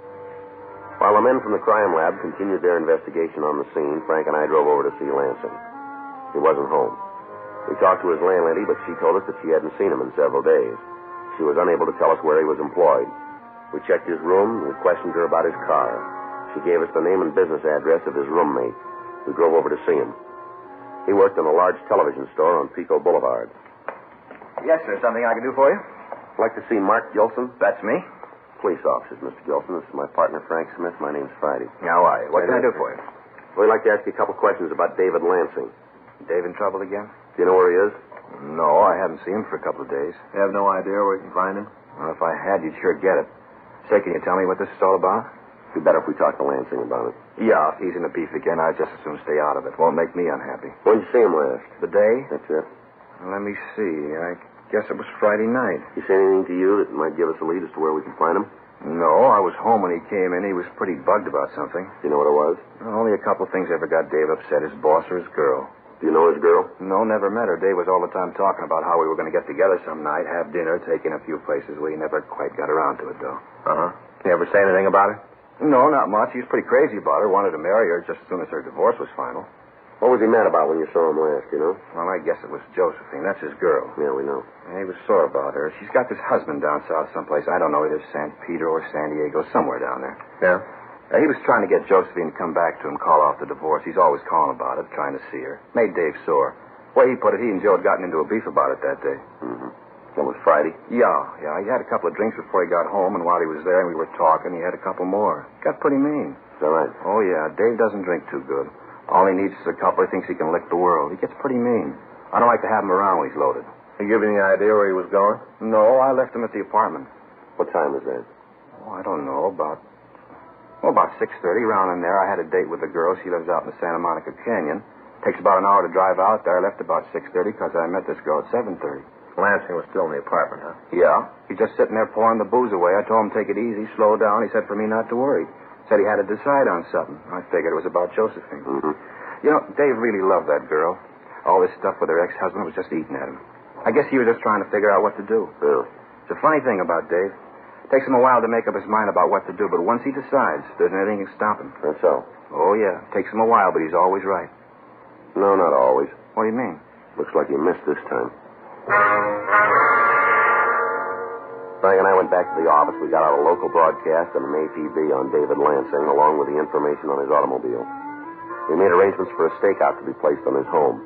Speaker 4: While the men from the crime lab continued their investigation on the scene, Frank and I drove over to see Lansing. He wasn't home. We talked to his landlady, but she told us that she hadn't seen him in several days. She was unable to tell us where he was employed. We checked his room and questioned her about his car. She gave us the name and business address of his roommate. We drove over to see him. He worked in a large television store on Pico Boulevard.
Speaker 8: Yes, sir. Something I can do for you?
Speaker 4: I'd like to see Mark Gilson.
Speaker 8: That's me.
Speaker 4: Police officers, Mr. Gilson. This is my partner, Frank Smith. My name's Friday.
Speaker 8: How are you? What can I do for you?
Speaker 4: We'd like to ask you a couple questions about David Lansing.
Speaker 8: Dave in trouble again?
Speaker 4: Do you know where he is?
Speaker 8: No, I haven't seen him for a couple of days.
Speaker 5: You have no idea where you can find him?
Speaker 8: Well, if I had, you'd sure get it. Say, can you tell me what this is all about?
Speaker 4: It'd be better if we talked to Lansing about it.
Speaker 8: Yeah, if he's in the beef again, I'd just as soon stay out of it. Won't make me unhappy.
Speaker 4: When did you see him last?
Speaker 8: The day?
Speaker 4: That's it.
Speaker 8: Well, let me see. I guess it was Friday night.
Speaker 4: He say anything to you that might give us a lead as to where we can find him?
Speaker 8: No, I was home when he came in. He was pretty bugged about something.
Speaker 4: Do you know what it was?
Speaker 8: Well, only a couple of things ever got Dave upset, his boss or his girl.
Speaker 4: Do you know his girl?
Speaker 8: No, never met her. Dave was all the time talking about how we were going to get together some night, have dinner, take in a few places. We never quite got around to it, though.
Speaker 5: Uh-huh. You ever say anything about it?
Speaker 8: No, not much. He was pretty crazy about her, wanted to marry her just as soon as her divorce was final.
Speaker 4: What was he mad about when you saw him last, you know?
Speaker 8: Well, I guess it was Josephine. That's his girl.
Speaker 4: Yeah, we know.
Speaker 8: And he was sore about her. She's got this husband down south someplace. I don't know, either San Pedro or San Diego, somewhere down there.
Speaker 5: Yeah?
Speaker 8: He was trying to get Josephine to come back to him, call off the divorce. He's always calling about it, trying to see her. Made Dave sore. The way he put it, he and Joe had gotten into a beef about it that day.
Speaker 4: Mm-hmm. That was Friday?
Speaker 8: Yeah. He had a couple of drinks before he got home, and while he was there and we were talking, he had a couple more. Got pretty mean.
Speaker 4: Is that right?
Speaker 8: Oh, yeah. Dave doesn't drink too good. All he needs is a couple. He thinks he can lick the world. He gets pretty mean. I don't like to have him around when he's loaded.
Speaker 5: You give any idea where he was going?
Speaker 8: No, I left him at the apartment.
Speaker 4: What time was that?
Speaker 8: Oh, I don't know. About 6:30, around in there. I had a date with a girl. She lives out in the Santa Monica Canyon. Takes about an hour to drive out there. I left about 6:30 because I met this girl at 7:30.
Speaker 5: Lansing was still in the apartment, huh?
Speaker 8: Yeah. He's just sitting there pouring the booze away. I told him take it easy, slow down. He said for me not to worry. Said he had to decide on something. I figured it was about Josephine.
Speaker 4: Mm-hmm.
Speaker 8: You know, Dave really loved that girl. All this stuff with her ex-husband was just eating at him. I guess he was just trying to figure out what to do.
Speaker 4: Yeah.
Speaker 8: It's a funny thing about Dave. Takes him a while to make up his mind about what to do, but once he decides, there's nothing that can stop him.
Speaker 4: That's so.
Speaker 8: Oh, yeah. Takes him a while, but he's always right.
Speaker 4: No, not always.
Speaker 8: What do you mean?
Speaker 4: Looks like you missed this time. Frank and I went back to the office. We got out a local broadcast and an APB on David Lansing, along with the information on his automobile. We made arrangements for a stakeout to be placed on his home.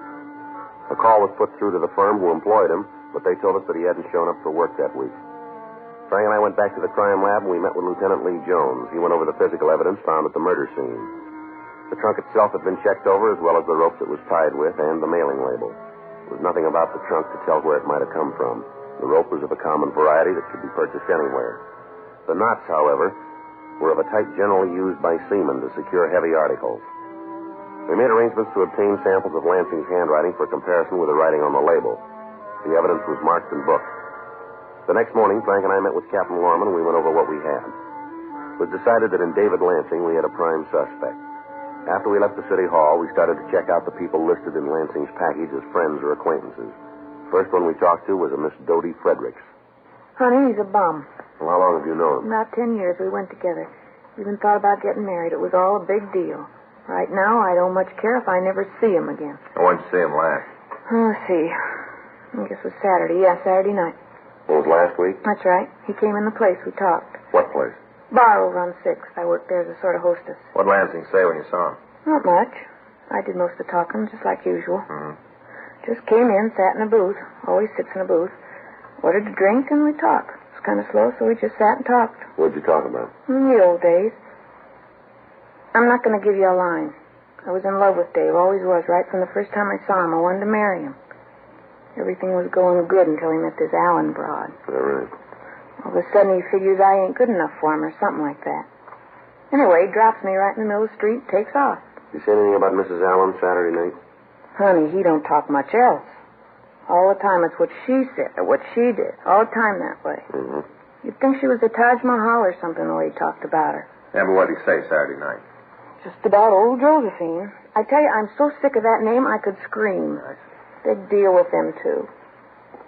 Speaker 4: A call was put through to the firm who employed him, but they told us that he hadn't shown up for work that week. Frank and I went back to the crime lab, and we met with Lieutenant Lee Jones. He went over the physical evidence found at the murder scene. The trunk itself had been checked over, as well as the ropes it was tied with and the mailing label. There was nothing about the trunk to tell where it might have come from. The rope was of a common variety that could be purchased anywhere. The knots, however, were of a type generally used by seamen to secure heavy articles. We made arrangements to obtain samples of Lansing's handwriting for comparison with the writing on the label. The evidence was marked and booked. The next morning, Frank and I met with Captain Lorman, and we went over what we had. It was decided that in David Lansing we had a prime suspect. After we left the city hall, we started to check out the people listed in Lansing's package as friends or acquaintances. First one we talked to was a Miss Dodie Fredericks.
Speaker 17: Honey, he's a bum.
Speaker 4: Well, how long have you known him?
Speaker 17: About 10 years. We went together. Even thought about getting married. It was all a big deal. Right now, I don't much care if I never see him again.
Speaker 5: When did you see him last?
Speaker 17: Let's see. I guess it was Saturday. Yeah, Saturday night.
Speaker 4: What was last week?
Speaker 17: That's right. He came in the place. We talked.
Speaker 4: What place?
Speaker 17: Bar over on 6th. I worked there as a sort of hostess.
Speaker 5: What did Lansing say when you saw him?
Speaker 17: Not much. I did most of the talking, just like usual.
Speaker 5: Mm-hmm.
Speaker 17: Just came in, sat in a booth. Always sits in a booth. Ordered a drink, and we talked. It was kind of slow, so we just sat and talked.
Speaker 4: What'd you talk about?
Speaker 17: The old days. I'm not going to give you a line. I was in love with Dave, always was, right from the first time I saw him. I wanted to marry him. Everything was going good until he met this Allen broad.
Speaker 4: All right.
Speaker 17: All of a sudden, he figures I ain't good enough for him or something like that. Anyway, he drops me right in the middle of the street and takes off.
Speaker 4: You say anything about Mrs. Allen Saturday night?
Speaker 17: Honey, he don't talk much else. All the time it's what she said or what she did. All the time that way.
Speaker 4: Mm-hmm.
Speaker 17: You'd think she was the Taj Mahal or something the way he talked about her.
Speaker 5: Yeah, but what did he say Saturday night?
Speaker 17: Just about old Josephine. I tell you, I'm so sick of that name I could scream. Big deal with him, too.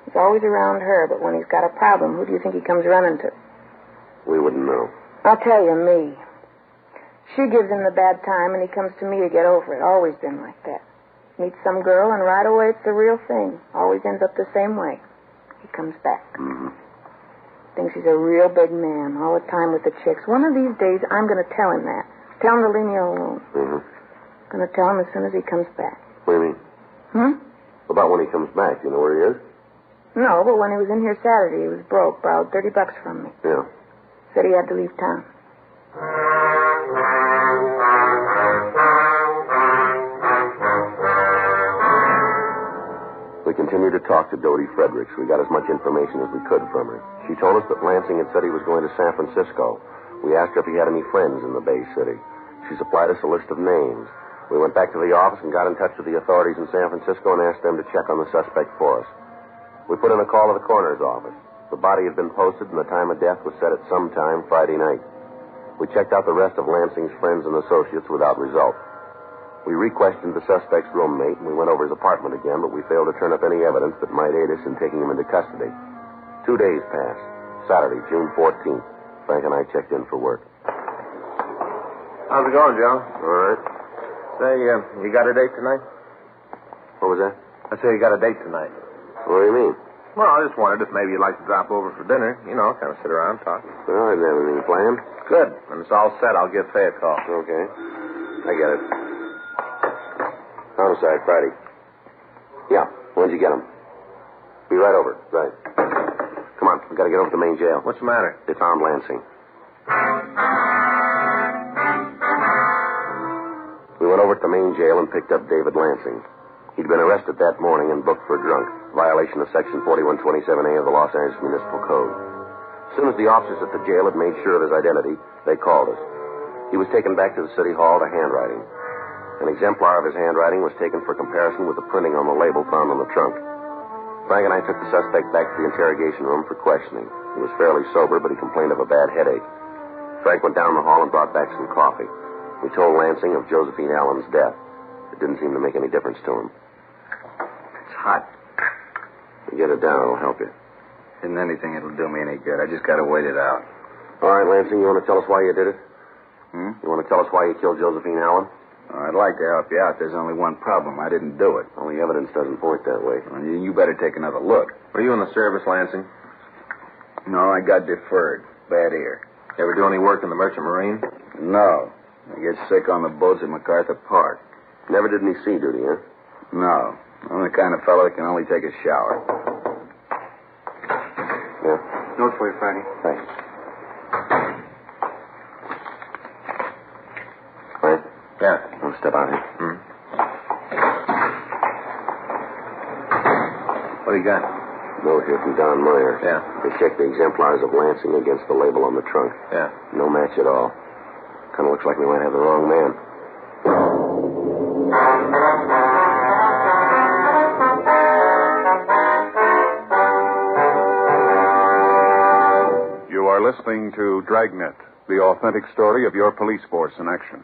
Speaker 17: He's always around her, but when he's got a problem, who do you think he comes running to?
Speaker 4: We wouldn't know.
Speaker 17: I'll tell you, me. She gives him the bad time, and he comes to me to get over it. Always been like that. Meets some girl, and right away it's the real thing. Always ends up the same way. He comes back.
Speaker 4: Mm-hmm.
Speaker 17: Thinks he's a real big man all the time with the chicks. One of these days, I'm going to tell him that. Tell him to leave me alone.
Speaker 4: Mm-hmm.
Speaker 17: Going to tell him as soon as he comes back.
Speaker 4: What do you mean? About when he comes back. You know where he is?
Speaker 17: No, but when he was in here Saturday, he was broke. Borrowed $30 from me.
Speaker 4: Yeah.
Speaker 17: Said he had to leave town.
Speaker 4: We continued to talk to Dodie Fredericks. We got as much information as we could from her. She told us that Lansing had said he was going to San Francisco. We asked her if he had any friends in the Bay City. She supplied us a list of names. We went back to the office and got in touch with the authorities in San Francisco and asked them to check on the suspect for us. We put in a call to the coroner's office. The body had been posted and the time of death was set at some time Friday night. We checked out the rest of Lansing's friends and associates without result. We re-questioned the suspect's roommate, and we went over his apartment again, but we failed to turn up any evidence that might aid us in taking him into custody. 2 days passed. Saturday, June 14th. Frank and I checked in for work.
Speaker 5: How's it going, Joe?
Speaker 4: All right.
Speaker 5: Say, you got a date tonight?
Speaker 4: What was that?
Speaker 5: I say you got a date tonight.
Speaker 4: What do you mean?
Speaker 5: Well, I just wondered if maybe you'd like to drop over for dinner. You know, kind of sit around, talk.
Speaker 4: Well, I didn't have anything planned.
Speaker 5: Good. When it's all set, I'll give Faye a call.
Speaker 4: Okay. I get it. Homicide, Friday. Yeah. When'd you get him? Be right over. Right. Come on. We got to get over to the main jail.
Speaker 5: What's the matter?
Speaker 4: They found Lansing. We went over to the main jail and picked up David Lansing. He'd been arrested that morning and booked for drunk, violation of Section 4127A of the Los Angeles Municipal Code. As soon as the officers at the jail had made sure of his identity, they called us. He was taken back to the city hall to handwriting. An exemplar of his handwriting was taken for comparison with the printing on the label found on the trunk. Frank and I took the suspect back to the interrogation room for questioning. He was fairly sober, but he complained of a bad headache. Frank went down the hall and brought back some coffee. We told Lansing of Josephine Allen's death. It didn't seem to make any difference to him.
Speaker 8: It's hot.
Speaker 4: You get it down, it'll help you.
Speaker 8: Isn't anything that'll do me any good. I just got to wait it out.
Speaker 4: All right, Lansing, you want to tell us why you did it? You want to tell us why you killed Josephine Allen?
Speaker 8: I'd like to help you out. There's only one problem. I didn't do it.
Speaker 4: Well, the evidence doesn't point that way.
Speaker 8: Well, you better take another look.
Speaker 5: Were you in the service, Lansing?
Speaker 8: No, I got deferred. Bad ear.
Speaker 5: You ever do any work in the Merchant Marine?
Speaker 8: No. I get sick on the boats at MacArthur Park.
Speaker 4: Never did any sea duty, huh?
Speaker 8: No. I'm the kind of fellow that can only take a shower.
Speaker 4: Yeah?
Speaker 8: Note for you, Friday.
Speaker 4: Thanks. Frank?
Speaker 5: Yeah.
Speaker 4: I'll step out here.
Speaker 5: What do you got?
Speaker 4: Note here from Don Meyer.
Speaker 5: Yeah.
Speaker 4: They checked the exemplars of Lansing against the label on the trunk.
Speaker 5: Yeah.
Speaker 4: No match at all. Kind of looks like we might have the wrong man.
Speaker 3: You are listening to Dragnet, the authentic story of your police force in action.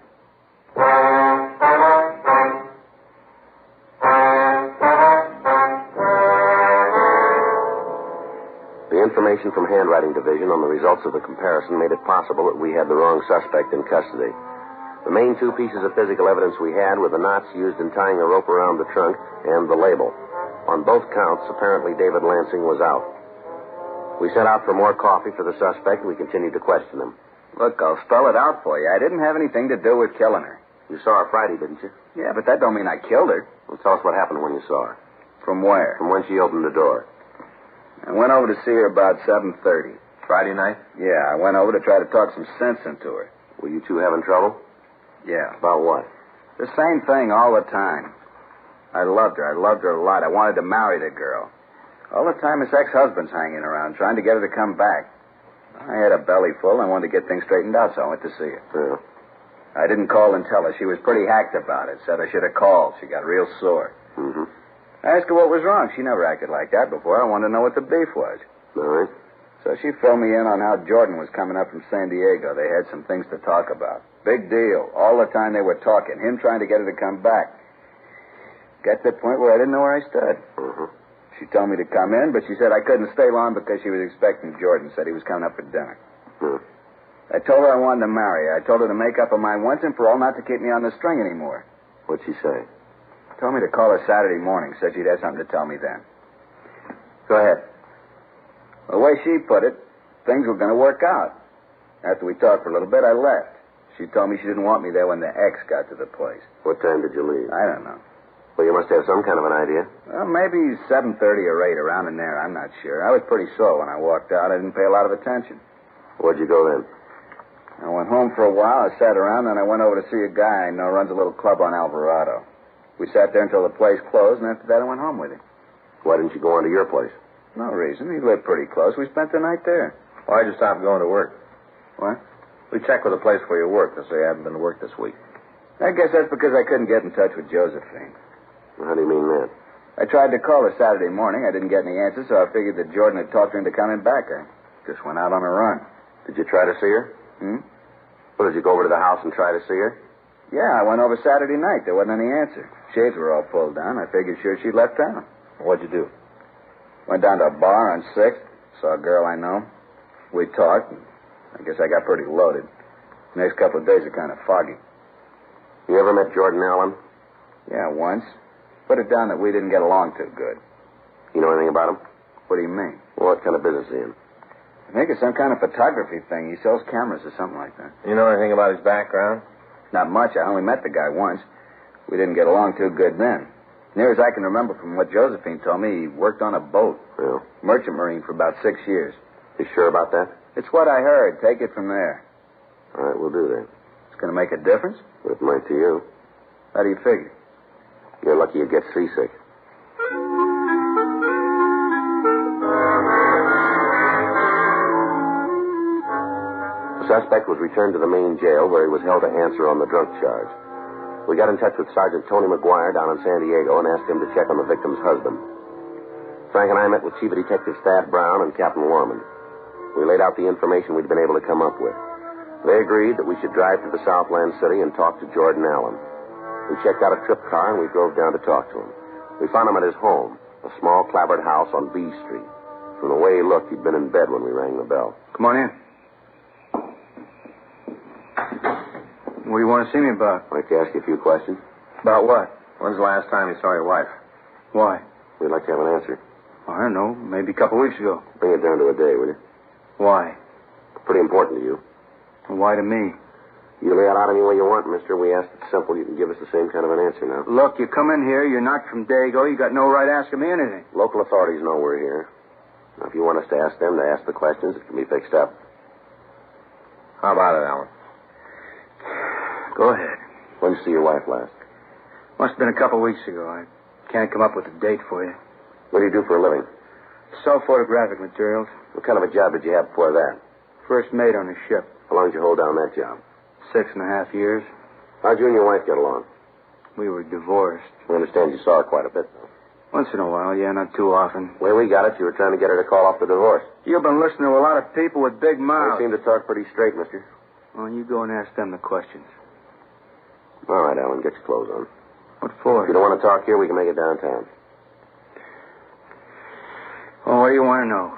Speaker 4: The information from Handwriting Division on the results of the comparison made it possible that we had the wrong suspect in custody. The main two pieces of physical evidence we had were the knots used in tying the rope around the trunk and the label. On both counts, apparently David Lansing was out. We sent out for more coffee for the suspect, and we continued to question him.
Speaker 8: Look, I'll spell it out for you. I didn't have anything to do with killing her.
Speaker 4: You saw her Friday, didn't you?
Speaker 8: Yeah, but that don't mean I killed her.
Speaker 4: Well, tell us what happened when you saw her.
Speaker 8: From where?
Speaker 4: From when she opened the door.
Speaker 8: I went over to see her about 7:30.
Speaker 5: Friday night?
Speaker 8: Yeah, I went over to try to talk some sense into her.
Speaker 4: Were you two having trouble?
Speaker 8: Yeah.
Speaker 4: About what?
Speaker 8: The same thing all the time. I loved her. I loved her a lot. I wanted to marry the girl. All the time his ex-husband's hanging around, trying to get her to come back. I had a belly full. I wanted to get things straightened out, so I went to see her.
Speaker 4: Yeah.
Speaker 8: I didn't call and tell her. She was pretty hacked about it. Said I should have called. She got real sore.
Speaker 4: Mm-hmm.
Speaker 8: I asked her what was wrong. She never acted like that before. I wanted to know what the beef was.
Speaker 4: All right.
Speaker 8: So she filled me in on how Jordan was coming up from San Diego. They had some things to talk about. Big deal. All the time they were talking. Him trying to get her to come back. Got to the point where I didn't know where I stood.
Speaker 4: Mm-hmm.
Speaker 8: She told me to come in, but she said I couldn't stay long because she was expecting Jordan. Said he was coming up for dinner.
Speaker 4: Hmm.
Speaker 8: I told her I wanted to marry her. I told her to make up her mind once and for all not to keep me on the string anymore.
Speaker 4: What'd she say?
Speaker 8: Told me to call her Saturday morning. Said she'd have something to tell me then. Go ahead. Well, the way she put it, things were going to work out. After we talked for a little bit, I left. She told me she didn't want me there when the ex got to the place.
Speaker 4: What time did you leave?
Speaker 8: I don't know.
Speaker 4: Well, you must have some kind of an idea.
Speaker 8: Well, maybe 7:30 or 8, around in there. I'm not sure. I was pretty sore when I walked out. I didn't pay a lot of attention.
Speaker 4: Where'd you go then?
Speaker 8: I went home for a while. I sat around, then I went over to see a guy I know runs a little club on Alvarado. We sat there until the place closed, and after that I went home with him.
Speaker 4: Why didn't you go on to your place?
Speaker 8: No reason. He lived pretty close. We spent the night there.
Speaker 5: Why'd you stop going to work?
Speaker 8: What?
Speaker 5: We checked with the place where you work. They say you haven't been to work this week.
Speaker 8: I guess that's because I couldn't get in touch with Josephine.
Speaker 4: How do you mean that?
Speaker 8: I tried to call her Saturday morning. I didn't get any answer, so I figured that Jordan had talked her into coming back. I just went out on a run.
Speaker 4: Did you try to see her? Well, did you go over to the house and try to see her?
Speaker 8: Yeah, I went over Saturday night. There wasn't any answer. Shades were all pulled down. I figured sure she'd left town.
Speaker 5: What'd you do?
Speaker 8: Went down to a bar on 6th. Saw a girl I know. We talked, and I guess I got pretty loaded. The next couple of days are kind of foggy.
Speaker 4: You ever met Jordan Allen?
Speaker 8: Yeah, once. Put it down that we didn't get along too good.
Speaker 4: You know anything about him?
Speaker 8: What do you mean?
Speaker 4: Well, what kind of business is he in?
Speaker 8: I think it's some kind of photography thing. He sells cameras or something like that.
Speaker 5: You know anything about his background?
Speaker 8: Not much. I only met the guy once. We didn't get along too good then. Near as I can remember from what Josephine told me, he worked on a boat.
Speaker 4: Yeah.
Speaker 8: Merchant marine for about 6 years.
Speaker 4: You sure about that?
Speaker 8: It's what I heard. Take it from there.
Speaker 4: All right, we'll do that.
Speaker 8: It's going to make a difference?
Speaker 4: It might to you.
Speaker 8: How do you figure?
Speaker 4: You're lucky you get seasick. The suspect was returned to the main jail where he was held to answer on the drunk charge. We got in touch with Sergeant Tony McGuire down in San Diego and asked him to check on the victim's husband. Frank and I met with Chief of Detectives Thad Brown and Captain Lorman. We laid out the information we'd been able to come up with. They agreed that we should drive to the Southland City and talk to Jordan Allen. We checked out a trip car and we drove down to talk to him. We found him at his home, a small clapboard house on B Street. From the way he looked, he'd been in bed when we rang the bell.
Speaker 8: Come on in. What do you want to see me about?
Speaker 4: I'd like to ask you a few questions.
Speaker 8: About what?
Speaker 5: When's the last time you saw your wife?
Speaker 8: Why?
Speaker 4: We'd like to have an answer.
Speaker 8: I don't know. Maybe a couple weeks ago.
Speaker 4: Bring it down to a day, will you?
Speaker 8: Why?
Speaker 4: Pretty important to you.
Speaker 8: Why to me?
Speaker 4: You lay it out any way you want, mister. We asked it simple. You can give us the same kind of an answer now.
Speaker 8: Look, you come in here, you're not from Dago. You got no right asking me anything.
Speaker 4: Local authorities know we're here. Now, if you want us to ask them to ask the questions, it can be fixed up.
Speaker 5: How about it, Alan?
Speaker 8: Go ahead.
Speaker 4: When did you see your wife last?
Speaker 8: Must have been a couple weeks ago. I can't come up with a date for you.
Speaker 4: What do you do for a living?
Speaker 8: Sell photographic materials.
Speaker 4: What kind of a job did you have before that?
Speaker 8: First mate on a ship.
Speaker 4: How long did you hold down that job?
Speaker 8: 6.5 years.
Speaker 4: How'd you and your wife get along?
Speaker 8: We were divorced.
Speaker 4: I understand you saw her quite a bit, though.
Speaker 8: Once in a while, yeah, not too often.
Speaker 4: The way we got it, you were trying to get her to call off the divorce.
Speaker 8: You've been listening to a lot of people with big mouths.
Speaker 4: They seem to talk pretty straight, mister.
Speaker 8: Well, you go and ask them the questions.
Speaker 4: All right, Alan, get your clothes on.
Speaker 8: What for?
Speaker 4: If you don't want to talk here, we can make it downtown.
Speaker 8: Well, what do you want to know?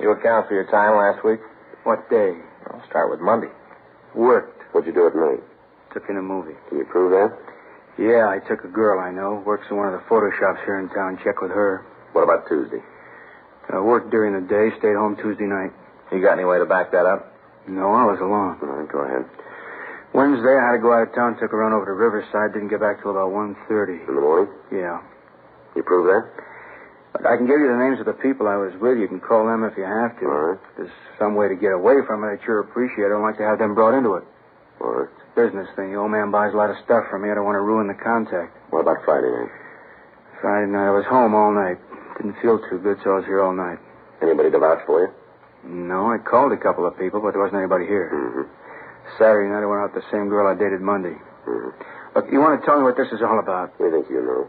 Speaker 5: You account for your time last week?
Speaker 8: What day?
Speaker 5: I'll start with Monday.
Speaker 8: Worked.
Speaker 4: What'd you do at night?
Speaker 8: Took in a movie.
Speaker 4: Can you prove that?
Speaker 8: Yeah, I took a girl I know. Works in one of the photo shops here in town. Check with her.
Speaker 4: What about Tuesday?
Speaker 8: Worked during the day. Stayed home Tuesday night.
Speaker 5: You got any way to back that up?
Speaker 8: No, I was alone.
Speaker 4: All right, go ahead.
Speaker 8: Wednesday, I had to go out of town. Took a run over to Riverside. Didn't get back till about 1:30.
Speaker 4: In the morning?
Speaker 8: Yeah.
Speaker 4: You prove that?
Speaker 8: But I can give you the names of the people I was with. You can call them if you have to.
Speaker 4: All right.
Speaker 8: If there's some way to get away from it, I'd sure appreciate it. I don't like to have them brought into it.
Speaker 4: All right.
Speaker 8: It's a business thing. The old man buys a lot of stuff from me. I don't want to ruin the contact.
Speaker 4: What about Friday night?
Speaker 8: Friday night, I was home all night. Didn't feel too good, so I was here all night.
Speaker 4: Anybody to vouch for you?
Speaker 8: No, I called a couple of people, but there wasn't anybody here.
Speaker 4: Mm-hmm.
Speaker 8: Saturday night, I went out with the same girl I dated Monday.
Speaker 4: Mm-hmm.
Speaker 8: Look, you want to tell me what this is all about?
Speaker 4: We think you know.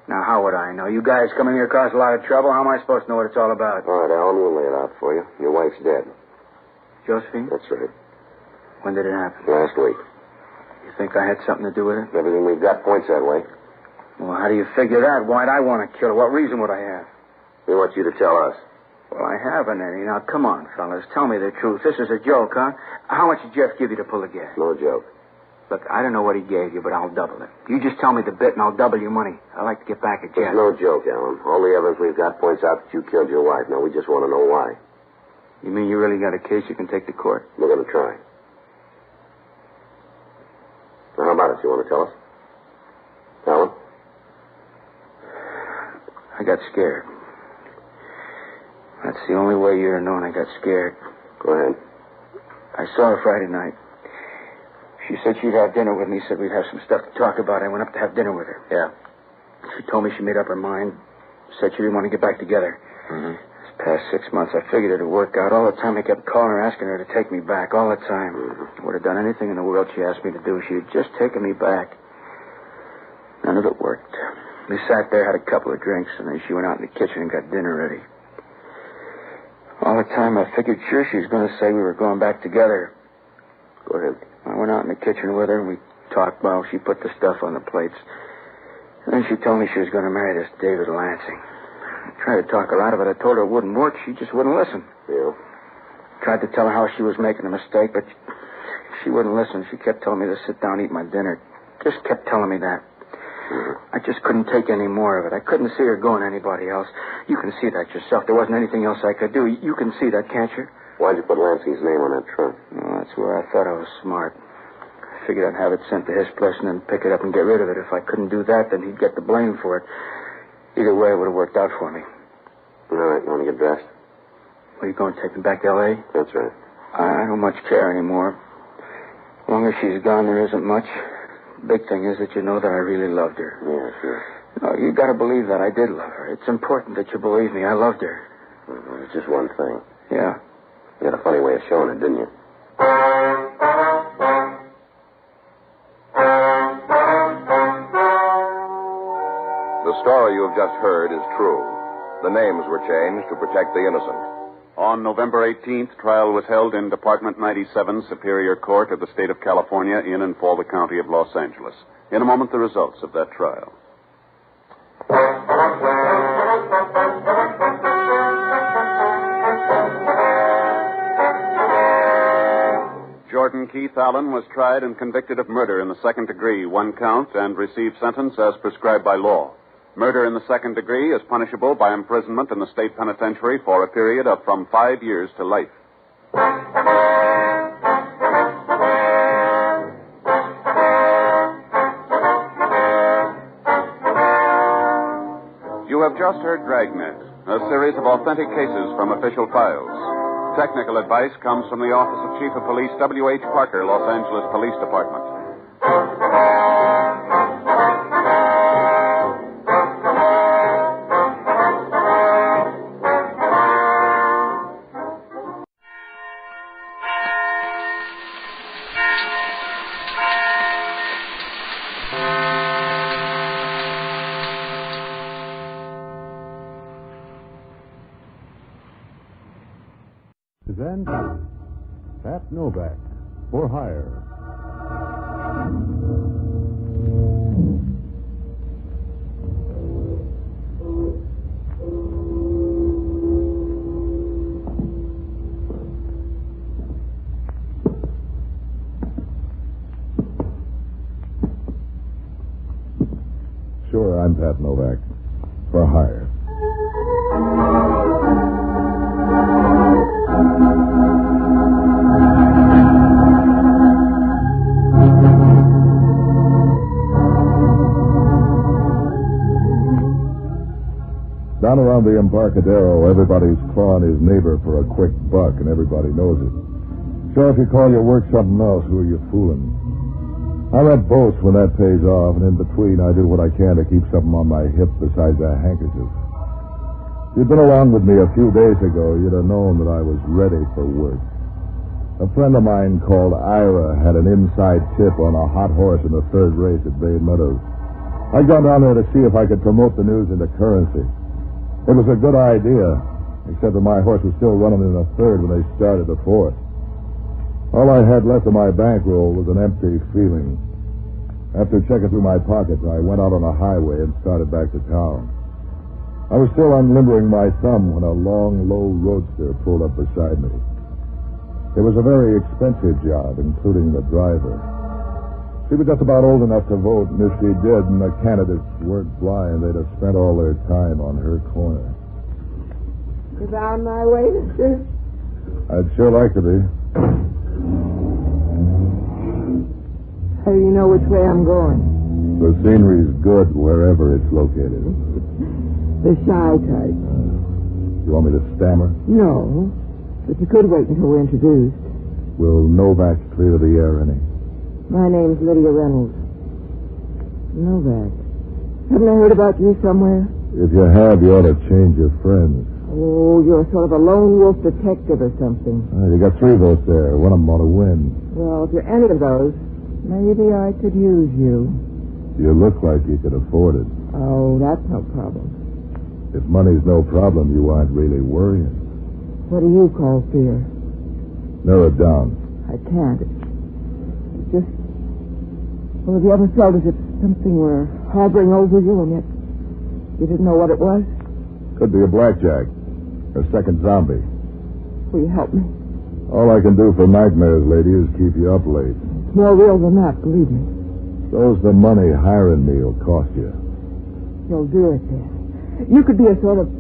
Speaker 8: Now, how would I know? You guys coming here cause a lot of trouble. How am I supposed to know what it's all about?
Speaker 4: All right, Alan, we'll lay it out for you. Your wife's dead.
Speaker 8: Josephine?
Speaker 4: That's right.
Speaker 8: When did it happen?
Speaker 4: Last week.
Speaker 8: You think I had something to do with it?
Speaker 4: Everything we've got points that way.
Speaker 8: Well, how do you figure that? Why'd I want to kill her? What reason would I have?
Speaker 4: We want you to tell us.
Speaker 8: Well, I haven't any. Now, come on, fellas. Tell me the truth. This is a joke, huh? How much did Jeff give you to pull the gas?
Speaker 4: No joke.
Speaker 1: Look, I don't know what he gave you, but I'll double it. You just tell me the bit and I'll double your money. I'd like to get back at Jack.
Speaker 4: It's no joke, Alan. All the evidence we've got points out that you killed your wife. Now, we just want to know why.
Speaker 1: You mean you really got a case you can take to court?
Speaker 4: We're going to try. Now, how about it? You want to tell us? Alan?
Speaker 1: I got scared. That's the only way you'd have known I got scared.
Speaker 4: Go ahead.
Speaker 1: I saw her Friday night. She said she'd have dinner with me, said we'd have some stuff to talk about. I went up to have dinner with her.
Speaker 4: Yeah.
Speaker 1: She told me she made up her mind, said she didn't want to get back together.
Speaker 4: Mm-hmm.
Speaker 1: This past 6 months, I figured it'd work out. All the time I kept calling her, asking her to take me back. All the time.
Speaker 4: Mm-hmm.
Speaker 1: I would have done anything in the world she asked me to do. She had just taken me back. None of it worked. We sat there, had a couple of drinks, and then she went out in the kitchen and got dinner ready. All the time, I figured sure she was going to say we were going back together.
Speaker 4: Go ahead.
Speaker 1: I went out in the kitchen with her, and we talked while she put the stuff on the plates. And then she told me she was going to marry this David Lansing. I tried to talk her out of it. I told her it wouldn't work. She just wouldn't listen.
Speaker 4: Yeah?
Speaker 1: Tried to tell her how she was making a mistake, but she wouldn't listen. She kept telling me to sit down and eat my dinner. Just kept telling me that. I just couldn't take any more of it. I couldn't see her going to anybody else. You can see that yourself. There wasn't anything else I could do. You can see that, can't you?
Speaker 4: Why'd you put Lansing's name on that trunk?
Speaker 1: Well, that's where I thought I was smart. I figured I'd have it sent to his place and then pick it up and get rid of it. If I couldn't do that, then he'd get the blame for it. Either way, it would have worked out for me.
Speaker 4: All right, you want to get dressed?
Speaker 1: Are you going to take me back to L.A.?
Speaker 4: That's right.
Speaker 1: I don't much care anymore. As long as she's gone, there isn't much. The big thing is that you know that I really loved her.
Speaker 4: Yeah, sure.
Speaker 1: No, you got to believe that I did love her. It's important that you believe me. I loved her.
Speaker 4: It's just one thing.
Speaker 1: Yeah.
Speaker 4: You had a funny way of showing it, didn't you?
Speaker 2: The story you have just heard is true. The names were changed to protect the innocent.
Speaker 3: On November 18th, trial was held in Department 97, Superior Court of the State of California in and for the County of Los Angeles. In a moment, the results of that trial. Jordan Keith Allen was tried and convicted of murder in the second degree, one count, and received sentence as prescribed by law. Murder in the second degree is punishable by imprisonment in the state penitentiary for a period of from 5 years to life. You have just heard Dragnet, a series of authentic cases from official files. Technical advice comes from the Office of Chief of Police W.H. Parker, Los Angeles Police Department.
Speaker 19: Present Pat Novak for hire. Sure, I'm Pat Novak for hire. Down around the Embarcadero, everybody's clawing his neighbor for a quick buck, and everybody knows it. Sure, if you call your work something else, who are you fooling? I rent boats when that pays off, and in between, I do what I can to keep something on my hip besides a handkerchief. If you'd been along with me a few days ago, you'd have known that I was ready for work. A friend of mine called Ira had an inside tip on a hot horse in the third race at Bay Meadows. I'd gone down there to see if I could promote the news into currency. It was a good idea, except that my horse was still running in the third when they started the fourth. All I had left of my bankroll was an empty feeling. After checking through my pockets, I went out on a highway and started back to town. I was still unlimbering my thumb when a long, low roadster pulled up beside me. It was a very expensive job, including the driver.
Speaker 12: She was just about old enough to vote, and if she did, and the candidates weren't blind, they'd have spent all their time on her corner.
Speaker 17: You found my way, mister?
Speaker 12: I'd sure like to be.
Speaker 17: How do you know which way I'm going?
Speaker 12: The scenery's good wherever it's located.
Speaker 17: The shy type.
Speaker 12: You want me to stammer?
Speaker 17: No, but you could wait until we're introduced.
Speaker 12: Will Novak clear the air any?
Speaker 17: My name's Lydia Reynolds. Novak. Haven't I heard about you somewhere?
Speaker 12: If you have, you ought to change your friends.
Speaker 17: Oh, you're sort of a lone wolf detective or something.
Speaker 12: You got 3 votes there. One of them ought to win.
Speaker 17: Well, if you're any of those, maybe I could use you.
Speaker 12: You look like you could afford it.
Speaker 17: Oh, that's no problem.
Speaker 12: If money's no problem, you aren't really worrying.
Speaker 17: What do you call fear?
Speaker 12: Narrow it down.
Speaker 17: I can't. It's just... Well, have you ever felt as if something were hovering over you and yet you didn't know what it was?
Speaker 12: Could be a blackjack. A second zombie.
Speaker 17: Will you help me?
Speaker 12: All I can do for nightmares, lady, is keep you up late.
Speaker 17: It's more real than that, believe me.
Speaker 12: So's the money hiring me will cost you.
Speaker 17: You'll do it then. You could be a sort of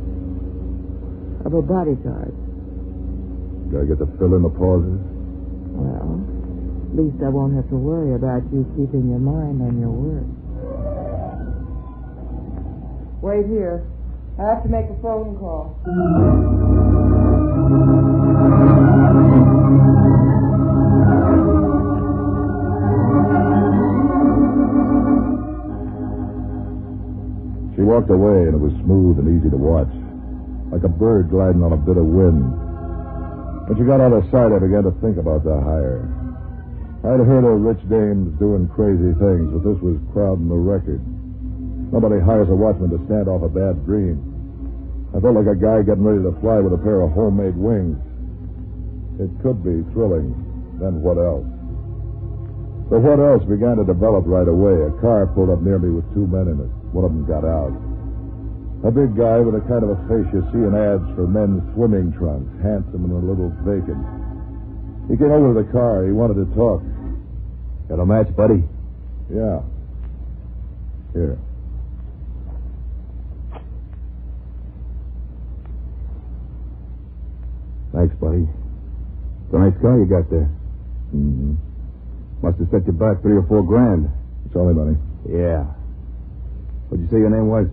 Speaker 17: a bodyguard.
Speaker 12: Do I get to fill in the pauses?
Speaker 17: Well, at least I won't have to worry about you keeping your mind on your work. Wait here. I have to make a phone call.
Speaker 12: She walked away, and it was smooth and easy to watch, like a bird gliding on a bit of wind. When she got out of sight, I began to think about the hire. I'd heard of rich dames doing crazy things, but this was crowding the record. Nobody hires a watchman to stand off a bad dream. I felt like a guy getting ready to fly with a pair of homemade wings. It could be thrilling. Then what else? The what else began to develop right away. A car pulled up near me with 2 men in it. One of them got out. A big guy with the kind of a face you see in ads for men's swimming trunks, handsome and a little vacant. He came over to the car. He wanted to talk.
Speaker 8: Got a match, buddy?
Speaker 12: Yeah. Here.
Speaker 8: Thanks, buddy. It's a nice car you got there.
Speaker 12: Mm-hmm.
Speaker 8: Must have set you back $3 or $4 grand.
Speaker 12: It's only money.
Speaker 8: Yeah. What'd you say your name was?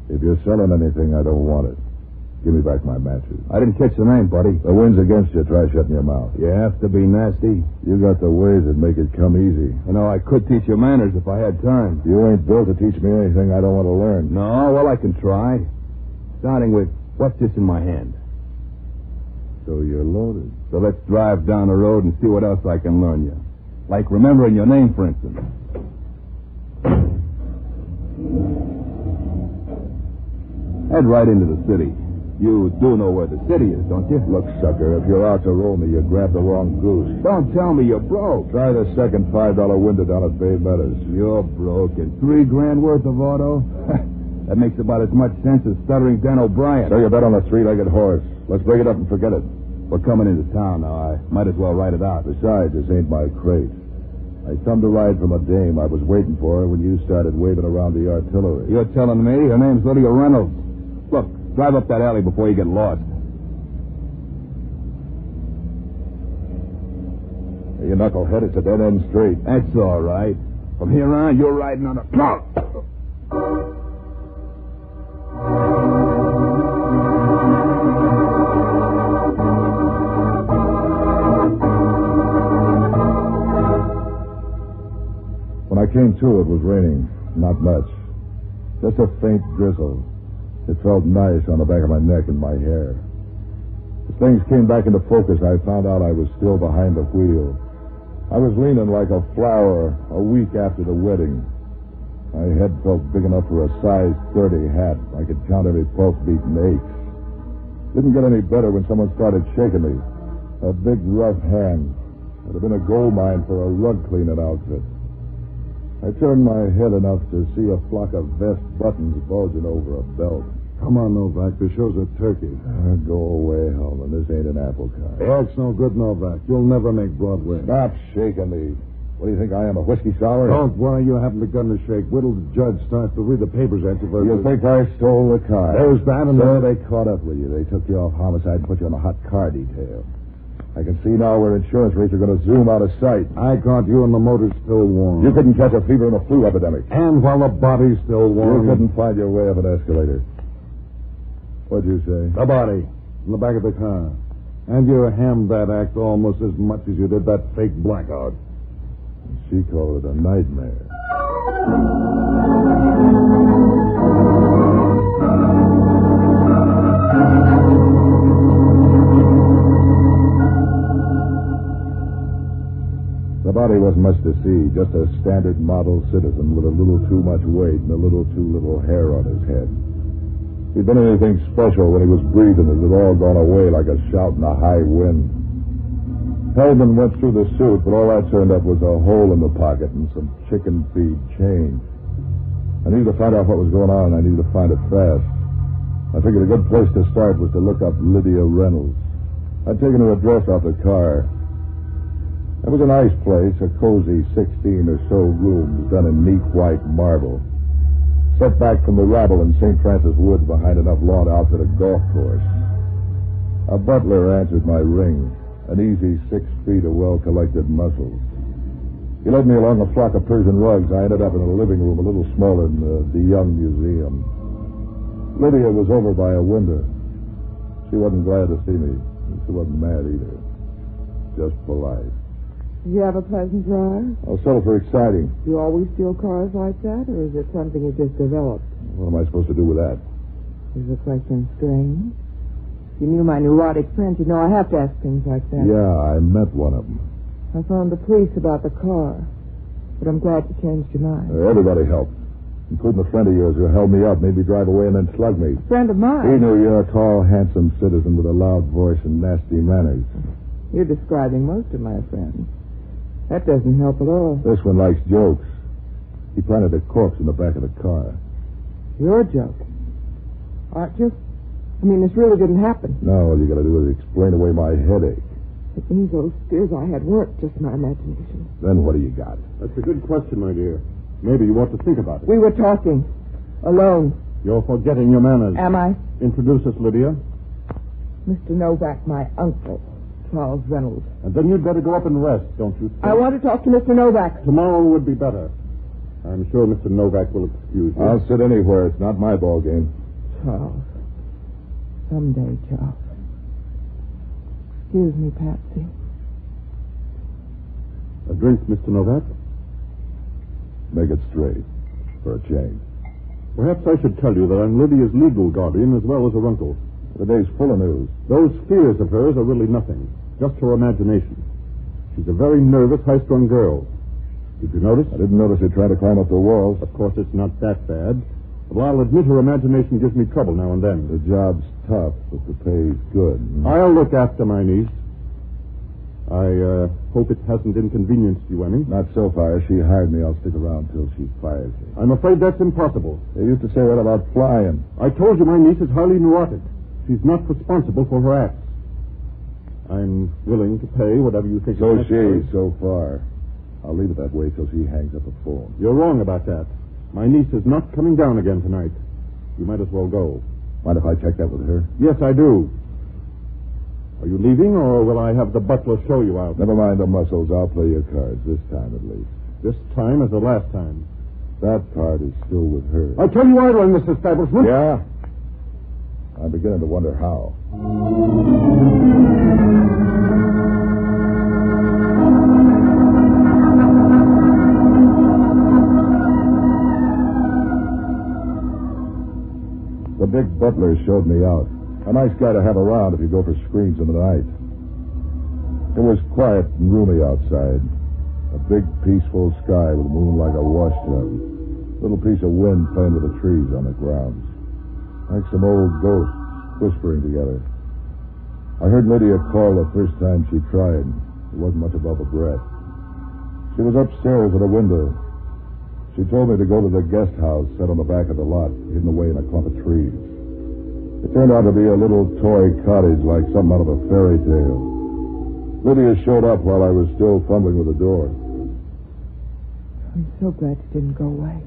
Speaker 12: If you're selling anything, I don't want it. Give me back my matches.
Speaker 8: I didn't catch the name, buddy.
Speaker 12: The wind's against you. Try shutting your mouth.
Speaker 8: You have to be nasty.
Speaker 12: You got the ways that make it come easy.
Speaker 8: You know, I could teach you manners if I had time.
Speaker 12: You ain't built to teach me anything I don't want to learn.
Speaker 8: No, well, I can try. Starting with, what's this in my hand?
Speaker 12: So you're loaded.
Speaker 8: So let's drive down the road and see what else I can learn you. Like remembering your name, for instance. Head right into the city. You do know where the city is, don't you?
Speaker 12: Look, sucker, if you're out to roll me, you grabbed the wrong goose.
Speaker 8: Don't tell me you're broke.
Speaker 12: Try the second $5 window down at Bay Meadows.
Speaker 8: You're broke. And $3 grand worth of auto? That makes about as much sense as stuttering Dan O'Brien.
Speaker 12: So you bet on the 3-legged horse. Let's break it up and forget it.
Speaker 8: We're coming into town now. I might as well write it out.
Speaker 12: Besides, this ain't my crate. I come to ride from a dame I was waiting for when you started waving around the artillery.
Speaker 8: You're telling me her name's Lydia Reynolds. Look, drive up that alley before you get lost.
Speaker 12: Hey, you knucklehead, it's a dead-end street.
Speaker 8: That's all right. From here on, you're riding on a... No!
Speaker 12: When I came to, it was raining. Not much. Just a faint drizzle. It felt nice on the back of my neck and my hair. As things came back into focus, I found out I was still behind the wheel. I was leaning like a flower a week after the wedding. My head felt big enough for a size 30 hat. I could count every pulse beat and aches. Didn't get any better when someone started shaking me. A big, rough hand. Would have been a gold mine for a rug cleaning outfit. I turned my head enough to see a flock of vest buttons bulging over a belt.
Speaker 22: Come on, Novak. This show's a turkey.
Speaker 12: Go away, Hellman. This ain't an apple cart.
Speaker 22: That's no good, Novak. You'll never make Broadway.
Speaker 12: Stop shaking me. What do you think I am, a whiskey sour?
Speaker 22: Don't worry, you haven't begun to shake. Wait till the judge starts to read the papers at you.
Speaker 12: You think I stole the car?
Speaker 22: There's that and
Speaker 12: so they caught up with you. They took you off homicide and put you on a hot car detail. I can see now where insurance rates are going to zoom out of sight.
Speaker 22: I caught you and the motor still warm.
Speaker 12: You couldn't catch a fever in a flu epidemic.
Speaker 22: And while the body's still warm.
Speaker 12: You couldn't find your way up an escalator. What'd you say?
Speaker 22: The body. In the back of the car. And you hammed that act almost as much as you did that fake blackout.
Speaker 12: She called it a nightmare. The body wasn't much to see, just a standard model citizen with a little too much weight and a little too little hair on his head. If he'd been anything special when he was breathing, it had all gone away like a shout in a high wind. Hellman went through the suit, but all that turned up was a hole in the pocket and some chicken feed change. I needed to find out what was going on, and I needed to find it fast. I figured a good place to start was to look up Lydia Reynolds. I'd taken her address off the car. It was a nice place, a cozy 16 or so rooms done in neat white marble. Set back from the rabble in St. Francis Woods behind enough lawn to outfit a golf course. A butler answered my ring. An easy 6 feet of well-collected muscles. He led me along a flock of Persian rugs. I ended up in a living room a little smaller than the Young Museum. Lydia was over by a window. She wasn't glad to see me. She wasn't mad either. Just polite.
Speaker 7: Did you have a pleasant drive?
Speaker 12: I'll settle for exciting.
Speaker 7: Do you always steal cars like that, or is it something you just developed?
Speaker 12: What am I supposed to do with that?
Speaker 7: Is the question strange? If you knew my neurotic friend, you'd know I have to ask things like that.
Speaker 12: Yeah, I met one of them.
Speaker 7: I phoned the police about the car, but I'm glad you changed your mind.
Speaker 12: Everybody helped, including a friend of yours who held me up, made me drive away, and then slugged me.
Speaker 7: A friend of mine?
Speaker 12: He knew you're a tall, handsome citizen with a loud voice and nasty manners.
Speaker 7: You're describing most of my friends. That doesn't help at all.
Speaker 12: This one likes jokes. He planted a corpse in the back of the car.
Speaker 7: You're joking, aren't you? I mean, this really didn't happen.
Speaker 12: No, all you got to do is explain away my headache.
Speaker 7: It means those fears I had weren't just my imagination.
Speaker 12: Then what do you got?
Speaker 22: That's a good question, my dear. Maybe you ought to think about it.
Speaker 7: We were talking. Alone.
Speaker 22: You're forgetting your manners.
Speaker 7: Am I?
Speaker 22: Introduce us, Lydia.
Speaker 7: Mr. Novak, my uncle, Charles Reynolds.
Speaker 22: And then you'd better go up and rest, don't you think?
Speaker 7: I want to talk to Mr. Novak.
Speaker 22: Tomorrow would be better. I'm sure Mr. Novak will excuse you.
Speaker 12: I'll sit anywhere. It's not my ball game.
Speaker 7: Charles. Someday, Charles. Excuse me, Patsy.
Speaker 22: A drink, Mr. Novak?
Speaker 12: Make it straight, for a change.
Speaker 22: Perhaps I should tell you that I'm Lydia's legal guardian as well as her uncle.
Speaker 12: The day's full of news.
Speaker 22: Those fears of hers are really nothing, just her imagination. She's a very nervous, high-strung girl. Did you notice?
Speaker 12: I didn't notice her trying to climb up the walls.
Speaker 22: Of course, it's not that bad. But I'll admit her imagination gives me trouble now and then.
Speaker 12: The job's tough, but the pay's good.
Speaker 22: I'll look after my niece. I hope it hasn't inconvenienced you any.
Speaker 12: Not so far. She hired me. I'll stick around till she fires me.
Speaker 22: I'm afraid that's impossible.
Speaker 12: They used to say that about flying.
Speaker 22: I told you my niece is highly neurotic. She's not responsible for her acts. I'm willing to pay whatever you think.
Speaker 12: So she, so far. I'll leave it that way till she hangs up the phone.
Speaker 22: You're wrong about that. My niece is not coming down again tonight. You might as well go.
Speaker 12: Mind if I check that with her?
Speaker 22: Yes, I do. Are you leaving, or will I have the butler show you out?
Speaker 12: Never mind the muscles. I'll play your cards this time at least.
Speaker 22: This time is the last time.
Speaker 12: That part is still with her.
Speaker 22: I tell you I run this establishment.
Speaker 12: Yeah? I'm beginning to wonder how. The big butler showed me out. A nice guy to have around if you go for screens in the night. It was quiet and roomy outside. A big, peaceful sky with the moon like a washtub. A little piece of wind playing with the trees on the grounds. Like some old ghosts whispering together. I heard Lydia call the first time she tried. It wasn't much above a breath. She was upstairs at a window. She told me to go to the guest house set on the back of the lot, hidden away in a clump of trees. It turned out to be a little toy cottage like something out of a fairy tale. Lydia showed up while I was still fumbling with the door.
Speaker 7: I'm so glad you didn't go away.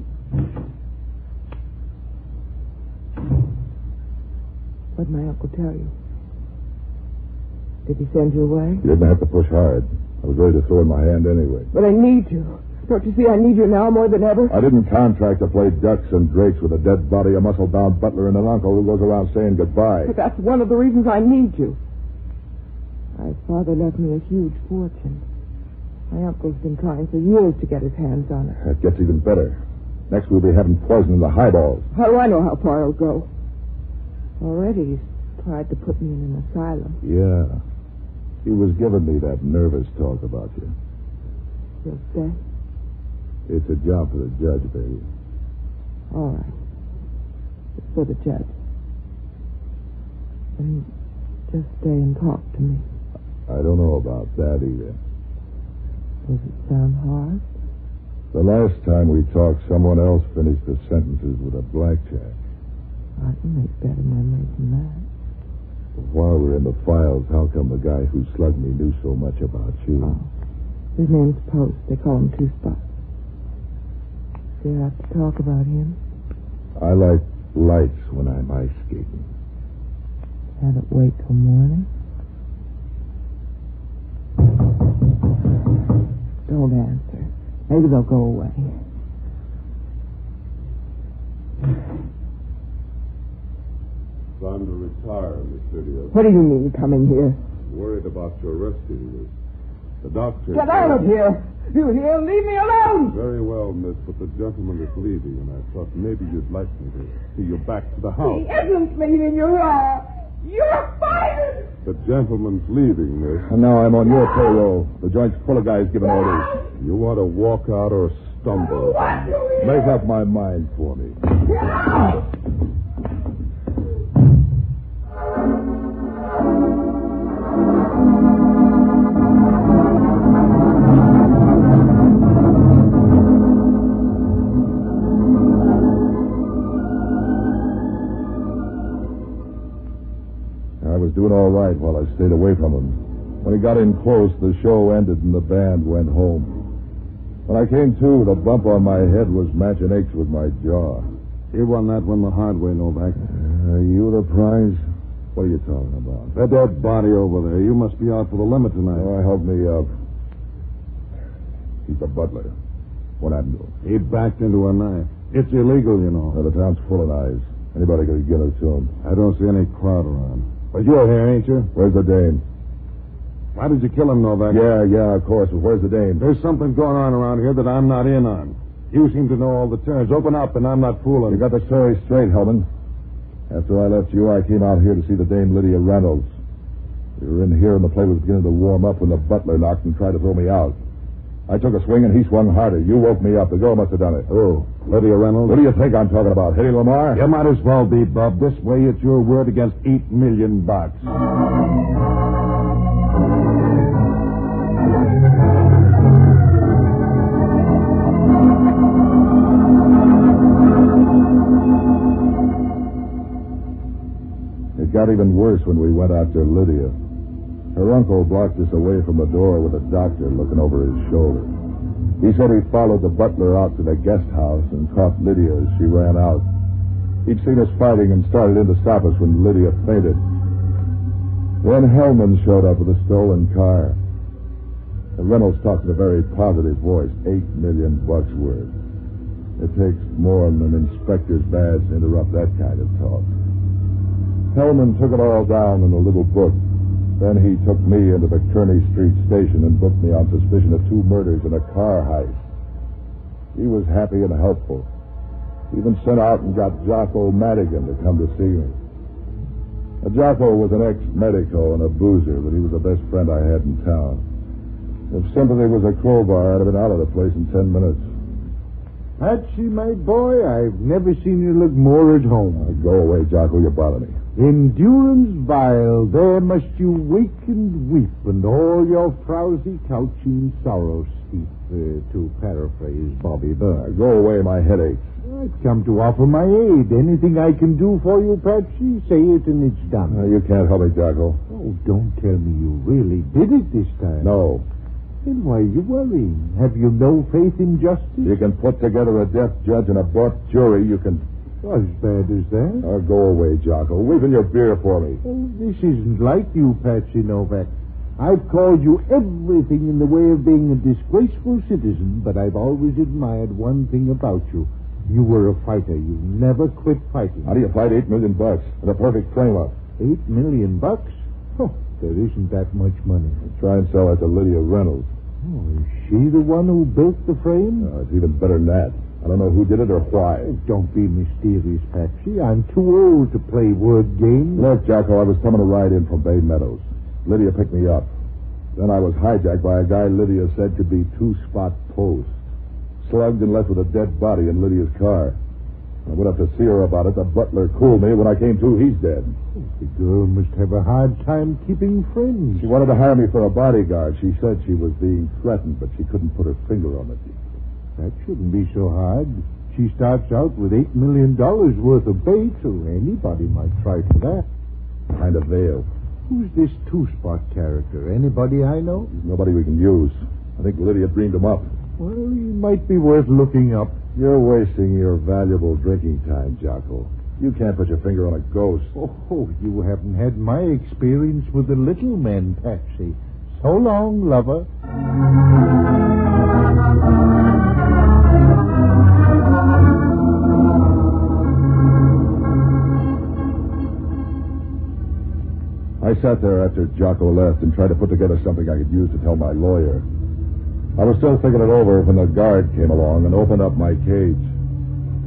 Speaker 7: What did my uncle tell you? Did he send you away?
Speaker 12: You didn't have to push hard. I was ready to throw in my hand anyway.
Speaker 7: But I need you. Don't you see I need you now more than ever?
Speaker 12: I didn't contract to play ducks and drakes with a dead body, a muscle-bound butler, and an uncle who goes around saying goodbye.
Speaker 7: But that's one of the reasons I need you. My father left me a huge fortune. My uncle's been trying for years to get his hands on it.
Speaker 12: That gets even better. Next we'll be having poison in the highballs.
Speaker 7: How do I know how far it'll go? Already he's tried to put me in an asylum.
Speaker 12: Yeah. He was giving me that nervous talk about you.
Speaker 7: You'll stay?
Speaker 12: It's a job for the judge, baby.
Speaker 7: All right. It's for the judge. And just stay and talk to me.
Speaker 12: I don't know about that either.
Speaker 7: Does it sound hard?
Speaker 12: The last time we talked, someone else finished the sentences with a blackjack.
Speaker 7: I can make better memories than that.
Speaker 12: While we're in the files, how come the guy who slugged me knew so much about you?
Speaker 7: Oh. His name's Post. They call him Two Spots. Do you have to talk about him?
Speaker 12: I like lights when I'm ice skating.
Speaker 7: Have it wait till morning? Don't answer. Maybe they'll go away.
Speaker 12: Time to retire, Miss Lydia.
Speaker 7: What do you mean, coming here?
Speaker 12: Worried about your resting list. The doctor...
Speaker 7: Get out of here! You hear? Leave me alone!
Speaker 12: Very well, miss, but the gentleman is leaving, and I thought maybe you'd like me to see you back to the house.
Speaker 7: He isn't leaving. You're fired!
Speaker 12: The gentleman's leaving, miss. And now I'm on your payroll. The joint's full of guys giving orders. You want to walk out or stumble? Make up my mind for me. Doing all right while I stayed away from him. When he got in close, the show ended and the band went home. When I came to, the bump on my head was matching aches with my jaw. You won that one the hard way, Novak. Are you the prize? What are you talking about? That dead body over there. You must be out for the limit tonight. Oh, help me up. He's the butler. What happened to him? He backed into a knife. It's illegal, you know. The town's full of knives. Anybody could give it to him. I don't see any crowd around. But you're here, ain't you? Where's the dame? Why did you kill him, Novak? Yeah, of course. But where's the dame? There's something going on around here that I'm not in on. You seem to know all the turns. Open up, and I'm not fooling. You got the story straight, Hellman. After I left you, I came out here to see the dame Lydia Reynolds. We were in here, and the play was beginning to warm up when the butler knocked and tried to throw me out. I took a swing, and he swung harder. You woke me up. The girl must have done it. Oh, Lydia Reynolds? What do you think I'm talking about? Hetty Lamar? You might as well be, Bub. This way, it's your word against $8 million. It got even worse when we went after Lydia. Her uncle blocked us away from the door with a doctor looking over his shoulder. He said he followed the butler out to the guest house and caught Lydia as she ran out. He'd seen us fighting and started in to stop us when Lydia fainted. Then Hellman showed up with a stolen car. And Reynolds talked in a very positive voice, $8 million worth. It takes more than an inspector's badge to interrupt that kind of talk. Hellman took it all down in a little book. Then he took me into the Kearney Street station and booked me on suspicion of 2 murders and a car heist. He was happy and helpful. He even sent out and got Jocko Madigan to come to see me. Jocko was an ex-medico and a boozer, but he was the best friend I had in town. If sympathy was a crowbar, I'd have been out of the place in 10 minutes.
Speaker 6: Patsy, my boy, I've never seen you look more at home.
Speaker 12: Go away, Jocko. You bother me.
Speaker 6: Endurance vile, there must you wake and weep, and all your frowsy couching sorrow steep, to paraphrase Bobby Burns.
Speaker 12: Go away, my headache.
Speaker 6: I've come to offer my aid. Anything I can do for you, Patsy, say it and it's done.
Speaker 12: You can't help me, Jocko.
Speaker 6: Oh, don't tell me you really did it this time.
Speaker 12: No.
Speaker 11: Then why are you worrying? Have you no faith in justice?
Speaker 12: You can put together a deaf judge and a buck jury. You can...
Speaker 11: As bad as that?
Speaker 12: Oh, go away, Jocko. Leaving your beer for me.
Speaker 11: Oh, this isn't like you, Patsy Novak. I've called you everything in the way of being a disgraceful citizen, but I've always admired one thing about you. You were a fighter. You never quit fighting.
Speaker 12: How do you fight $8 million in a perfect frame-up?
Speaker 11: $8 million? Oh, there isn't that much money.
Speaker 12: Try and sell it to Lydia Reynolds.
Speaker 11: Oh, is she the one who built the frame?
Speaker 12: It's even better than that. I don't know who did it or why.
Speaker 11: Oh, don't be mysterious, Patsy. I'm too old to play word games.
Speaker 12: Look, Jocko, I was coming to ride in from Bay Meadows. Lydia picked me up. Then I was hijacked by a guy Lydia said could be two-spot post. Slugged and left with a dead body in Lydia's car. I went up to see her about it. The butler cooled me. When I came to, he's dead.
Speaker 11: Oh, the girl must have a hard time keeping friends.
Speaker 12: She wanted to hire me for a bodyguard. She said she was being threatened, but she couldn't put her finger on it.
Speaker 11: That shouldn't be so hard. She starts out with $8 million worth of bait, so anybody might try for that.
Speaker 12: Behind a veil.
Speaker 11: Who's this two-spot character? Anybody I know?
Speaker 12: Nobody we can use. I think Lydia dreamed him up.
Speaker 11: Well, he might be worth looking up.
Speaker 12: You're wasting your valuable drinking time, Jocko. You can't put your finger on a ghost.
Speaker 11: Oh, you haven't had my experience with the little men, Patsy. So long, lover.
Speaker 12: I sat there after Jocko left and tried to put together something I could use to tell my lawyer. I was still thinking it over when the guard came along and opened up my cage.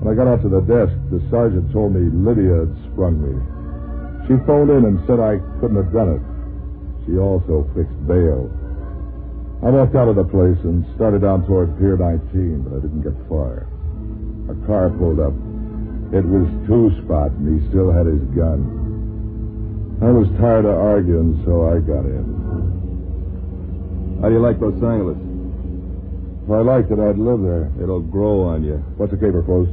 Speaker 12: When I got out to the desk, the sergeant told me Lydia had sprung me. She phoned in and said I couldn't have done it. She also fixed bail. I walked out of the place and started down toward Pier 19, but I didn't get far. A car pulled up. It was two-spot, and he still had his gun. I was tired of arguing, so I got in.
Speaker 15: How do you like Los Angeles?
Speaker 12: If I liked it, I'd live there.
Speaker 15: It'll grow on you.
Speaker 12: What's the caper post?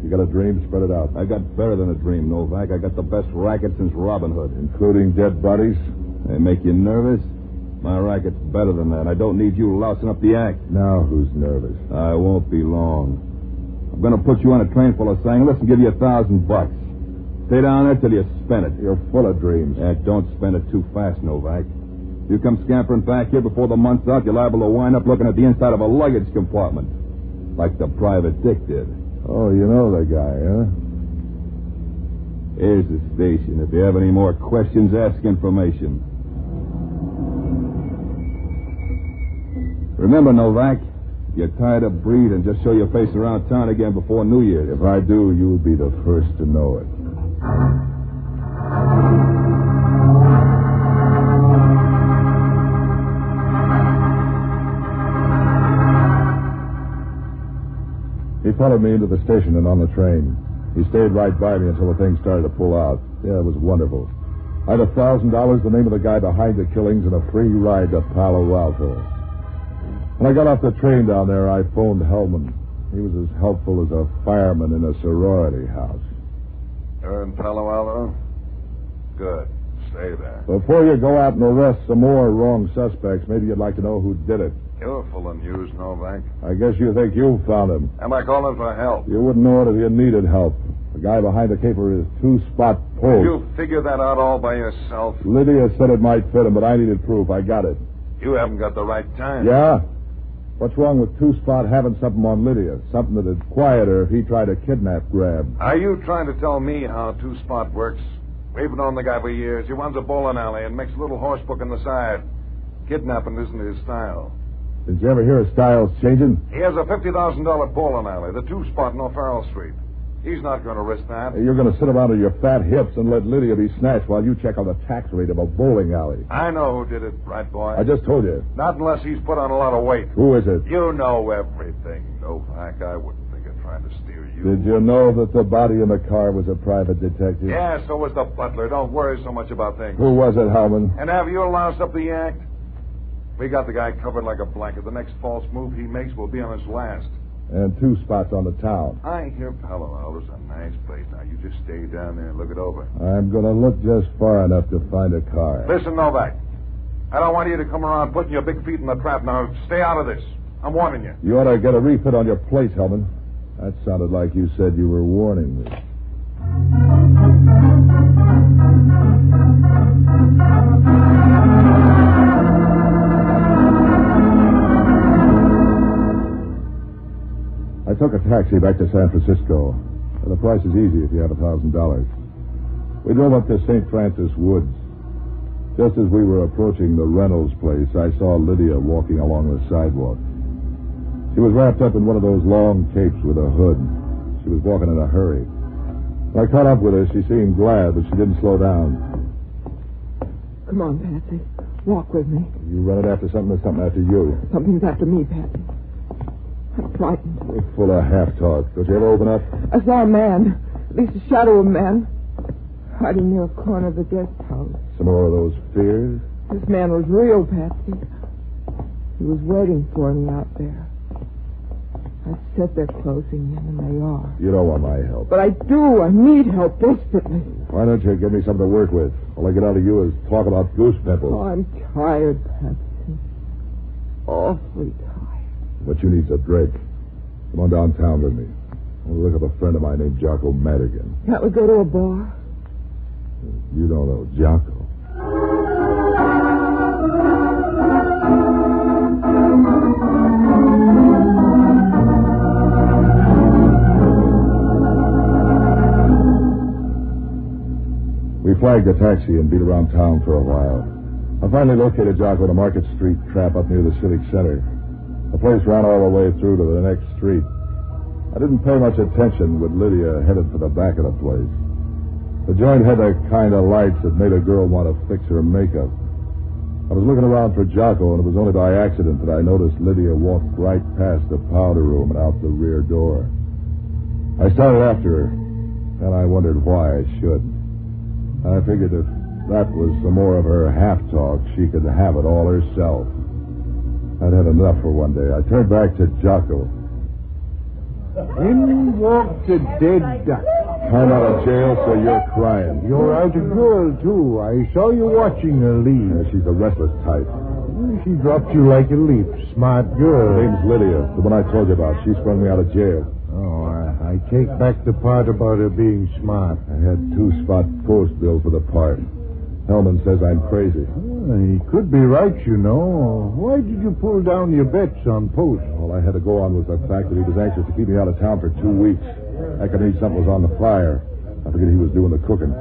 Speaker 12: You got a dream? Spread it out.
Speaker 15: I got better than a dream, Novak. I got the best racket since Robin Hood.
Speaker 12: Including dead bodies?
Speaker 15: They make you nervous? My racket's better than that. I don't need you lousing up the act.
Speaker 12: Now who's nervous?
Speaker 15: I won't be long. I'm going to put you on a train for Los Angeles and give you $1,000. Stay down there till you spend it.
Speaker 12: You're full of dreams.
Speaker 15: Yeah, don't spend it too fast, Novak. You come scampering back here before the month's out, you're liable to wind up looking at the inside of a luggage compartment. Like the private dick did.
Speaker 12: Oh, you know the guy, huh?
Speaker 15: Here's the station. If you have any more questions, ask information. Remember, Novak, if you're tired of breathing, just show your face around town again before New Year's.
Speaker 12: If I do, you'll be the first to know it. He followed me into the station and on the train. He stayed right by me until the thing started to pull out. Yeah, it was wonderful. I had $1,000, the name of the guy behind the killings, and a free ride to Palo Alto. When I got off the train down there, I phoned Hellman. He was as helpful as a fireman in a sorority house.
Speaker 15: You're in Palo Alto? Good. Stay there.
Speaker 12: Before you go out and arrest some more wrong suspects, maybe you'd like to know who did it.
Speaker 15: You're full of news, Novak.
Speaker 12: I guess you think you found him.
Speaker 15: Am I calling for help?
Speaker 12: You wouldn't know it if you needed help. The guy behind the caper is two-spot post.
Speaker 15: You figured that out all by yourself?
Speaker 12: Lydia said it might fit him, but I needed proof. I got it.
Speaker 15: You haven't got the right time.
Speaker 12: Yeah? What's wrong with two-spot having something on Lydia? Something that'd quiet her if he tried to kidnap Grab.
Speaker 15: Are you trying to tell me how two-spot works? We've known the guy for years. He runs a bowling alley and makes a little horse book on the side. Kidnapping isn't his style.
Speaker 12: Did you ever hear his style's changing?
Speaker 15: He has a $50,000 bowling alley, the two-spot in O'Farrell Street. He's not going to risk that.
Speaker 12: You're going to sit around on your fat hips and let Lydia be snatched while you check on the tax rate of a bowling alley.
Speaker 15: I know who did it, right, boy?
Speaker 12: I just told you.
Speaker 15: Not unless he's put on a lot of weight.
Speaker 12: Who is it?
Speaker 15: You know everything, Novak. I wouldn't think of trying to steer you.
Speaker 12: Did you know that the body in the car was a private detective?
Speaker 15: Yeah, so was the butler. Don't worry so much about things.
Speaker 12: Who was it, Hellman?
Speaker 15: And have you loused up the act? We got the guy covered like a blanket. The next false move he makes will be on his last.
Speaker 12: And two spots on the town.
Speaker 15: I hear Palo Alto's a nice place. Now, you just stay down there and look it over.
Speaker 12: I'm going to look just far enough to find a car.
Speaker 15: Listen, Novak.
Speaker 12: I don't want you to come around putting your big feet in the trap. Now, stay out of this. I'm warning you.
Speaker 15: You ought to get a refit on your plate, Hellman. That sounded like you said you were warning me. I took a taxi back to San Francisco. The price is easy if you have $1,000. We drove up to St. Francis Woods. Just as we were approaching the Reynolds place, I saw Lydia walking along the sidewalk. She was wrapped up in one of those long capes with a hood. She was walking in a hurry. When I caught up with her, she seemed glad, but she didn't slow down.
Speaker 7: Come on, Patsy. Walk with me.
Speaker 15: You running after something or something after you?
Speaker 7: Something's after me, Patsy. I'm frightened.
Speaker 15: You're full of half-talk. Don't you ever open up?
Speaker 7: I saw a man, at least a shadow of a man, hiding near a corner of the guest house.
Speaker 15: Some more of those fears?
Speaker 7: This man was real, Patsy. He was waiting for me out there. I said they're closing in, and they are.
Speaker 15: You don't want my help.
Speaker 7: But I do. I need help desperately.
Speaker 15: Why don't you give me something to work with? All I get out of you is talk about goose pimples.
Speaker 7: Oh, I'm tired, Patsy. Awfully tired.
Speaker 15: What you need's a drink. Come on downtown with me. I want to look up a friend of mine named Jocko Madigan.
Speaker 7: Can't we go to a bar?
Speaker 15: You don't know Jocko. We flagged a taxi and beat around town for a while. I finally located Jocko at a Market Street trap up near the Civic Center. The place ran all the way through to the next street. I didn't pay much attention with Lydia headed for the back of the place. The joint had the kind of lights that made a girl want to fix her makeup. I was looking around for Jocko, and it was only by accident that I noticed Lydia walk right past the powder room and out the rear door. I started after her, and I wondered why I should. I figured if that was some more of her half-talk, she could have it all herself. I'd had enough for one day. I turned back to Jocko.
Speaker 11: In walked a dead duck.
Speaker 15: I'm out of jail, so you're crying.
Speaker 11: You're out a girl, too. I saw you watching her leave.
Speaker 15: Yeah, she's a restless type.
Speaker 11: She dropped you like a leaf. Smart girl.
Speaker 15: Her name's Lydia, the one I told you about. She sprung me out of jail.
Speaker 11: Oh, I take back the part about her being smart.
Speaker 15: I had 2-spot post bill for the part. Hellman says I'm crazy.
Speaker 11: He could be right, you know. Why did you pull down your bets on post?
Speaker 15: All I had to go on was the fact that he was anxious to keep me out of town for 2 weeks. I could read something was on the flyer. I figured he was doing the cooking.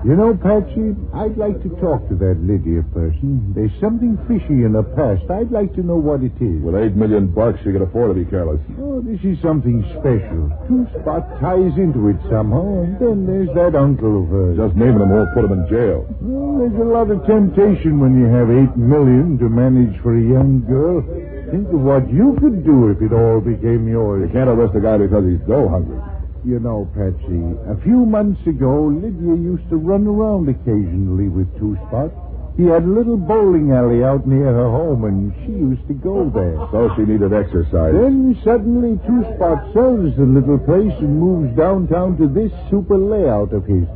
Speaker 11: You know, Patsy, I'd like to talk to that Lydia person. There's something fishy in her past. I'd like to know what it is.
Speaker 15: With $8 million, she could afford to be careless.
Speaker 11: Oh, this is something special. 2-spot ties into it somehow, and then there's that uncle of hers.
Speaker 15: Just naming him won't put him in jail.
Speaker 11: Well, there's a lot of temptation when you have $8 million to manage for a young girl. Think of what you could do if it all became yours.
Speaker 15: You can't arrest a guy because he's dough hungry.
Speaker 11: You know, Patsy, a few months ago, Lydia used to run around occasionally with 2-spot. He had a little bowling alley out near her home, and she used to go there.
Speaker 15: So she needed exercise.
Speaker 11: Then suddenly 2-spot sells the little place and moves downtown to this super layout of his.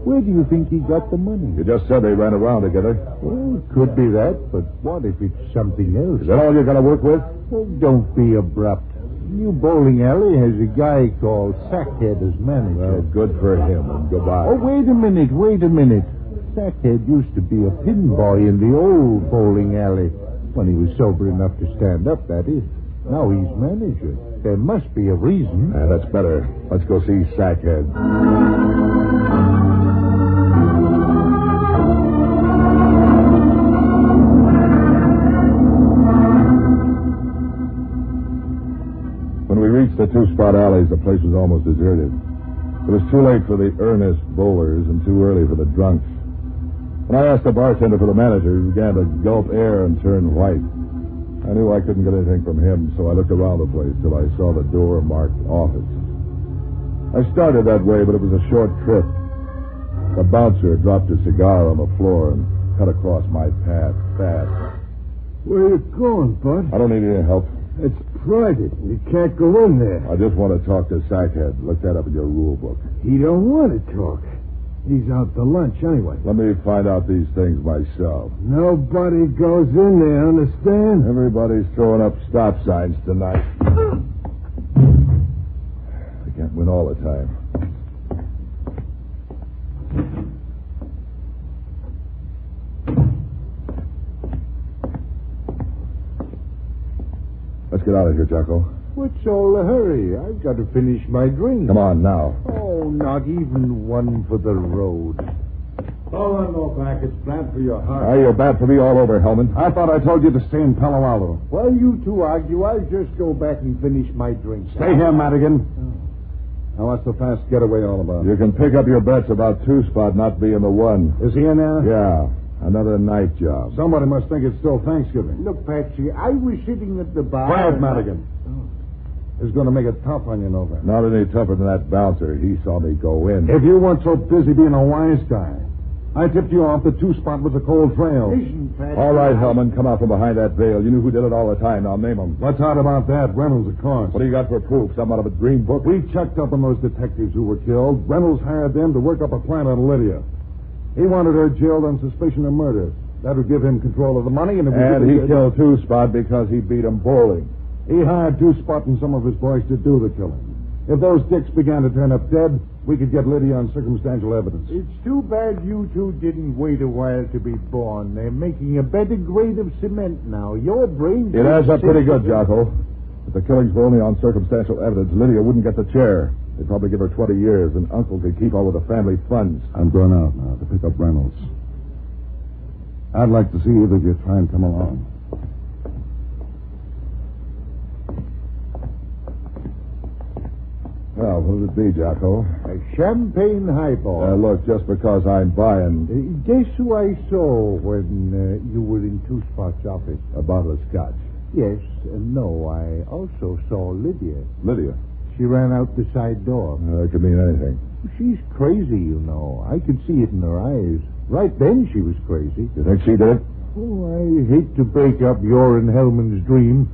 Speaker 11: Where do you think he got the money?
Speaker 15: You just said they ran around together.
Speaker 11: Well, it could be that, but what if it's something else?
Speaker 15: Is that all you're going to work with?
Speaker 11: Oh, don't be abrupt. New bowling alley has a guy called Sackhead as manager.
Speaker 15: Well, good for him, and goodbye.
Speaker 11: Oh, wait a minute. Sackhead used to be a pin boy in the old bowling alley. When he was sober enough to stand up, that is. Now he's manager. There must be a reason.
Speaker 15: That's better. Let's go see Sackhead. When we reached the 2-spot alleys, the place was almost deserted. It was too late for the earnest bowlers and too early for the drunks. When I asked the bartender for the manager, he began to gulp air and turn white. I knew I couldn't get anything from him, so I looked around the place till I saw the door marked office. I started that way, but it was a short trip. The bouncer dropped a cigar on the floor and cut across my path fast.
Speaker 11: Where you going, bud?
Speaker 15: I don't need any help.
Speaker 11: It's private. You can't go in there.
Speaker 15: I just want to talk to Sackhead. Look that up in your rule book.
Speaker 11: He don't want to talk. He's out to lunch anyway.
Speaker 12: Let me find out these things myself.
Speaker 11: Nobody goes in there, understand?
Speaker 12: Everybody's throwing up stop signs tonight. I can't win all the time. Let's get out of here, Jocko.
Speaker 11: What's all the hurry? I've got to finish my drink.
Speaker 12: Come on, now.
Speaker 11: Oh, not even one for the road. Hold on, Novak. It's bad for your heart.
Speaker 12: You're bad for me all over, Hellman.
Speaker 11: I thought I told you to stay in Palo Alto. Well, you two argue. I'll just go back and finish my drink.
Speaker 22: Stay here, Madigan. Now, what's the fast getaway all about?
Speaker 12: You can pick up your bets about Two-Spot not being the one.
Speaker 11: Is he in there?
Speaker 12: Yeah. Another night job.
Speaker 11: Somebody must think it's still Thanksgiving. Look, Patsy, I was sitting at the bar.
Speaker 22: Quiet, Madigan. It's going to make it tough on you, Novak.
Speaker 12: Not any tougher than that bouncer. He saw me go in.
Speaker 11: If you weren't so busy being a wise guy, I tipped you off the Two-Spot was a cold trail.
Speaker 17: Listen, Patsy.
Speaker 12: All right, Hellman, come out from behind that veil. You knew who did it all the time. Now name them.
Speaker 11: What's hard about that? Reynolds, of course.
Speaker 12: What do you got for proof? Some out of a dream book?
Speaker 11: We checked up on those detectives who were killed. Reynolds hired them to work up a plan on Lydia. He wanted her jailed on suspicion of murder. That would give him control of the money. And
Speaker 12: he killed Two-Spot because he beat him bowling.
Speaker 11: He hired Two-Spot and some of his boys to do the killing. If those dicks began to turn up dead, we could get Lydia on circumstantial evidence. It's too bad you two didn't wait a while to be born. They're making a better grade of cement now. Your brain...
Speaker 12: It adds up pretty good, Jocko. If the killings were only on circumstantial evidence, Lydia wouldn't get the chair. They'd probably give her 20 years, and Uncle could keep all of the family funds.
Speaker 11: I'm going out now to pick up Reynolds. I'd like to see either of you try and come along.
Speaker 12: Well, what would it be, Jocko?
Speaker 11: A champagne highball.
Speaker 12: Look, just because I'm buying...
Speaker 11: guess who I saw when you were in Two-Spot's office?
Speaker 12: A bottle of scotch.
Speaker 11: Yes. No, I also saw Lydia.
Speaker 12: Lydia?
Speaker 11: She ran out the side door.
Speaker 12: That could mean anything.
Speaker 11: She's crazy, you know. I could see it in her eyes. Right then she was crazy.
Speaker 12: You think she did it?
Speaker 11: Oh, I hate to break up your and Hellman's dream,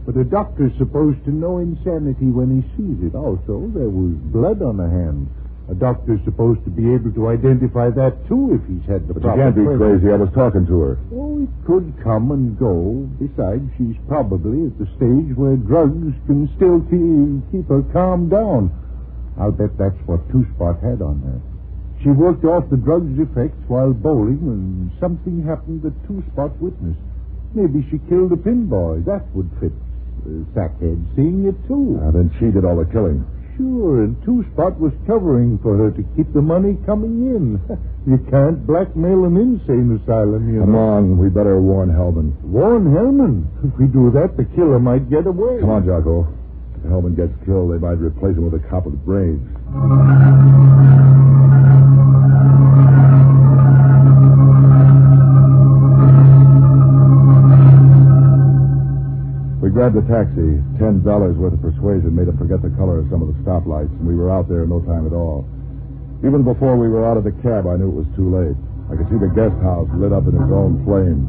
Speaker 11: but a doctor's supposed to know insanity when he sees it. Also, there was blood on her hand. A doctor's supposed to be able to identify that, too, if he's had the
Speaker 12: but
Speaker 11: proper
Speaker 12: she can't be
Speaker 11: training.
Speaker 12: crazy. I was talking to her.
Speaker 11: Oh, it could come and go. Besides, she's probably at the stage where drugs can still keep her calmed down. I'll bet that's what Two-Spot had on her. She worked off the drug's effects while bowling when something happened that Two-Spot witnessed. Maybe she killed a pinboy. That would fit. Sackhead seeing it, too.
Speaker 12: Then she did all the killing.
Speaker 11: Sure, and Two-Spot was covering for her to keep the money coming in. You can't blackmail an insane asylum, you know.
Speaker 12: Come on, we better warn Hellman.
Speaker 11: Warn Hellman? If we do that, the killer might get away.
Speaker 12: Come on, Jocko. If Hellman gets killed, they might replace him with a cop with brains. We grabbed a taxi. $10 worth of persuasion made him forget the color of some of the stoplights, and we were out there in no time at all. Even before we were out of the cab, I knew it was too late. I could see the guest house lit up in its own flames.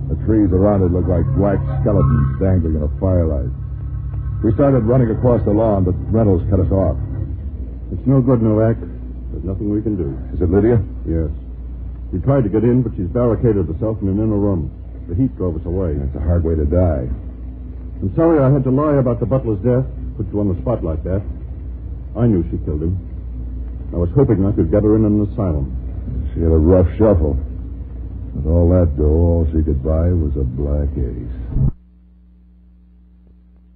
Speaker 12: The trees around it looked like black skeletons dangling in a firelight. We started running across the lawn, but Reynolds cut us off.
Speaker 22: It's no good, Novak. There's nothing we can do.
Speaker 12: Is it Lydia?
Speaker 22: Yes. We tried to get in, but she's barricaded herself in an inner room. The heat drove us away.
Speaker 12: That's a hard way to die.
Speaker 22: I'm sorry I had to lie about the butler's death, put you on the spot like that. I knew she killed him. I was hoping I could get her in an asylum.
Speaker 12: She had a rough shuffle. With all that dough, all she could buy was a black ace.